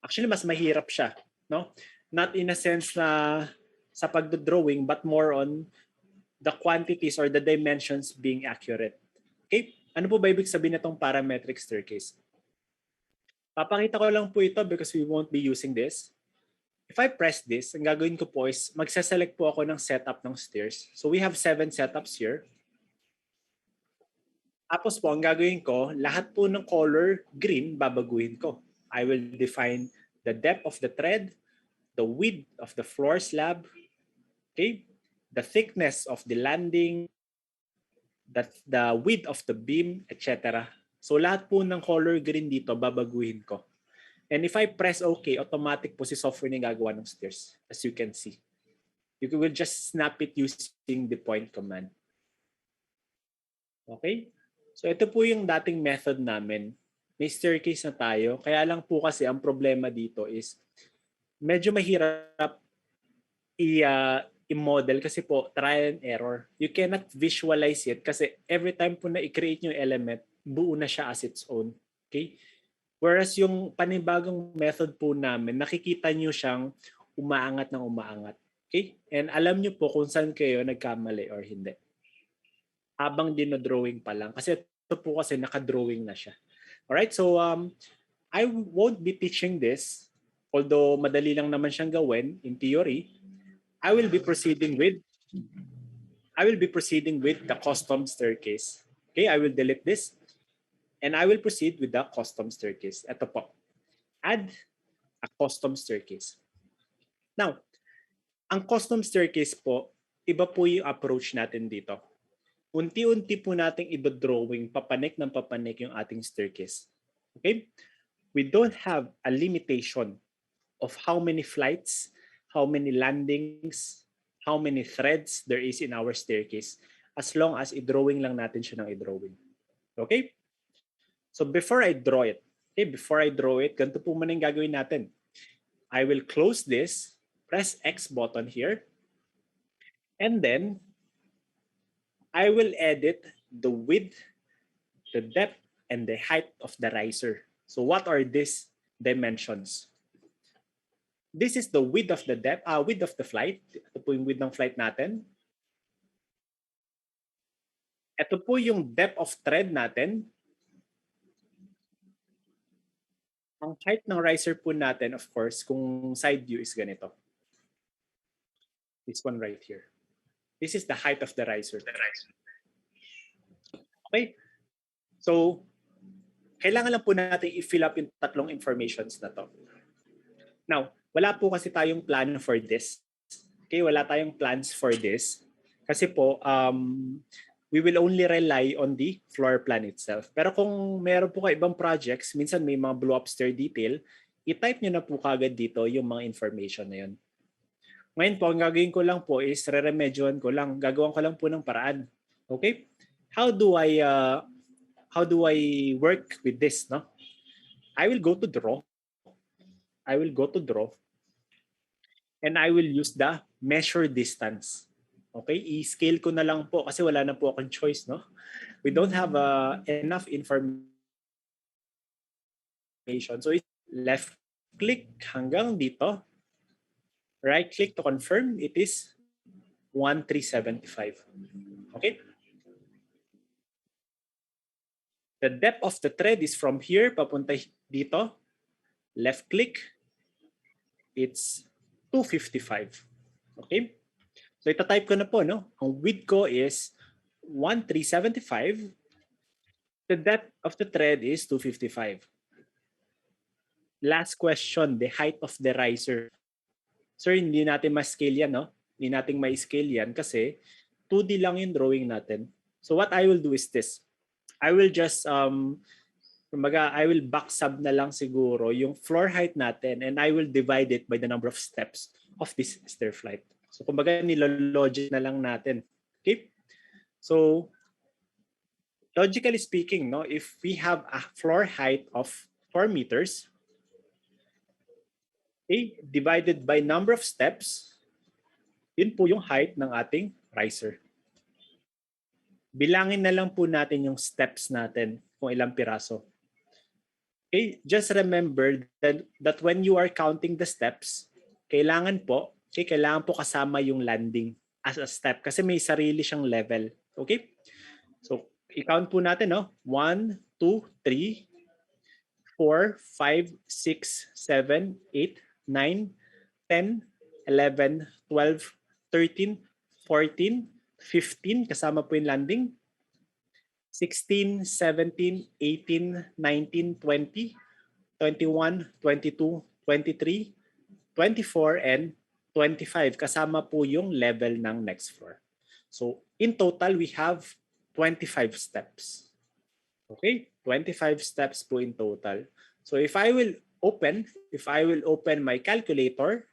A: actually mas mahirap siya, no? Not in a sense na sa pagdodrawing, but more on the quantities or the dimensions being accurate. Okay? Ano po ba ibig sabihin na itong parametric staircase? Papakita ko lang po ito because we won't be using this. If I press this, ang gagawin ko po is magsaselect po ako ng setup ng stairs. So we have 7 setups here. Tapos po, ang gagawin ko, lahat po ng color green, babaguhin ko. I will define the depth of the tread, the width of the floor slab, okay, the thickness of the landing, the width of the beam, etc. So lahat po ng color green dito, babaguhin ko. And if I press OK, automatic po si software na gagawa ng stairs, as you can see. You will just snap it using the point command. Okay? So ito po yung dating method namin. May staircase na tayo. Kaya lang po kasi ang problema dito is medyo mahirap i-model kasi po trial and error. You cannot visualize it kasi every time po na i-create yung element, buo na siya as its own. Okay? Whereas yung panibagong method po namin, nakikita nyo siyang umaangat ng umaangat. Okay? And alam nyo po kung saan kayo nagkamali or hindi. Habang dinodrawing pa lang. Kasi ito po kasi nakadrawing na siya. Alright? So, I won't be teaching this, although madali lang naman siyang gawin in theory. I will be proceeding with the custom staircase. Okay, I will delete this and I will proceed with the custom staircase. Ito po. Add a custom staircase. Now, ang custom staircase po, iba po yung approach natin dito. Unti-unti po nating i-drawing papanik ng papanik yung ating staircase. Okay? We don't have a limitation of how many flights, how many landings, how many threads there is in our staircase as long as i-drawing lang natin siya ng i-drawing. Okay? So before I draw it, ganito po muna yung gagawin natin. I will close this, press X button here, and then I will edit the width, the depth, and the height of the riser. So what are these dimensions? This is the width of the width of the flight. Ito po yung width ng flight natin. Ito po yung depth of thread natin. Ang height ng riser po natin, of course, kung side view is ganito. This one right here. This is the height of the riser. Okay? So, kailangan lang po natin i-fill up yung tatlong informations na to. Now, wala po kasi tayong plan for this. Okay, wala tayong plans for this. Kasi po, we will only rely on the floor plan itself. Pero kung meron po kayo ibang projects, minsan may mga blow-up stair detail, i-type nyo na po kagad dito yung mga information na yun. Ngayon po, ang gagawin ko lang po is re-remedyohan ko lang. Gagawin ko lang po ng paraan. Okay? How do I work with this? No? I will go to draw. And I will use the measure distance. Okay? I-scale ko na lang po kasi wala na po akong choice. No? We don't have enough information. So, left click hanggang dito. Right click to confirm. It is 1375. Okay? The depth of the thread is from here papunta dito. Left click. It's 255. Okay? So ita-type ko na po, no? Ang width ko is 1375. The depth of the thread is 255. Last question, the height of the riser. Sir, hindi natin ma-scale yan, no? Hindi natin ma-scale yan kasi 2D lang yung drawing natin. So what I will do is this. I will just, I will back sub na lang siguro yung floor height natin and I will divide it by the number of steps of this stair flight. So kumbaga nilologic na lang natin. Okay? So logically speaking, no, if we have a floor height of 4 meters, okay, divided by number of steps, yun po yung height ng ating riser. Bilangin na lang po natin yung steps natin kung ilang piraso. Okay, just remember that when you are counting the steps, kailangan po kasama yung landing as a step kasi may sarili siyang level. Okay? So, i-count po natin, no? 1, 2, 3, 4, 5, 6, 7, 8, 9, 10, 11, 12, 13, 14, 15, kasama po yung landing. 16, 17, 18, 19, 20, 21, 22, 23, 24, and 25. Kasama po yung level ng next floor. So, in total, we have 25 steps. Okay? 25 steps po in total. So, if I will open my calculator,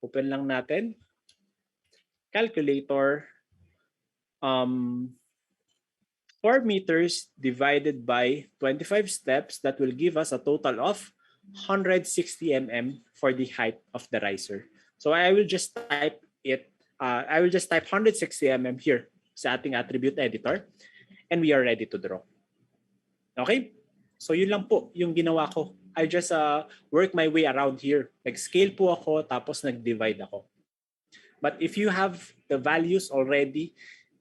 A: open lang natin. Calculator, 4 meters divided by 25 steps, that will give us a total of 160 mm for the height of the riser. So I will just type it. I will just type 160 mm here sa ating attribute editor, and we are ready to draw. Okay? So yun lang po yung ginawa ko. I just work my way around here. Nag-scale po ako, tapos nag-divide ako. But if you have the values already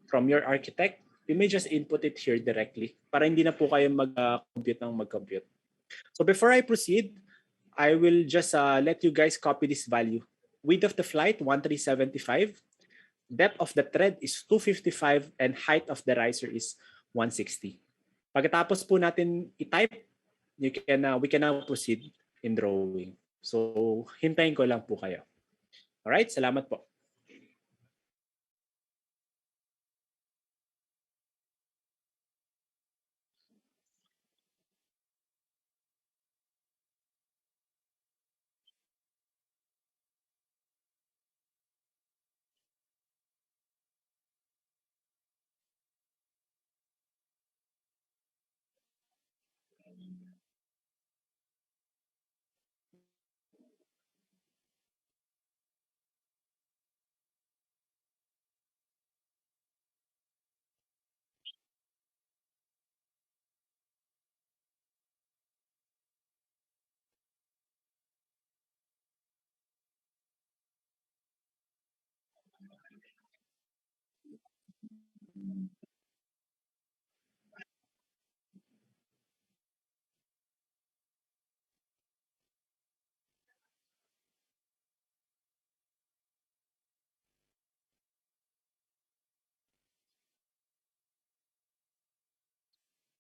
A: from your architect, you may just input it here directly para hindi na po kayo mag-compute ng mag-compute. So before I proceed, I will just let you guys copy this value. Width of the flight, 1375. Depth of the thread is 255 and height of the riser is 160. Pagkatapos po natin i-type, we can now proceed in drawing. So hintayin ko lang po kayo. Alright, salamat po.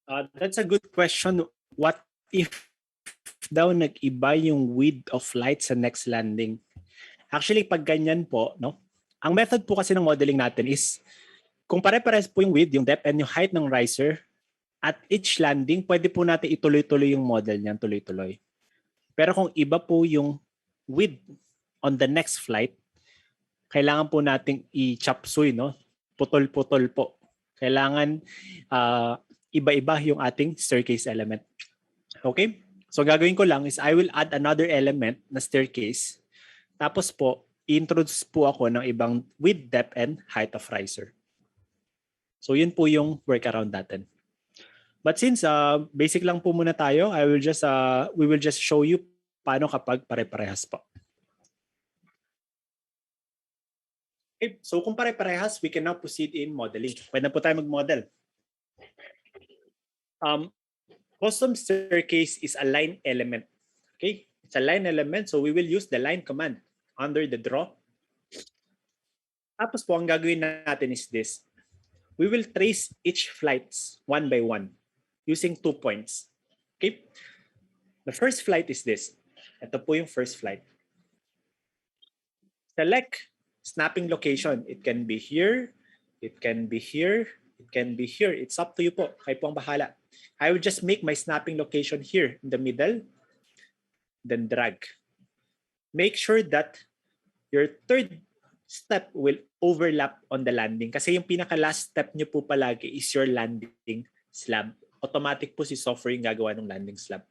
A: That's a good question. What if daw nag-iba yung width of flight sa next landing? Actually, pag ganyan po, no? Ang method po kasi ng modeling natin is kung pare-pares po yung width, yung depth, and yung height ng riser, at each landing, pwede po natin ituloy-tuloy yung model niyan, tuloy-tuloy. Pero kung iba po yung width on the next flight, kailangan po nating i-chop suey, no? Putol-putol po. Kailangan iba-iba yung ating staircase element. Okay? So gagawin ko lang is I will add another element na staircase. Tapos po, i-introduce po ako ng ibang width, depth, and height of riser. So yun po yung workaround natin. But since basic lang po muna tayo, we will just show you paano kapag pare-parehas po. Okay, so kung pare-parehas, we can now proceed in modeling. Pwede na po tayo mag-model. Custom staircase is a line element. Okay, it's a line element, so we will use the line command under the draw. Tapos po, ang gagawin natin is this. We will trace each flights one by one using 2 points. Okay? The first flight is this. Ito po yung first flight. Select snapping location. It can be here, it can be here, it can be here. It's up to you po. Kayo po ang bahala. I will just make my snapping location here in the middle, then drag. Make sure that your third step will overlap on the landing. Kasi yung pinaka-last step nyo po palagi is your landing slab. Automatic po si software yung gagawa ng landing slab.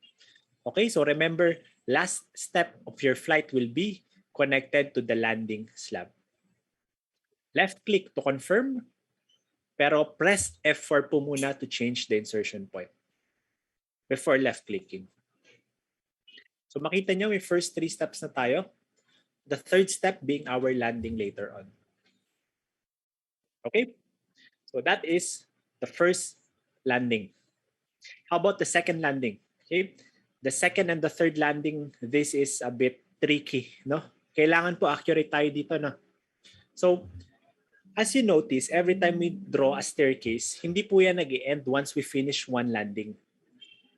A: Okay, so remember, last step of your flight will be connected to the landing slab. Left click to confirm, pero press F4 po muna to change the insertion point before left clicking. So makita nyo, may first 3 steps na tayo. The third step being our landing later on. Okay? So that is the first landing. How about the second landing? Okay? The second and the third landing, this is a bit tricky, no? Kailangan po accurate tayo dito, no? So, as you notice, every time we draw a staircase, hindi po yan nag-i-end once we finish one landing.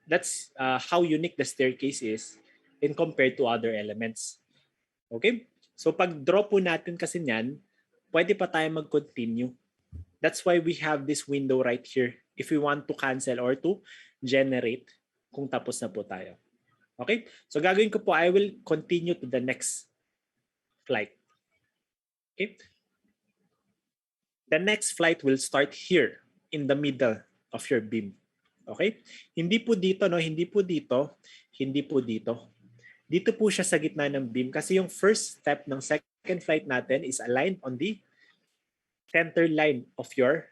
A: That's how unique the staircase is in compared to other elements. Okay? So pag draw po natin kasi niyan, pwede pa tayo mag-continue. That's why we have this window right here if we want to cancel or to generate kung tapos na po tayo. Okay? So gagawin ko po, I will continue to the next flight. Okay? The next flight will start here in the middle of your beam. Okay? Hindi po dito, no? Hindi po dito. Hindi po dito. Dito po siya sa gitna ng beam kasi yung first step ng second flight natin is aligned on the center line of your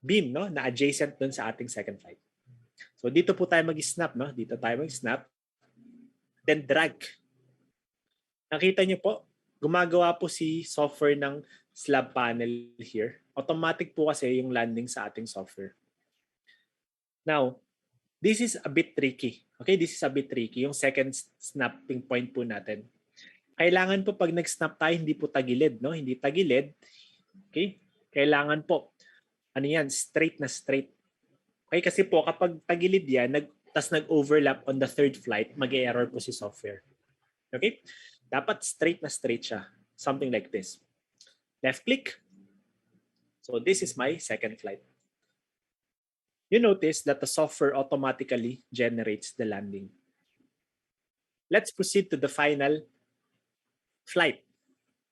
A: beam, no? Na adjacent dun sa ating second flight. So dito po tayo mag-snap, no? Dito tayo mag-snap. Then drag. Nakita niyo po, gumagawa po si software ng slab panel here. Automatic po kasi yung landing sa ating software. Now, This is a bit tricky. Okay, this is a bit tricky. Yung second snapping point po natin. Kailangan po pag nag-snap tayo, hindi po tagilid, no? Hindi tagilid. Okay? Kailangan po, ano yan, straight na straight. Okay, kasi po kapag tagilid yan, tas nag-overlap on the third flight, mag-error po si software. Okay? Dapat straight na straight siya. Something like this. Left click. So this is my second flight. You notice that the software automatically generates the landing. Let's proceed to the final flight.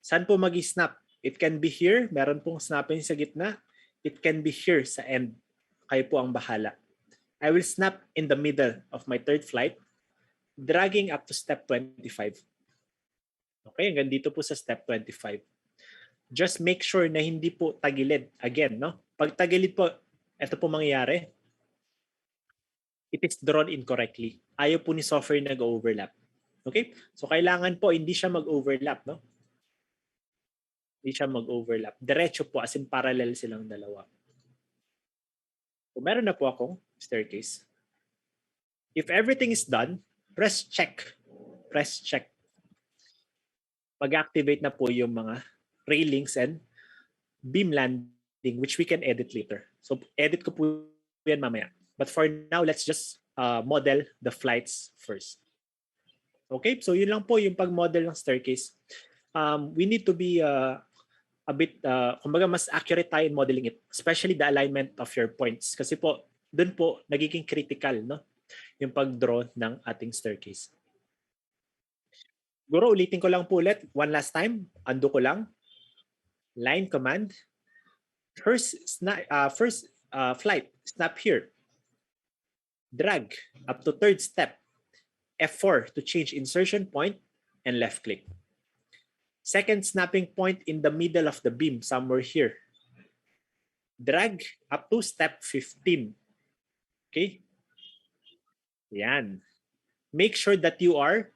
A: Saan po mag-snap? It can be here. Meron pong snapping sa gitna. It can be here sa end. Kayo po ang bahala. I will snap in the middle of my third flight, dragging up to step 25. Okay, hanggang dito po sa step 25. Just make sure na hindi po tagilid. Again, no? Pag tagilid po, ito po mangyayari. It is drawn incorrectly. Ayaw po ni software nag-overlap. Okay? So kailangan po hindi siya mag-overlap, no? Hindi siya mag-overlap. Diretso po, as in parallel silang dalawa. So meron na po akong staircase. If everything is done, press check. Press check. Mag-activate na po yung mga railings and beam landing, which we can edit later. So edit ko po yan mamaya. But for now, let's just model the flights first. Okay, so yun lang po yung pag-model ng staircase. We need to be a bit, kumbaga mas accurate tayo in modeling it, especially the alignment of your points. Kasi po, dun po nagiging critical, no? Yung pag-draw ng ating staircase. Siguro ulitin ko lang po ulit, one last time, undo ko lang. Line command. First flight, snap here. Drag up to third step. F4 to change insertion point and left click. Second snapping point in the middle of the beam, somewhere here. Drag up to step 15. Okay? Yan. Make sure that you are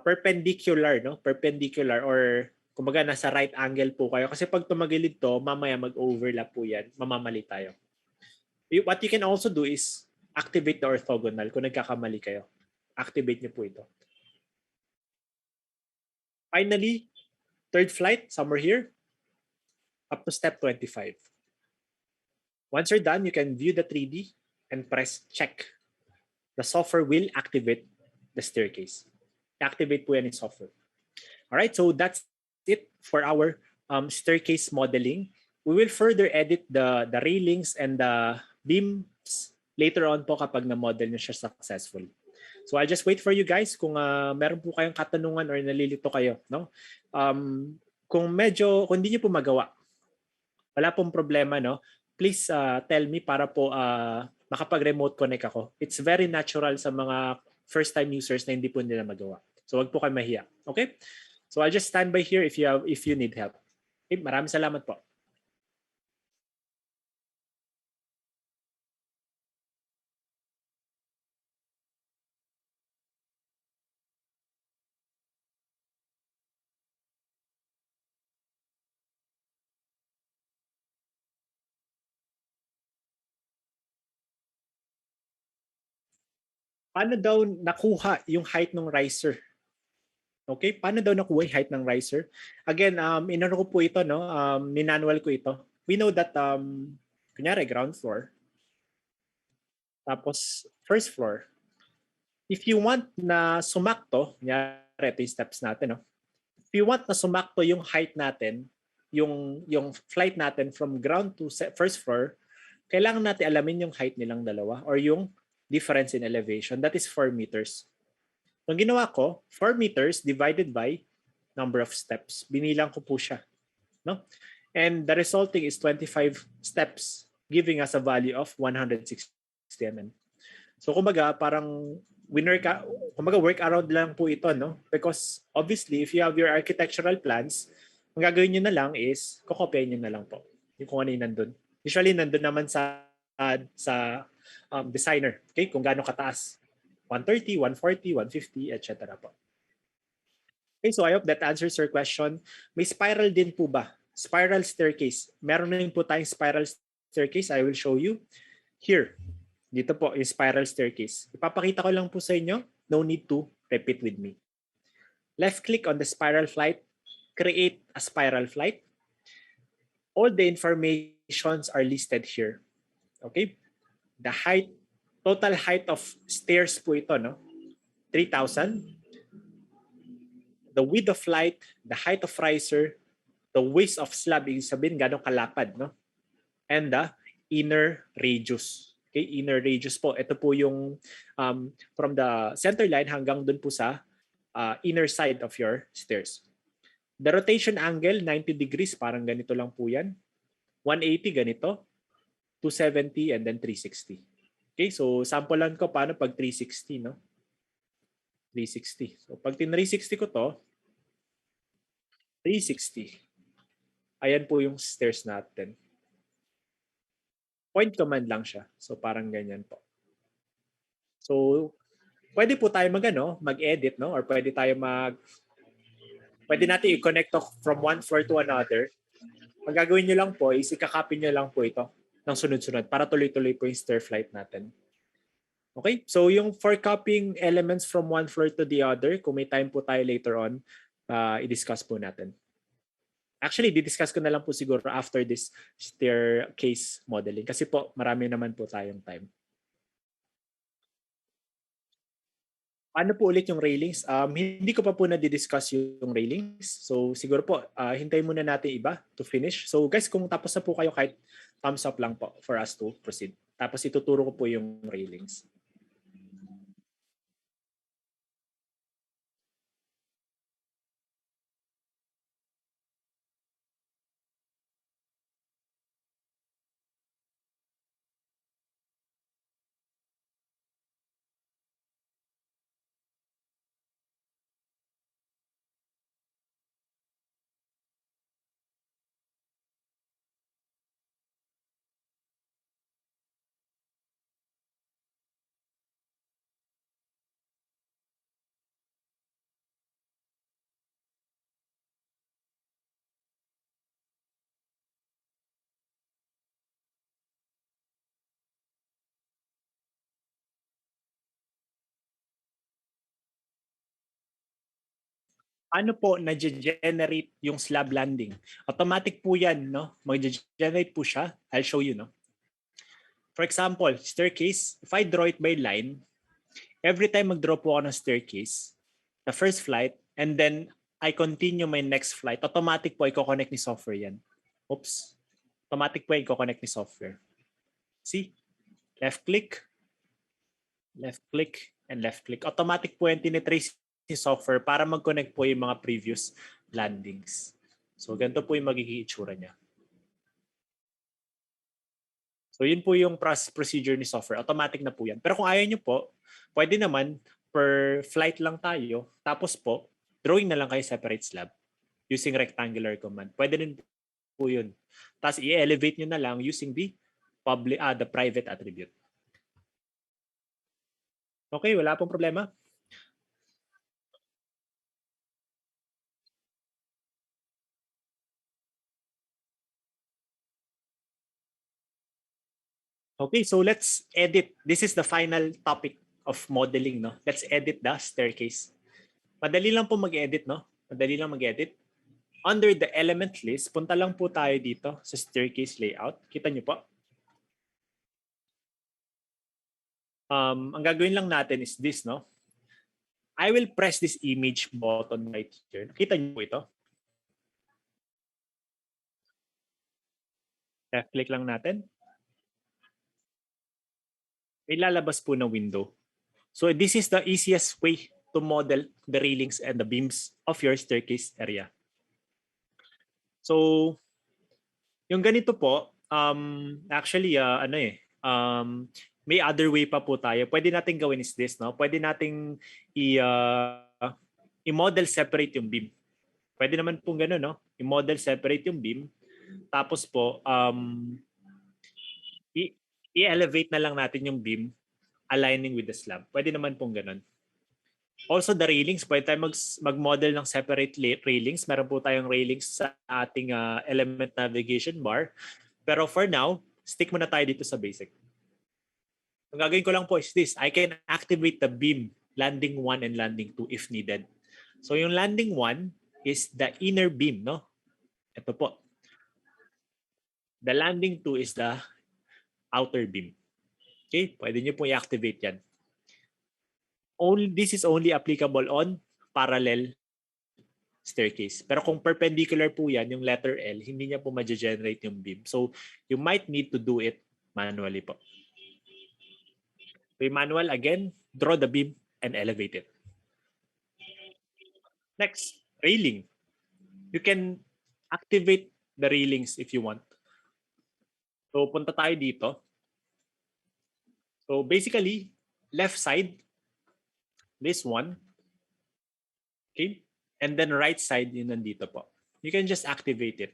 A: perpendicular, no? Perpendicular or kumbaga nasa right angle po kayo. Kasi pag tumagilid to, mamaya mag-overlap po yan. Mamamali tayo. What you can also do is activate the orthogonal kung nagkakamali kayo. Activate niyo po ito. Finally, third flight, somewhere here, up to step 25. Once you're done, you can view the 3D and press check. The software will activate the staircase. Activate po yan in software. All right, so that's it for our staircase modeling. We will further edit the railings and the beams later on po kapag na-model nyo siya successful. So I'll just wait for you guys kung meron po kayong katanungan or nalilito kayo, no? Kung hindi niyo po magawa, wala pong problema, no? Please tell me para po makapag-remote connect ako. It's very natural sa mga first-time users na hindi po nila magawa. So wag po kayo mahiya. Okay? So I'll just stand by here if you need help. Okay, maraming salamat po. Paano daw nakuha yung height ng riser? Okay, paano daw nakuha yung height ng riser? Again, inano ko po ito, no? Minanual ko ito. We know that, kunyari, ground floor. Tapos, first floor. If you want na sumakto, kunyari, ito yung steps natin, no? If you want na sumakto yung height natin, yung flight natin from ground to first floor, kailangan natin alamin yung height nilang dalawa or yung difference in elevation. That is 4 meters. Ang ginawa ko, 4 meters divided by number of steps. Binilang ko po siya. No? And the resulting is 25 steps, giving us a value of 160 mm. So kumbaga, parang work around lang po ito, no? Because obviously, if you have your architectural plans, ang gagawin nyo na lang is, kokopyahin nyo na lang po. Yung kung ano yung nandun. Usually, nandun naman sa designer. Okay? Kung gaano kataas. 130, 140, 150, etc. po. Okay, so I hope that answers your question. May spiral din po ba? Spiral staircase. Meron na rin po tayong spiral staircase. I will show you here. Dito po, yung spiral staircase. Ipapakita ko lang po sa inyo. No need to repeat with me. Left-click on the spiral flight. Create a spiral flight. All the informations are listed here. Okay? The height, total height of stairs po ito, no? 3,000. The width of flight, the height of riser, the width of slab, ibig sabihin gano'ng kalapad, no? And the inner radius. Okay, inner radius po. Ito po yung from the center line hanggang dun po sa inner side of your stairs. The rotation angle, 90 degrees, parang ganito lang po yan. 180, ganito. 270, and then 360. Okay, so sampulan ko paano pag 360, no? 360. So pag 360 ko to, 360. Ayan po yung stairs natin. Point command lang siya. So parang ganyan po. So pwede po tayo mag-edit, no? Or pwede natin i-connect to from one floor to another. Ang gagawin nyo lang po is ikakopy nyo lang po ito ng sunod-sunod para tuloy-tuloy po yung stair flight natin. Okay? So yung for copying elements from one floor to the other, kung may time po tayo later on, i-discuss po natin. Actually, di-discuss ko na lang po siguro after this staircase modeling kasi po marami naman po tayong time. Ano po ulit yung railings? Hindi ko pa po na-discuss yung railings. So siguro po, hintayin muna natin iba to finish. So guys, kung tapos na po kayo, kahit thumbs up lang po for us to proceed. Tapos ituturo ko po yung railings. Ano po na-generate yung slab landing? Automatic po yan, no? Mag-generate po siya. I'll show you, no? For example, staircase, if I draw it by line, every time mag-draw po ako ng staircase, the first flight, and then I continue my next flight, automatic po i-connect ni software yan. Oops. Automatic po i-connect ni software. See? Left click, and left click. Automatic po yan tinitrace ni software para mag-connect po yung mga previous landings. So, ganito po yung magiging itsura niya. So, yun po yung procedure ni software. Automatic na po yan. Pero kung ayaw nyo po, pwede naman per flight lang tayo. Tapos po, drawing na lang kayo separate slab using rectangular command. Pwede rin po yun. Tapos i-elevate nyo na lang using the private attribute. Okay, wala pong problema. Okay, so let's edit. This is the final topic of modeling, no? Let's edit the staircase. Madali lang po mag-edit, no? Madali lang mag-edit. Under the element list, punta lang po tayo dito sa staircase layout. Kita nyo po. Ang gagawin lang natin is this, no? I will press this image button right here. Kita nyo po ito. Left-click lang natin. May lalabas po na window. So this is the easiest way to model the railings and the beams of your staircase area. So yung ganito po, actually may other way pa po tayo. Pwede nating gawin is this, no? Pwede nating i-model separate yung beam. Pwede naman pong gano'n, no? I-model separate yung beam. Tapos po, i-elevate na lang natin yung beam aligning with the slab. Pwede naman pong gano'n. Also, the railings, pwede tayo mag-model ng separate railings. Meron po tayong railings sa ating element navigation bar. Pero for now, stick muna tayo dito sa basic. Ang gagawin ko lang po is this. I can activate the beam landing 1 and landing 2 if needed. So yung landing 1 is the inner beam, no? Ito po. The landing 2 is the outer beam. Okay? Pwede nyo po i-activate yan. This is only applicable on parallel staircase. Pero kung perpendicular po yan, yung letter L, hindi niya po ma-generate yung beam. So you might need to do it manually po. So yung manual, again, draw the beam and elevate it. Next, railing. You can activate the railings if you want. So punta tayo dito. So basically, left side, this one. Okay? And then right side, yun nandito po. You can just activate it.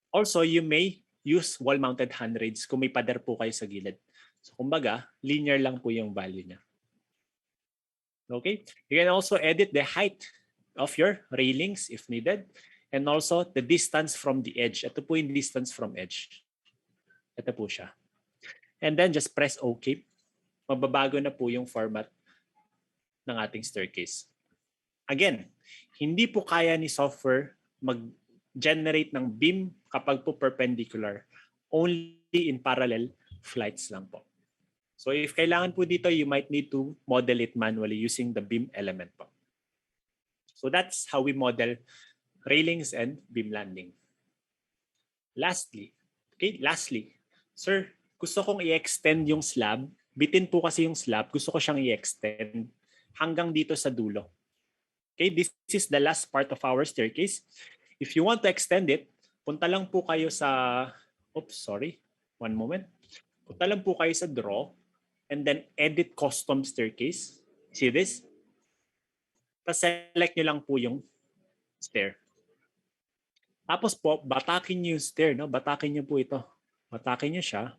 A: Also, you may use wall-mounted handrails kung may pader po kayo sa gilid. So kumbaga, linear lang po yung value niya. Okay? You can also edit the height of your railings if needed. And also the distance from the edge. Ito po yung distance from edge. Ito po siya. And then just press OK. Mababago na po yung format ng ating staircase. Again, hindi po kaya ni software mag-generate ng beam kapag po perpendicular. Only in parallel flights lang po. So if kailangan po dito, you might need to model it manually using the beam element po. So that's how we model railings and beam landing. Lastly, sir, gusto kong i-extend yung slab. Bitin po kasi yung slab. Gusto ko siyang i-extend hanggang dito sa dulo. Okay, this is the last part of our staircase. If you want to extend it, punta lang po kayo sa, one moment. Punta lang po kayo sa draw and then edit custom staircase. See this? Tapos select nyo lang po yung stair. Tapos po, batakin nyo yung stair. No? Batakin nyo po ito. Batakin nyo siya.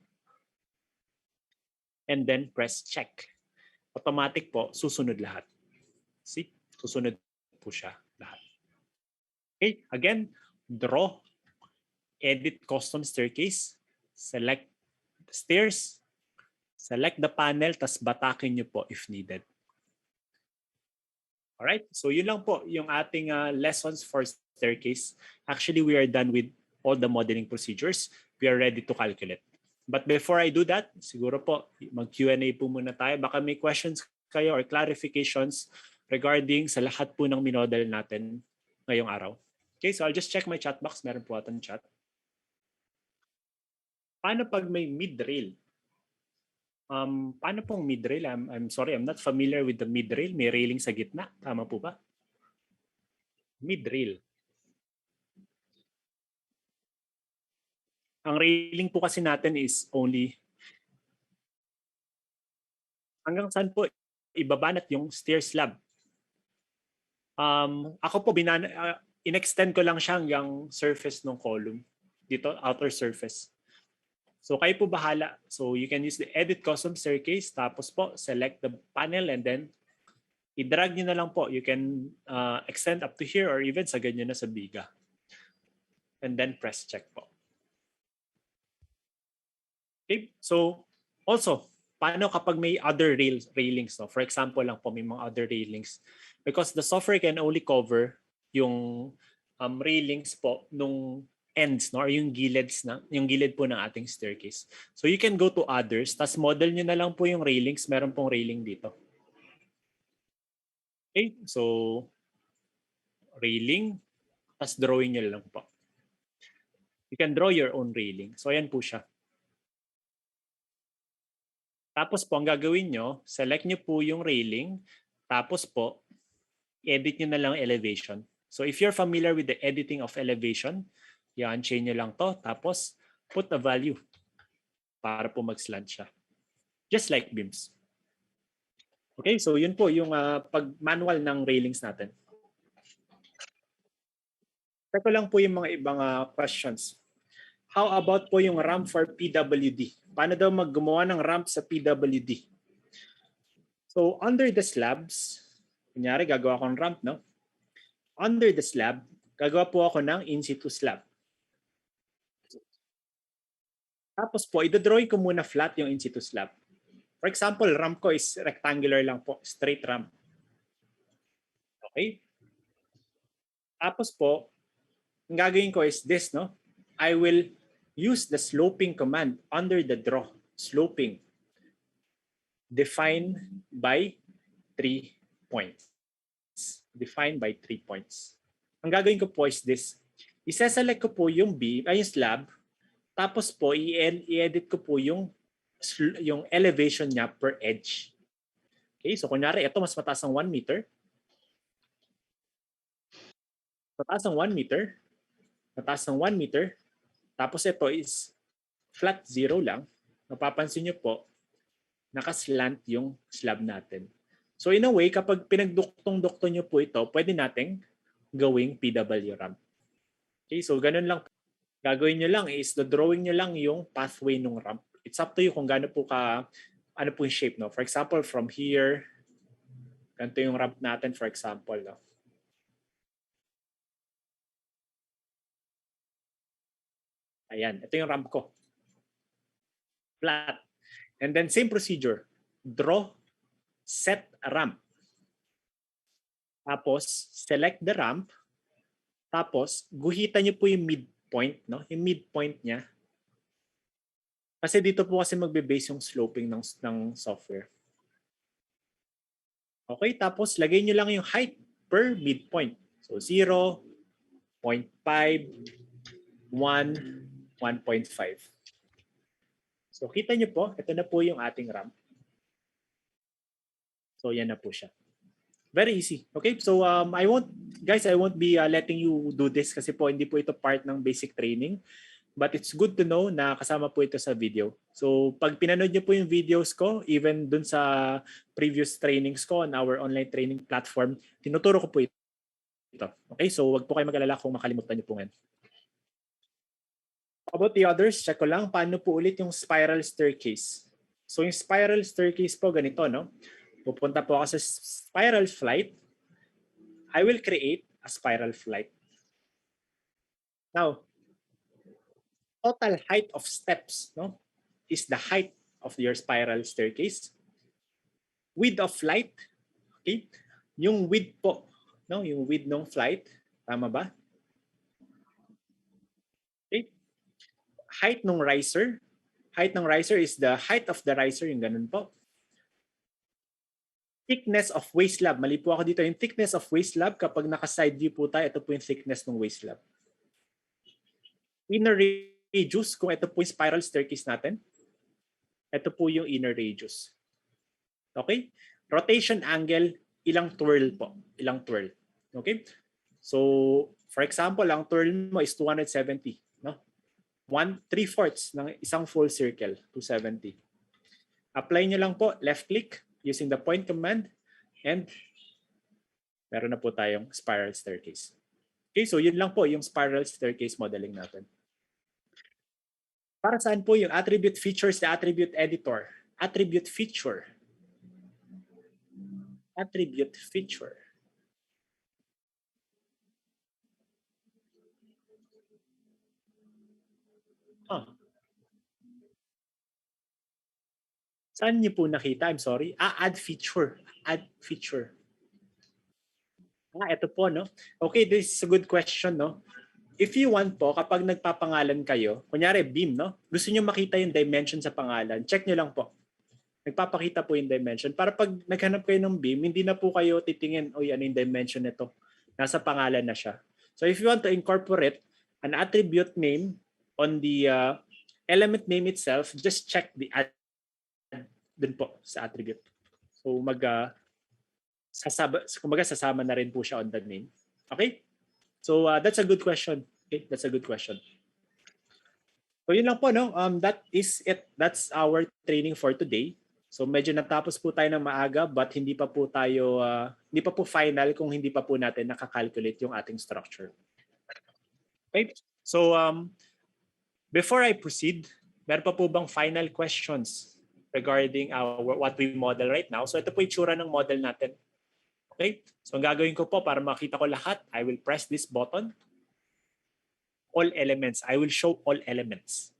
A: And then press check. Automatic po, susunod lahat. See? Susunod po siya lahat. Okay, again, draw, edit custom staircase, select the stairs, select the panel, tas batakin nyo po if needed. Alright, so yun lang po yung ating lessons for staircase. Actually, we are done with all the modeling procedures. We are ready to calculate. But before I do that, siguro po, mag-Q&A po muna tayo. Baka may questions kayo or clarifications regarding sa lahat po ng minodel natin ngayong araw. Okay, so I'll just check my chat box. Meron po atong chat. Paano pag may mid-rail? Paano pong mid-rail? I'm sorry, I'm not familiar with the mid-rail. May railing sa gitna. Tama po ba? Mid-rail. Ang railing po kasi natin is only hanggang saan po ibabanat yung stair slab. Ako po, in-extend ko lang siya hanggang surface ng column. Dito, outer surface. So kayo po bahala. So you can use the edit custom staircase. Tapos po, select the panel and then i-drag nyo na lang po. You can extend up to here or even sa ganyan na sa biga. And then press check po. Okay, so also, paano kapag may other railings? No? For example lang po, may mga other railings. Because the software can only cover yung railings po nung ends, no? Or yung gilid po ng ating staircase. So you can go to others, tas model nyo na lang po yung railings. Meron pong railing dito. Okay, so railing, tas drawing nyo lang po. You can draw your own railing. So ayan po siya. Tapos po, ang gagawin nyo, select nyo po yung railing. Tapos po, edit nyo na lang elevation. So if you're familiar with the editing of elevation, i-unchain nyo lang to. Tapos, put a value para po mag-slant siya. Just like beams. Okay, so yun po yung pag-manual ng railings natin. Ito lang po yung mga ibang questions. How about po yung ramp for PWD? Paano daw maggumawa ng ramp sa PWD? So under the slabs, kunyari gagawa ko ng ramp, no? Under the slab, gagawa po ako ng in situ slab. Tapos po, idodrawing ko muna flat yung in situ slab. For example, ramp ko is rectangular lang po, straight ramp. Okay? Tapos po, ang gagawin ko is this, no? I will use the sloping command under the draw. Sloping. Defined by 3 points. Defined by 3 points. Ang gagawin ko po is this. Isa-select ko po yung beam, ay yung slab, tapos po i-edit ko po yung elevation niya per edge. Okay, so kunyari ito mas mataas ng 1 meter. Mataas ng 1 meter. Mataas ng 1 meter. Tapos ito is flat 0 lang. Mapapansin nyo po, nakaslant yung slab natin. So in a way, kapag pinagduktong-dukto nyo po ito, pwede nating gawing PW ramp. Okay, so ganun lang. Gagawin nyo lang is the drawing nyo lang yung pathway ng ramp. It's up to you kung gaano po ano po yung shape. No? For example, from here, ganito yung ramp natin for example. No? Ayan, ito yung ramp ko. Flat. And then same procedure. Draw, set a ramp. Tapos, select the ramp. Tapos, guhitan nyo po yung midpoint. No? Yung midpoint niya. Kasi dito po kasi magbe-base yung sloping ng software. Okay, tapos lagay nyo lang yung height per midpoint. So 0, 0.5, 1, 1.5. So kita nyo po, ito na po yung ating ramp. So yan na po siya. Very easy. Okay, so I won't be letting you do this kasi po hindi po ito part ng basic training. But it's good to know na kasama po ito sa video. So pag pinanood niyo po yung videos ko, even dun sa previous trainings ko on our online training platform, tinuturo ko po ito. Okay, so wag po kayo mag-alala kung makalimutan niyo po yan. About the others, check ko lang paano po ulit yung spiral staircase. So yung spiral staircase po ganito, no? Pupunta po ako sa spiral flight. I will create a spiral flight. Now, total height of steps, no, is the height of your spiral staircase. Width of flight, okay? Yung width po, no, yung width ng flight, tama ba? Okay. Height ng riser. Height ng riser is the height of the riser, yung ganun po. Thickness of waist slab. Mali po ako dito. Yung thickness of waist slab, kapag naka-side view po tayo, ito po yung thickness ng waist slab. Inner radius, kung ito po yung spiral staircase natin, ito po yung inner radius. Okay? Rotation angle, ilang twirl po. Ilang twirl. Okay? So, for example, ang twirl mo is 270. No? 3/4 ng isang full circle, 270. Apply nyo lang po, left click, using the point command, and meron na po tayong spiral staircase. Okay, so yun lang po yung spiral staircase modeling natin. Para saan po yung attribute features, the attribute editor? Attribute feature. Attribute feature. Saan niyo po nakita? I'm sorry. Add feature. Add feature. Ito po, no? Okay, this is a good question, no? If you want po, kapag nagpapangalan kayo, kunyari BIM, no? Gusto niyo makita yung dimension sa pangalan, check niyo lang po. Nagpapakita po yung dimension. Para pag naghanap kayo ng BIM, hindi na po kayo titingin, oy, ano yung dimension nito? Nasa pangalan na siya. So if you want to incorporate an attribute name on the element name itself, just check the add dun po sa attribute. So sasama na rin po siya on the name. Okay? So that's a good question. Okay, that's a good question. So yun lang po, no? That is it. That's our training for today. So medyo natapos po tayo ng maaga but hindi pa po final kung hindi pa po natin nakakalculate yung ating structure. Okay? So before I proceed, meron pa po bang final questions regarding what we model right now? So ito po yung tsura ng model natin. Okay? So ang gagawin ko po para makita ko lahat, I will press this button. All elements. I will show all elements.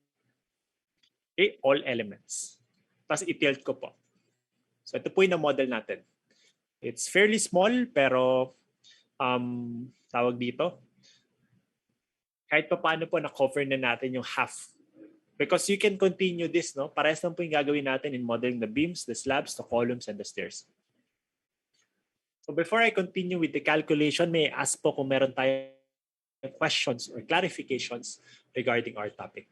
A: Okay? All elements. Tapos i-tilt ko po. So ito po yung model natin. It's fairly small pero tawag dito, kahit pa paano po na-cover na natin yung half. Because you can continue this, no? Parehas lang po yung gagawin natin in modeling the beams, the slabs, the columns, and the stairs. So before I continue with the calculation, may I ask po kung meron tayong questions or clarifications regarding our topic.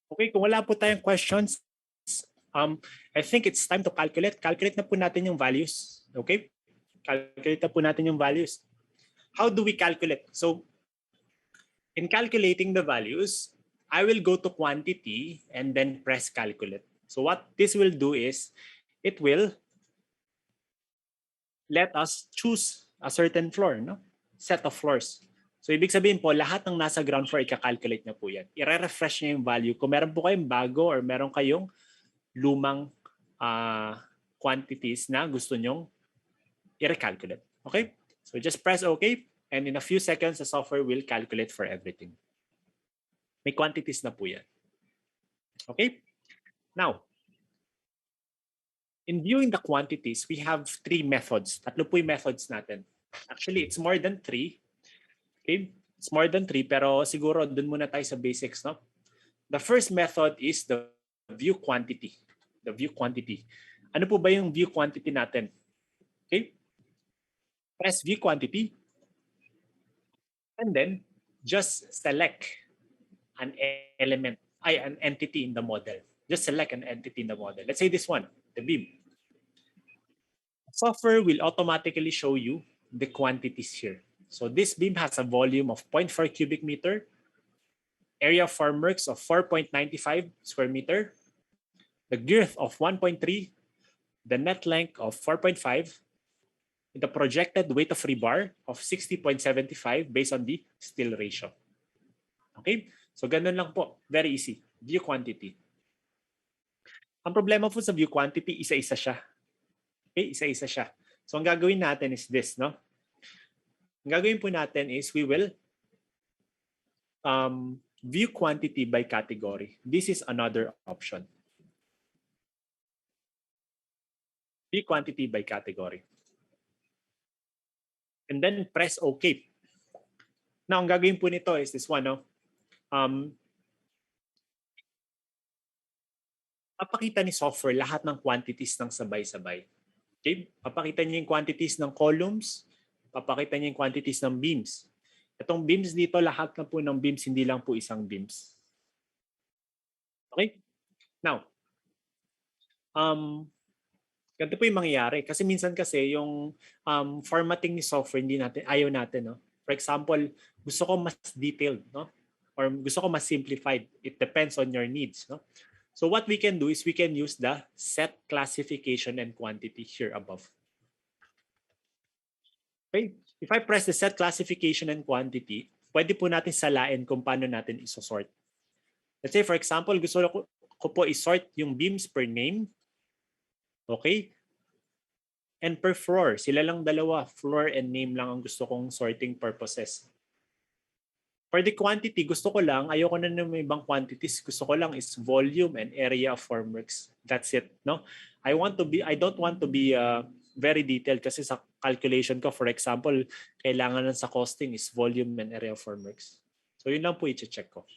A: Okay, kung wala po tayong questions, I think it's time to calculate. Calculate na po natin yung values. Okay? Calculate na po natin yung values. How do we calculate? So, in calculating the values, I will go to quantity and then press calculate. So what this will do is, it will let us choose a certain floor, no? Set of floors. So ibig sabihin po, lahat ng nasa ground floor, i-calculate na po yan. I-refresh niya yung value. Kung meron po kayong bago or meron kayong lumang quantities na gusto nyong i-recalculate. Okay? So just press OK, and in a few seconds, the software will calculate for everything. May quantities na po yan. Okay? Now, in viewing the quantities, we have three methods. Tatlo po yung methods natin. Actually, it's more than three. Okay? It's more than three, pero siguro dun muna tayo sa basics, no? The first method is the view quantity. The view quantity. Ano po ba yung view quantity natin? Okay? Press view quantity. And then, just select an element, an entity in the model. Just select an entity in the model. Let's say this one, the beam. Software will automatically show you the quantities here. So this beam has a volume of 0.4 cubic meter, area of formworks of 4.95 square meter, the girth of 1.3, the net length of 4.5, the projected weight of rebar of 60.75 based on the steel ratio. Okay? So ganun lang po. Very easy. View quantity. Ang problema po sa view quantity, isa-isa siya. Okay? Isa-isa siya. So ang gagawin natin is this, no? Ang gagawin po natin is we will view quantity by category. This is another option. View quantity by category. And then press OK. Now, ang gagawin po nito is this one, no? Papakita ni software lahat ng quantities ng sabay-sabay. Okay? Papakita niya yung quantities ng columns, papakita niya yung quantities ng beams. Itong beams dito, lahat na po ng beams, hindi lang po isang beams. Okay? Now, ganito po yung mangyayari. Kasi minsan kasi yung formatting ni software, hindi natin, ayaw natin. No? For example, gusto ko mas detailed, no? Or gusto ko mas simplified. It depends on your needs. No? So what we can do is we can use the set classification and quantity here above. Okay? If I press the set classification and quantity, pwede po natin salain kung paano natin isosort. Let's say, for example, gusto ko po isort yung beams per name. Okay? And per floor. Sila lang dalawa. Floor and name lang ang gusto kong sorting purposes. For the quantity, gusto ko lang, ayoko na ng ibang quantities. Gusto ko lang is volume and area of formworks. That's it. No? I don't want to be very detailed kasi sa calculation ko, for example, kailangan sa costing is volume and area of formworks. So yun lang po i-check ko.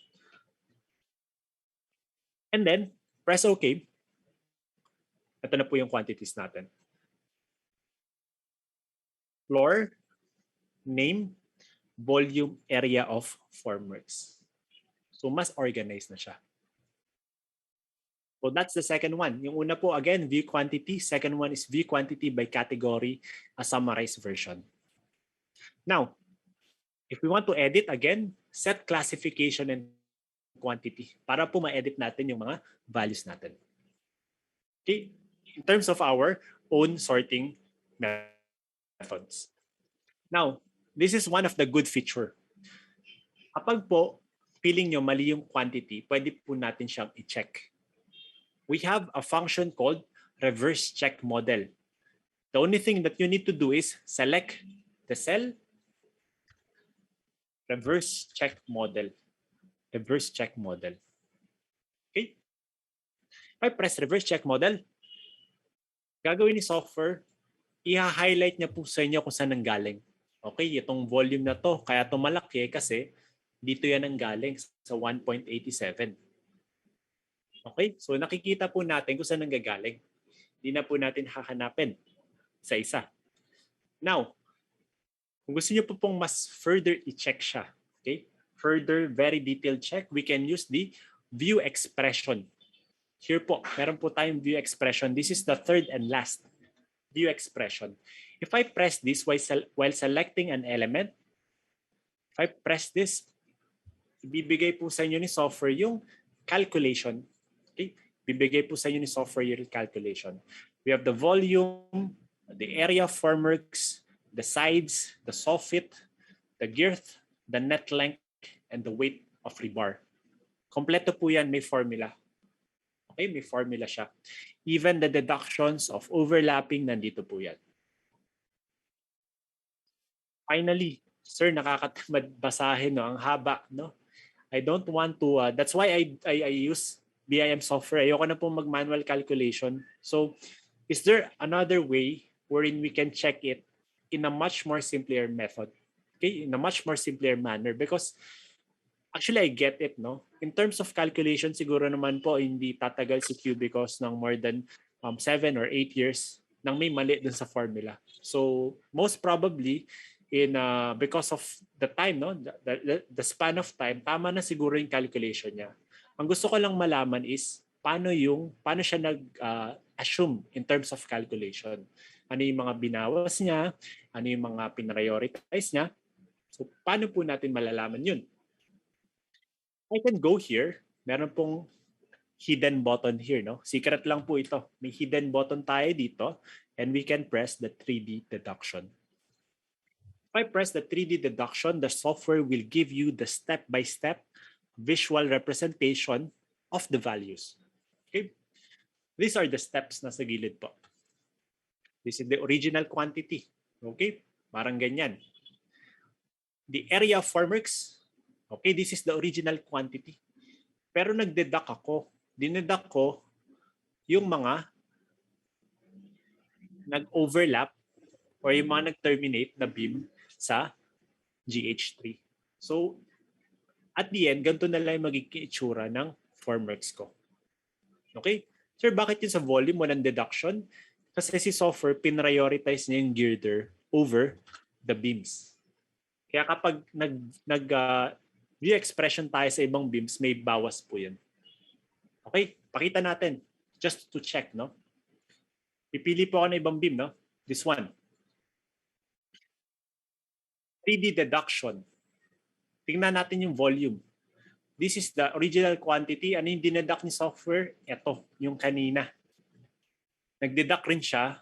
A: And then, press OK. Ito na po yung quantities natin. Floor, name, volume, area of formworks. So mas organized na siya. So that's the second one. Yung una po, again, view quantity. Second one is view quantity by category, a summarized version. Now, if we want to edit, again, set classification and quantity para po ma-edit natin yung mga values natin. Okay? In terms of our own sorting methods. Now, this is one of the good feature. Kapag po feeling nyo mali yung quantity, pwede po natin siyang i-check. We have a function called reverse check model. The only thing that you need to do is select the cell, reverse check model. Reverse check model. Okay? If I press reverse check model, gagawin ni software, i-highlight niya po sa inyo kung saan nanggaling. Okay, itong volume na to, kaya ito malaki kasi dito yan nanggaling sa 1.87. Okay, so nakikita po natin kung saan nanggagaling. Hindi na po natin hahanapin sa isa. Now, kung gusto niyo po pong mas further i-check siya, okay? Further, very detailed check, we can use the view expression. Here po, meron po tayong view expression. This is the third and last view expression. If I press this while selecting an element, if I press this, ibibigay po sa inyo ni software yung calculation. Okay? Bibigay po sa inyo ni software yung calculation. We have the volume, the area of formworks, the sides, the soffit, the girth, the net length, and the weight of rebar. Kompleto po yan, may formula. Okay, may formula siya. Even the deductions of overlapping, nandito po yan. Finally, sir, nakakatamad basahin, no? Ang haba, no? I don't want to, that's why I use BIM software. Ayoko na po mag-manual calculation. So, is there another way wherein we can check it in a much more simpler method? Okay, in a much more simpler manner, because actually I get it, no? In terms of calculation, siguro naman po hindi tatagal si Cubicost ng more than 7 or 8 years nang may mali dun sa formula. So most probably in because of the time, no, the span of time, tama na siguro yung calculation niya. Ang gusto ko lang malaman is paano siya nag-assume in terms of calculation. Ano yung mga binawas niya, ano yung mga pinrioritize niya. So paano po natin malalaman yun? I can go here. Meron pong hidden button here, no? Secret lang po ito. May hidden button tayo dito and we can press the 3D deduction. If I press the 3D deduction, the software will give you the step-by-step visual representation of the values. Okay? These are the steps na sa gilid po. This is the original quantity. Okay? Parang ganyan. The area of formworks. Okay, this is the original quantity. Pero nag-deduct ako. Dineduct ko yung mga nag-overlap or yung mga nag-terminate na beam sa GH3. So, at the end, ganito na lang yung magiging itsura ng formworks ko. Okay? Sir, bakit yun sa volume walang deduction? Kasi si software, pinrioritize niya yung girder over the beams. Kaya kapag view expression tayo sa ibang beams, may bawas po yan. Okay, pakita natin. Just to check, no? Pipili po ako ng ibang beam, no? This one. 3D deduction. Tingnan natin yung volume. This is the original quantity. Ano yung dineduct ni software? Ito, yung kanina. Nag-deduct rin siya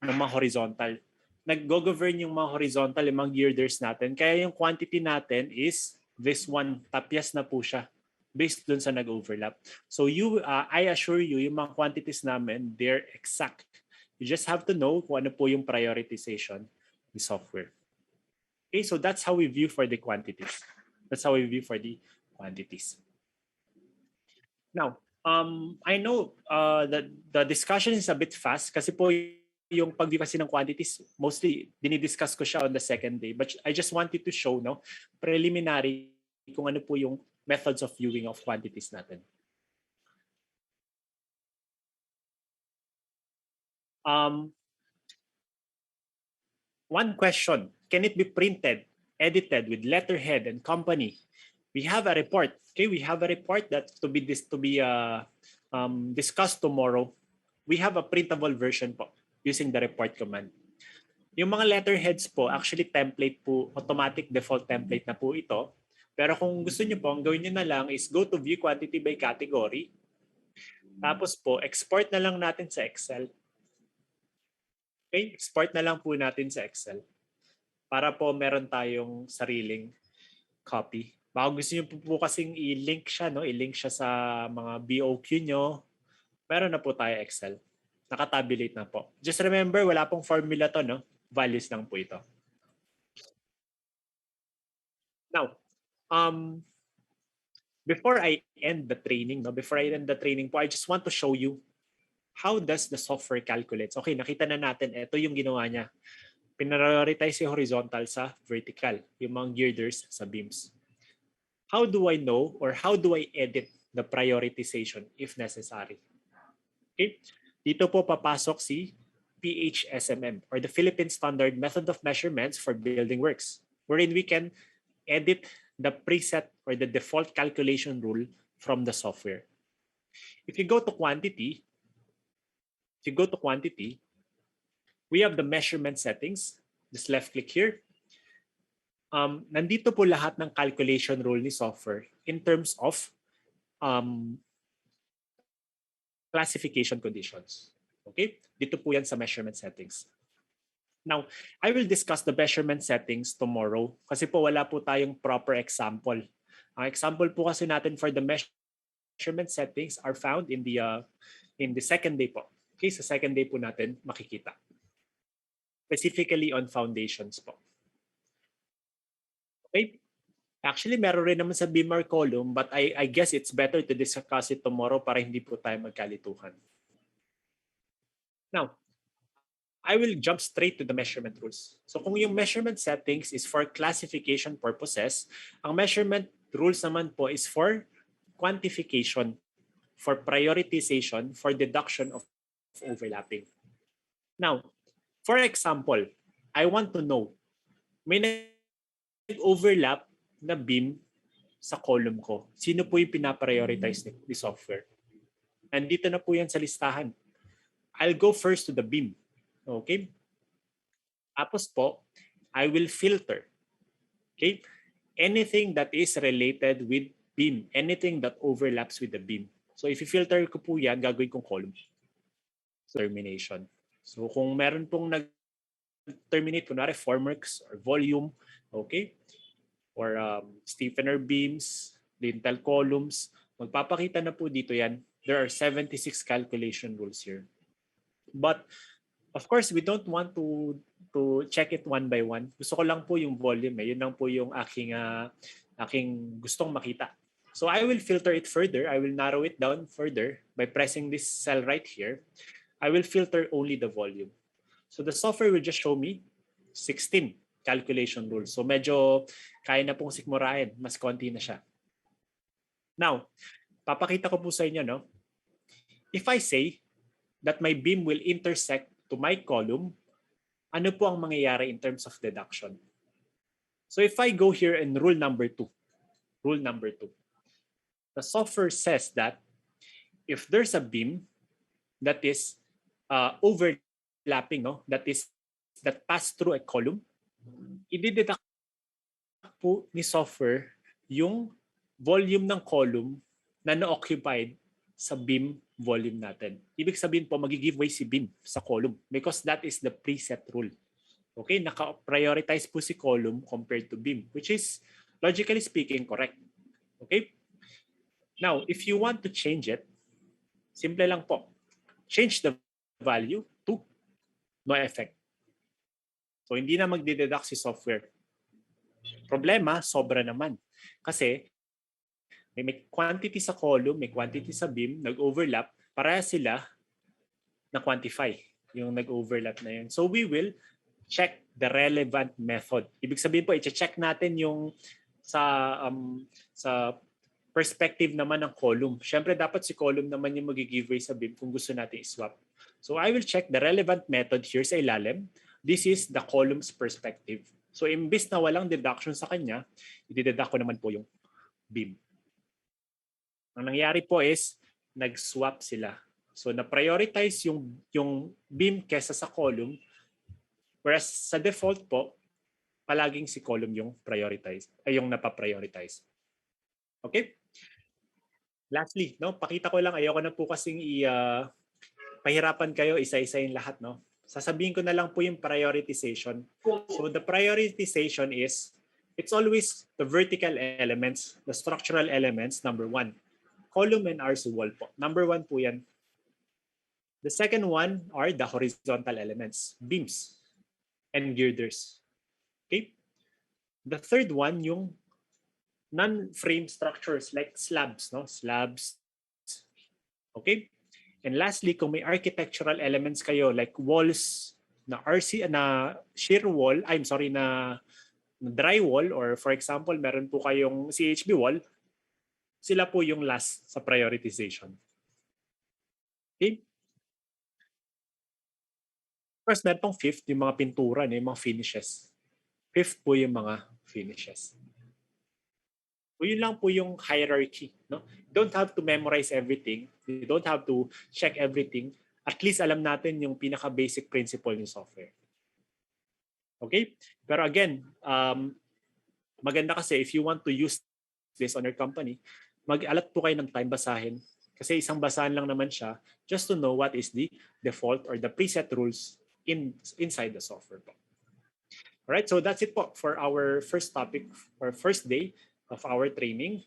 A: ng mga horizontal. Nag-govern yung mga horizontal, yung mga girders natin. Kaya yung quantity natin is this one, tapyas na po siya based dun sa nag-overlap. So I assure you, yung mga quantities namin, they're exact. You just have to know kung ano po yung prioritization ng software. Okay, so that's how we view for the quantities. That's how we view for the quantities. Now, I know that the discussion is a bit fast kasi po yung pag-view kasi ng quantities, mostly dinidiscuss ko siya on the second day. But I just wanted to show, no, preliminary kung ano po yung methods of viewing of quantities natin. One question, can it be printed, edited with letterhead and company we have a report. Okay, we have a report that to be discussed tomorrow. We have a printable version po using the report command. Yung mga letterheads po, actually template po, automatic default template na po ito. Pero kung gusto niyo po, ang gawin niyo na lang is go to view quantity by category. Tapos po, export na lang natin sa Excel. Okay, export na lang po natin sa Excel. Para po meron tayong sariling copy. Baka gusto niyo po kasing i-link siya, no? I-link siya sa mga BOQ nyo. Meron na po tayo Excel. Nakatabulate na po. Just remember, wala pong formula to, no? Values lang po ito. Now, before I end the training, po, I just want to show you how does the software calculates. Okay, nakita na natin, ito yung ginawa niya. Prioritize yung horizontal sa vertical, yung mga girders sa beams. How do I know or how do I edit the prioritization if necessary? Okay, dito po papasok si PHSMM or the Philippine Standard Method of Measurements for Building Works, wherein we can edit the preset or the default calculation rule from the software. If you go to quantity, we have the measurement settings. Just left click here. Nandito po lahat ng calculation rule ni software in terms of classification conditions. Okay? Dito po yan sa measurement settings. Now, I will discuss the measurement settings tomorrow kasi po wala po tayong proper example. Ang example po kasi natin for the measurement settings are found in the second day po. Okay, sa second day po natin makikita. Specifically on foundations po. Okay? Actually, meron rin naman sa BIM or column, but I guess it's better to discuss it tomorrow para hindi po tayo magkalituhan. Now, I will jump straight to the measurement rules. So kung yung measurement settings is for classification purposes, ang measurement rules naman po is for quantification, for prioritization, for deduction of overlapping. Now, for example, I want to know, may nag-overlap na beam sa column ko. Sino po yung pinaprioritize ni software? Nandito na po yan sa listahan. I'll go first to the beam. Okay? Tapos po, I will filter. Okay? Anything that is related with beam. Anything that overlaps with the beam. So if i-filter ko po yan, gagawin kong column. Termination. So kung meron pong nag-terminate, kunwari formworks or volume, okay? Or stiffener beams, lintel columns, magpapakita na po dito yan. There are 76 calculation rules here. But of course, we don't want to check it one by one. Gusto ko lang po yung volume. Yun lang po yung aking gustong makita. So I will filter it further. I will narrow it down further by pressing this cell right here. I will filter only the volume. So the software will just show me 16 calculation rules. So medyo kaya na pong sikmurahin. Mas konti na siya. Now, papakita ko po sa inyo, no? If I say that my beam will intersect to my column, ano po ang mangyayari in terms of deduction? So if I go here in rule number 2, the software says that if there's a beam that is overlapping, no, that pass through a column, i-deduct po ni software yung volume ng column na na-occupied sa beam volume natin. Ibig sabihin po, mag-give way si beam sa column because that is the preset rule. Okay, naka-prioritize po si column compared to beam, which is logically speaking correct. Okay? Now, if you want to change it, simple lang po. Change the value to no effect. So, hindi na magdideduct si software. Problema, sobra naman. Kasi, may quantity sa column, may quantity sa beam, nag-overlap, para sila na-quantify yung nag-overlap na yun. So we will check the relevant method. Ibig sabihin po, i-check natin yung sa perspective naman ng column. Siyempre, dapat si column naman yung mag-give way sa beam kung gusto natin i-swap. So I will check the relevant method here sa ilalim. This is the column's perspective. So imbis na walang deduction sa kanya, i-deduct ko naman po yung BIM. Ang nangyari po is, nag-swap sila. So, na-prioritize yung BIM kesa sa column, whereas sa default po, palaging si column yung prioritize, ay yung napaprioritize. Okay? Lastly, no, pakita ko lang, ayoko na po kasing pahirapan kayo, isa-isayin lahat, no? Sasabihin ko na lang po yung prioritization. So the prioritization is, it's always the vertical elements, the structural elements, number one. Column and RC wall po. Number one po yan. The second one are the horizontal elements, beams and girders. Okay? The third one, yung non-frame structures like slabs, no? Slabs. Okay? And lastly, kung may architectural elements kayo like walls na RC na shear wall, I'm sorry na drywall, or for example, meron po kayong CHB wall, sila po yung last sa prioritization. Okay? First, meron pong fifth, yung mga pintura, yung mga finishes. Fifth po yung mga finishes. So yun lang po yung hierarchy. No? You don't have to memorize everything. You don't have to check everything. At least alam natin yung pinaka-basic principle ng software. Okay? Pero again, maganda kasi if you want to use this on your company, mag-alat po kayo ng time basahin. Kasi isang basahan lang naman siya just to know what is the default or the preset rules inside the software po. Alright, so that's it po for our first topic or first day of our training.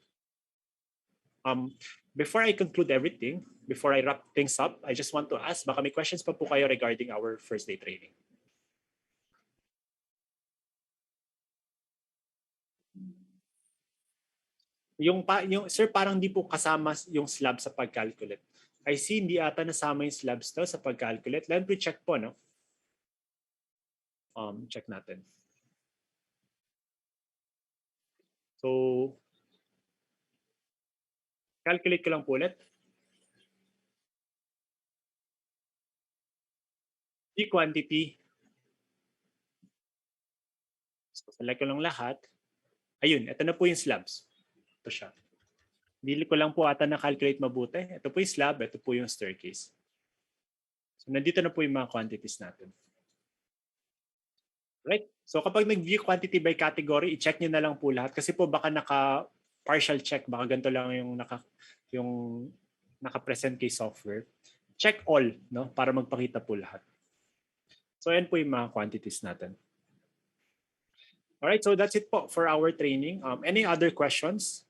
A: Before I conclude everything, before I wrap things up, I just want to ask, baka may questions pa po kayo regarding our first day training. Yung sir, parang di po kasama yung slab sa pag-calculate. I see hindi ata nasama yung slabs to sa pag-calculate. Let me check po, no? Check natin. So, calculate ko lang po ulit. The quantity. So, select ko lang lahat. Ayun, ito na po yung slabs. Ito siya. Hindi ko lang po ata na-calculate mabuti. Ito po yung slab, ito po yung staircase. So, nandito na po yung mga quantities natin. Right? So, kapag nag-view quantity by category, i-check nyo na lang po lahat. Kasi po baka naka-partial check, baka ganito lang yung naka-present kay software. Check all, no? Para magpakita po lahat. So, yan po yung mga quantities natin. Alright, so that's it po for our training. Any other questions?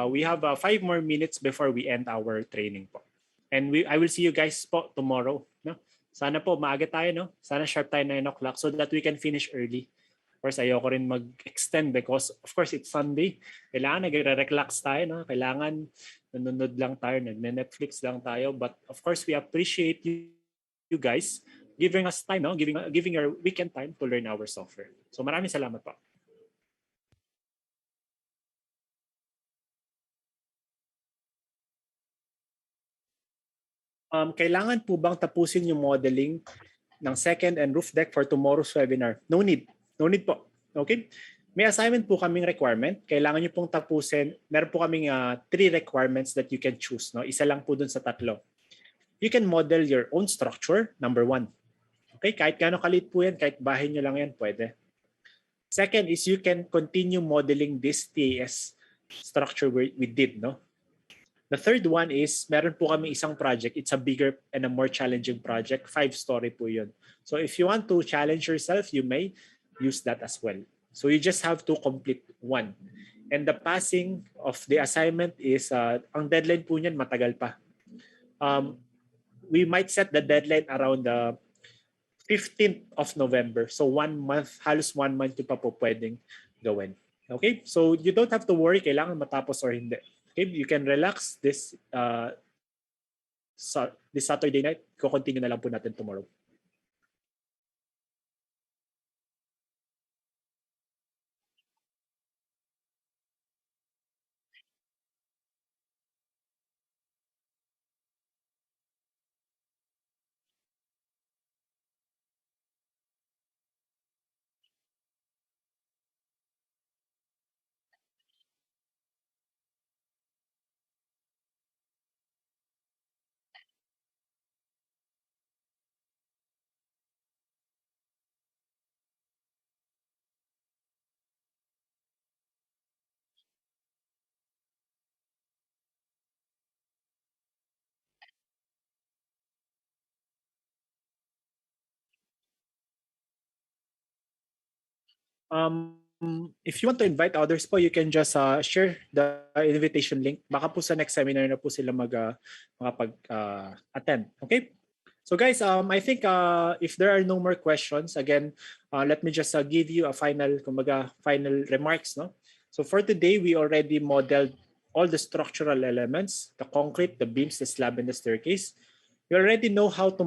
A: We have 5 more minutes before we end our training po. And I will see you guys po tomorrow. No? Sana po maaga tayo, no? Sana sharp tayo 9 o'clock so that we can finish early. Of course, ayoko rin mag-extend because of course it's Sunday. Kailangan nagre-relax tayo, no? Kailangan nanonood lang tayo, nagne-Netflix lang tayo. But of course, we appreciate you guys giving us time, no? Giving your weekend time to learn our software. So maraming salamat po. Kailangan po bang tapusin yung modeling ng second and roof deck for tomorrow's webinar? No need. No need po. Okay? May assignment po kaming requirement. Kailangan nyo pong tapusin. Meron po kaming 3 requirements that you can choose. No? Isa lang po dun sa 3. You can model your own structure, number 1. Okay? Kahit gaano kalit po yan, kahit bahay nyo lang yan, pwede. Second is you can continue modeling this TAS structure we did. No? The third one is, meron po kami isang project. It's a bigger and a more challenging project. 5-story po yun. So if you want to challenge yourself, you may use that as well. So you just have to complete 1. And the passing of the assignment is, ang deadline po niyan matagal pa. We might set the deadline around the 15th of November. So 1 month, halos 1 month pa po pwedeng gawin. Okay? So you don't have to worry kailangan matapos or hindi. Okay, you can relax this Saturday night. Ko-continue na lang po natin tomorrow. If you want to invite others po, you can just share the invitation link. Baka po sa next seminar na po sila makapag-attend. Okay? So guys, I think if there are no more questions, again, let me just give you a final remarks. No? So for today, we already modeled all the structural elements, the concrete, the beams, the slab, and the staircase. You already know how to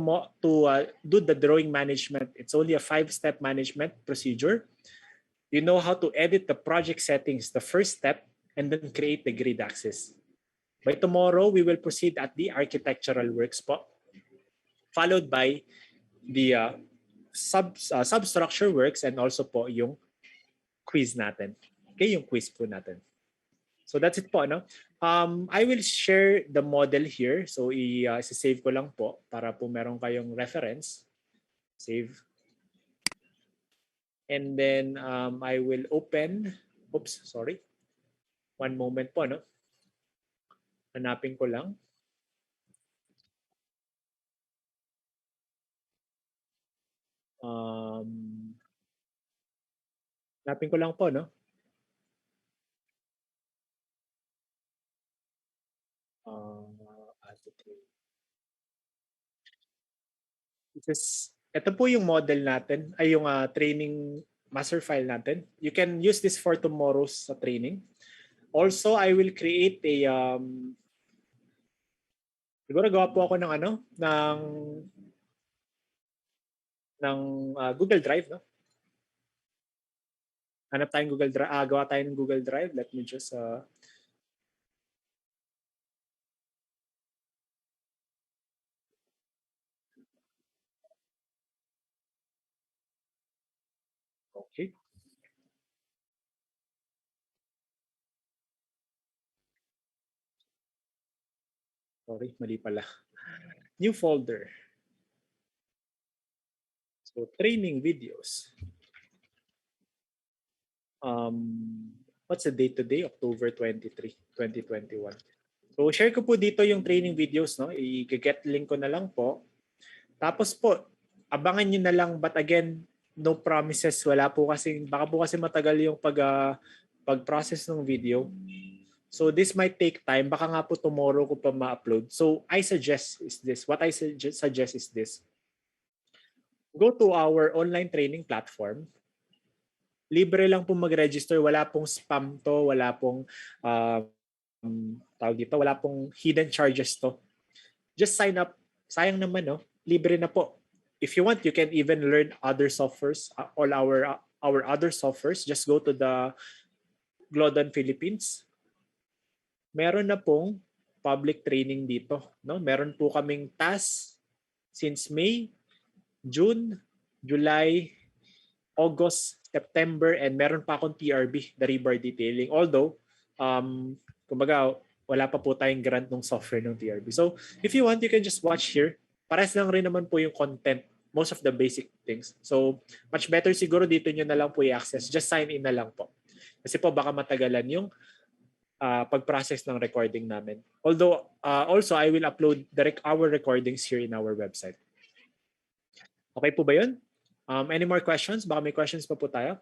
A: do the drawing management. It's only a 5-step management procedure. You know how to edit the project settings, the first step, and then create the grid axis. By tomorrow, we will proceed at the architectural works po, followed by the substructure works and also po yung quiz natin. Okay, yung quiz po natin. So that's it po, no? I will share the model here. So i-save ko lang po para po meron kayong reference. Save. And then I will open, oops, sorry. One moment po, no? Hanapin ko lang. Hanapin ko lang po, no? Ito po yung model natin, ay yung training master file natin. You can use this for tomorrow's training. Also, I will create a siguro gawa po ako ng Google Drive, no? Hanap tayong Google Drive, gawa tayo ng Google Drive. Let me just okay. Sorry, mali pala. New folder. So, training videos. What's the date today? October 23, 2021. So, share ko po dito yung training videos, no? I-get link ko na lang po. Tapos po, abangan nyo na lang, but again, no promises. Wala po kasi, baka po kasi matagal yung pag-process ng video. So this might take time. Baka nga po tomorrow ko pa ma-upload. So I suggest is this. What I suggest is this. Go to our online training platform. Libre lang po mag-register. Wala pong spam to. Wala pong tawag dito. Wala pong hidden charges to. Just sign up. Sayang naman, no? Libre na po. If you want, you can even learn other softwares. All our other softwares. Just go to the Glodon Philippines. Meron na pong public training dito, no? Meron po kaming TAS since May, June, July, August, September, and meron pa akong TRB, the rebar detailing. Although, kumbaga, wala pa po tayong grant ng software ng TRB. So, if you want, you can just watch here. Pares lang rin naman po yung content, most of the basic things. So, much better siguro dito nyo na lang po i-access. Just sign in na lang po. Kasi po baka matagalan yung pag-process ng recording namin. Although, also, I will upload our recordings here in our website. Okay po ba yun? Any more questions? Baka may questions pa po tayo?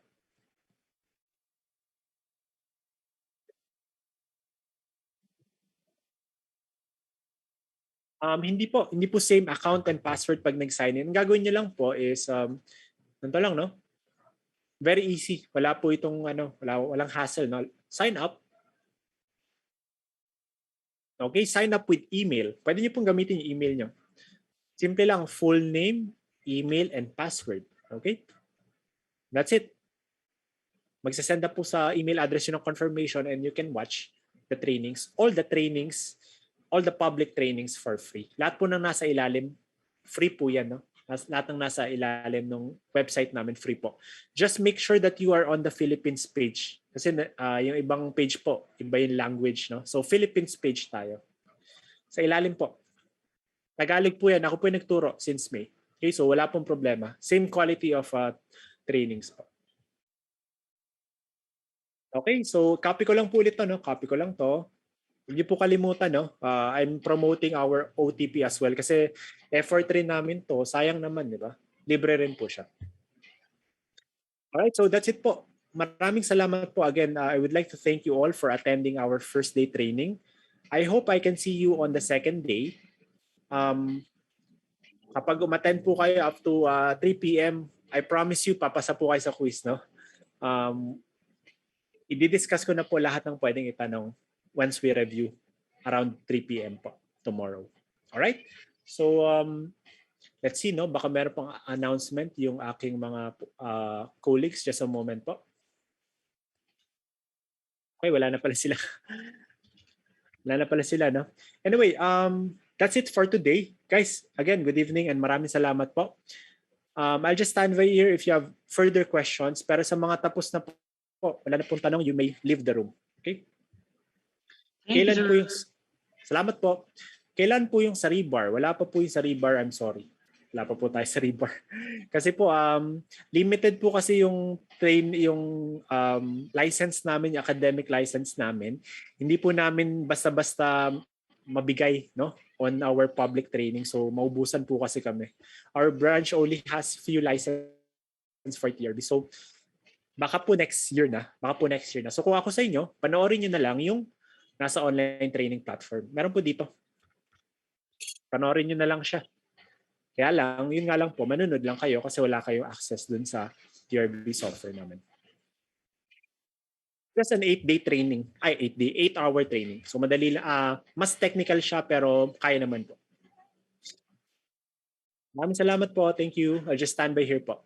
A: Hindi po same account and password pag nag-sign in. Ang gagawin niyo lang po is, ganito lang, no? Very easy. Wala po itong, walang hassle, no? Sign up. Okay, sign up with email. Pwede niyo pong gamitin yung email niyo. Simple lang, full name, email, and password. Okay? That's it. Magsasend up po sa email address yun ng confirmation and you can watch the trainings. All the public trainings for free. Lahat po ng nasa ilalim, free po yan. No? Lahat ng nasa ilalim ng website namin, free po. Just make sure that you are on the Philippines page. Kasi yung ibang page po, iba yung language. No? So Philippines page tayo. Sa ilalim po. Tagalog po yan. Ako po yung nagturo since May. Okay, so wala pong problema. Same quality of trainings po. Okay, so copy ko lang po ulit to, no? Copy ko lang to. Huwag niyo po kalimutan, no? I'm promoting our OTP as well kasi effort rin namin to. Sayang naman, di ba? Libre rin po siya. Alright, so that's it po. Maraming salamat po again. I would like to thank you all for attending our first day training. I hope I can see you on the second day. Kapag umattend po kayo up to 3 p.m., I promise you, papasa po kayo sa quiz, no? I-discuss ko na po lahat ng pwedeng itanong once we review around 3 p.m. po tomorrow. Alright? So, let's see, no? Baka meron pang announcement yung aking mga colleagues. Just a moment po. Okay, wala na pala sila. Wala na pala sila, no? Anyway, that's it for today. Guys, again, good evening and maraming salamat po. I'll just stand by here if you have further questions. Pero sa mga tapos na po, wala na pong tanong, you may leave the room. Okay? Kailan po yung... Salamat po. Kailan po yung sa rebar? Wala pa po yung sa rebar, I'm sorry. Wala pa po tayo sa rebar. Kasi po, limited po kasi yung license namin, yung academic license namin. Hindi po namin basta-basta mabigay, no, on our public training. So, maubusan po kasi kami. Our branch only has few license for TRB. So, baka po next year na. So, kung ako sa inyo, panoorin nyo na lang yung nasa online training platform. Meron po dito. Panoorin nyo na lang siya. Kaya lang, yun nga lang po, manunod lang kayo kasi wala kayong access dun sa TRB software namin. Just an 8-day training. 8-hour training. So madali lang. Mas technical siya pero kaya naman po. Maraming salamat po. Thank you. I'll just stand by here po.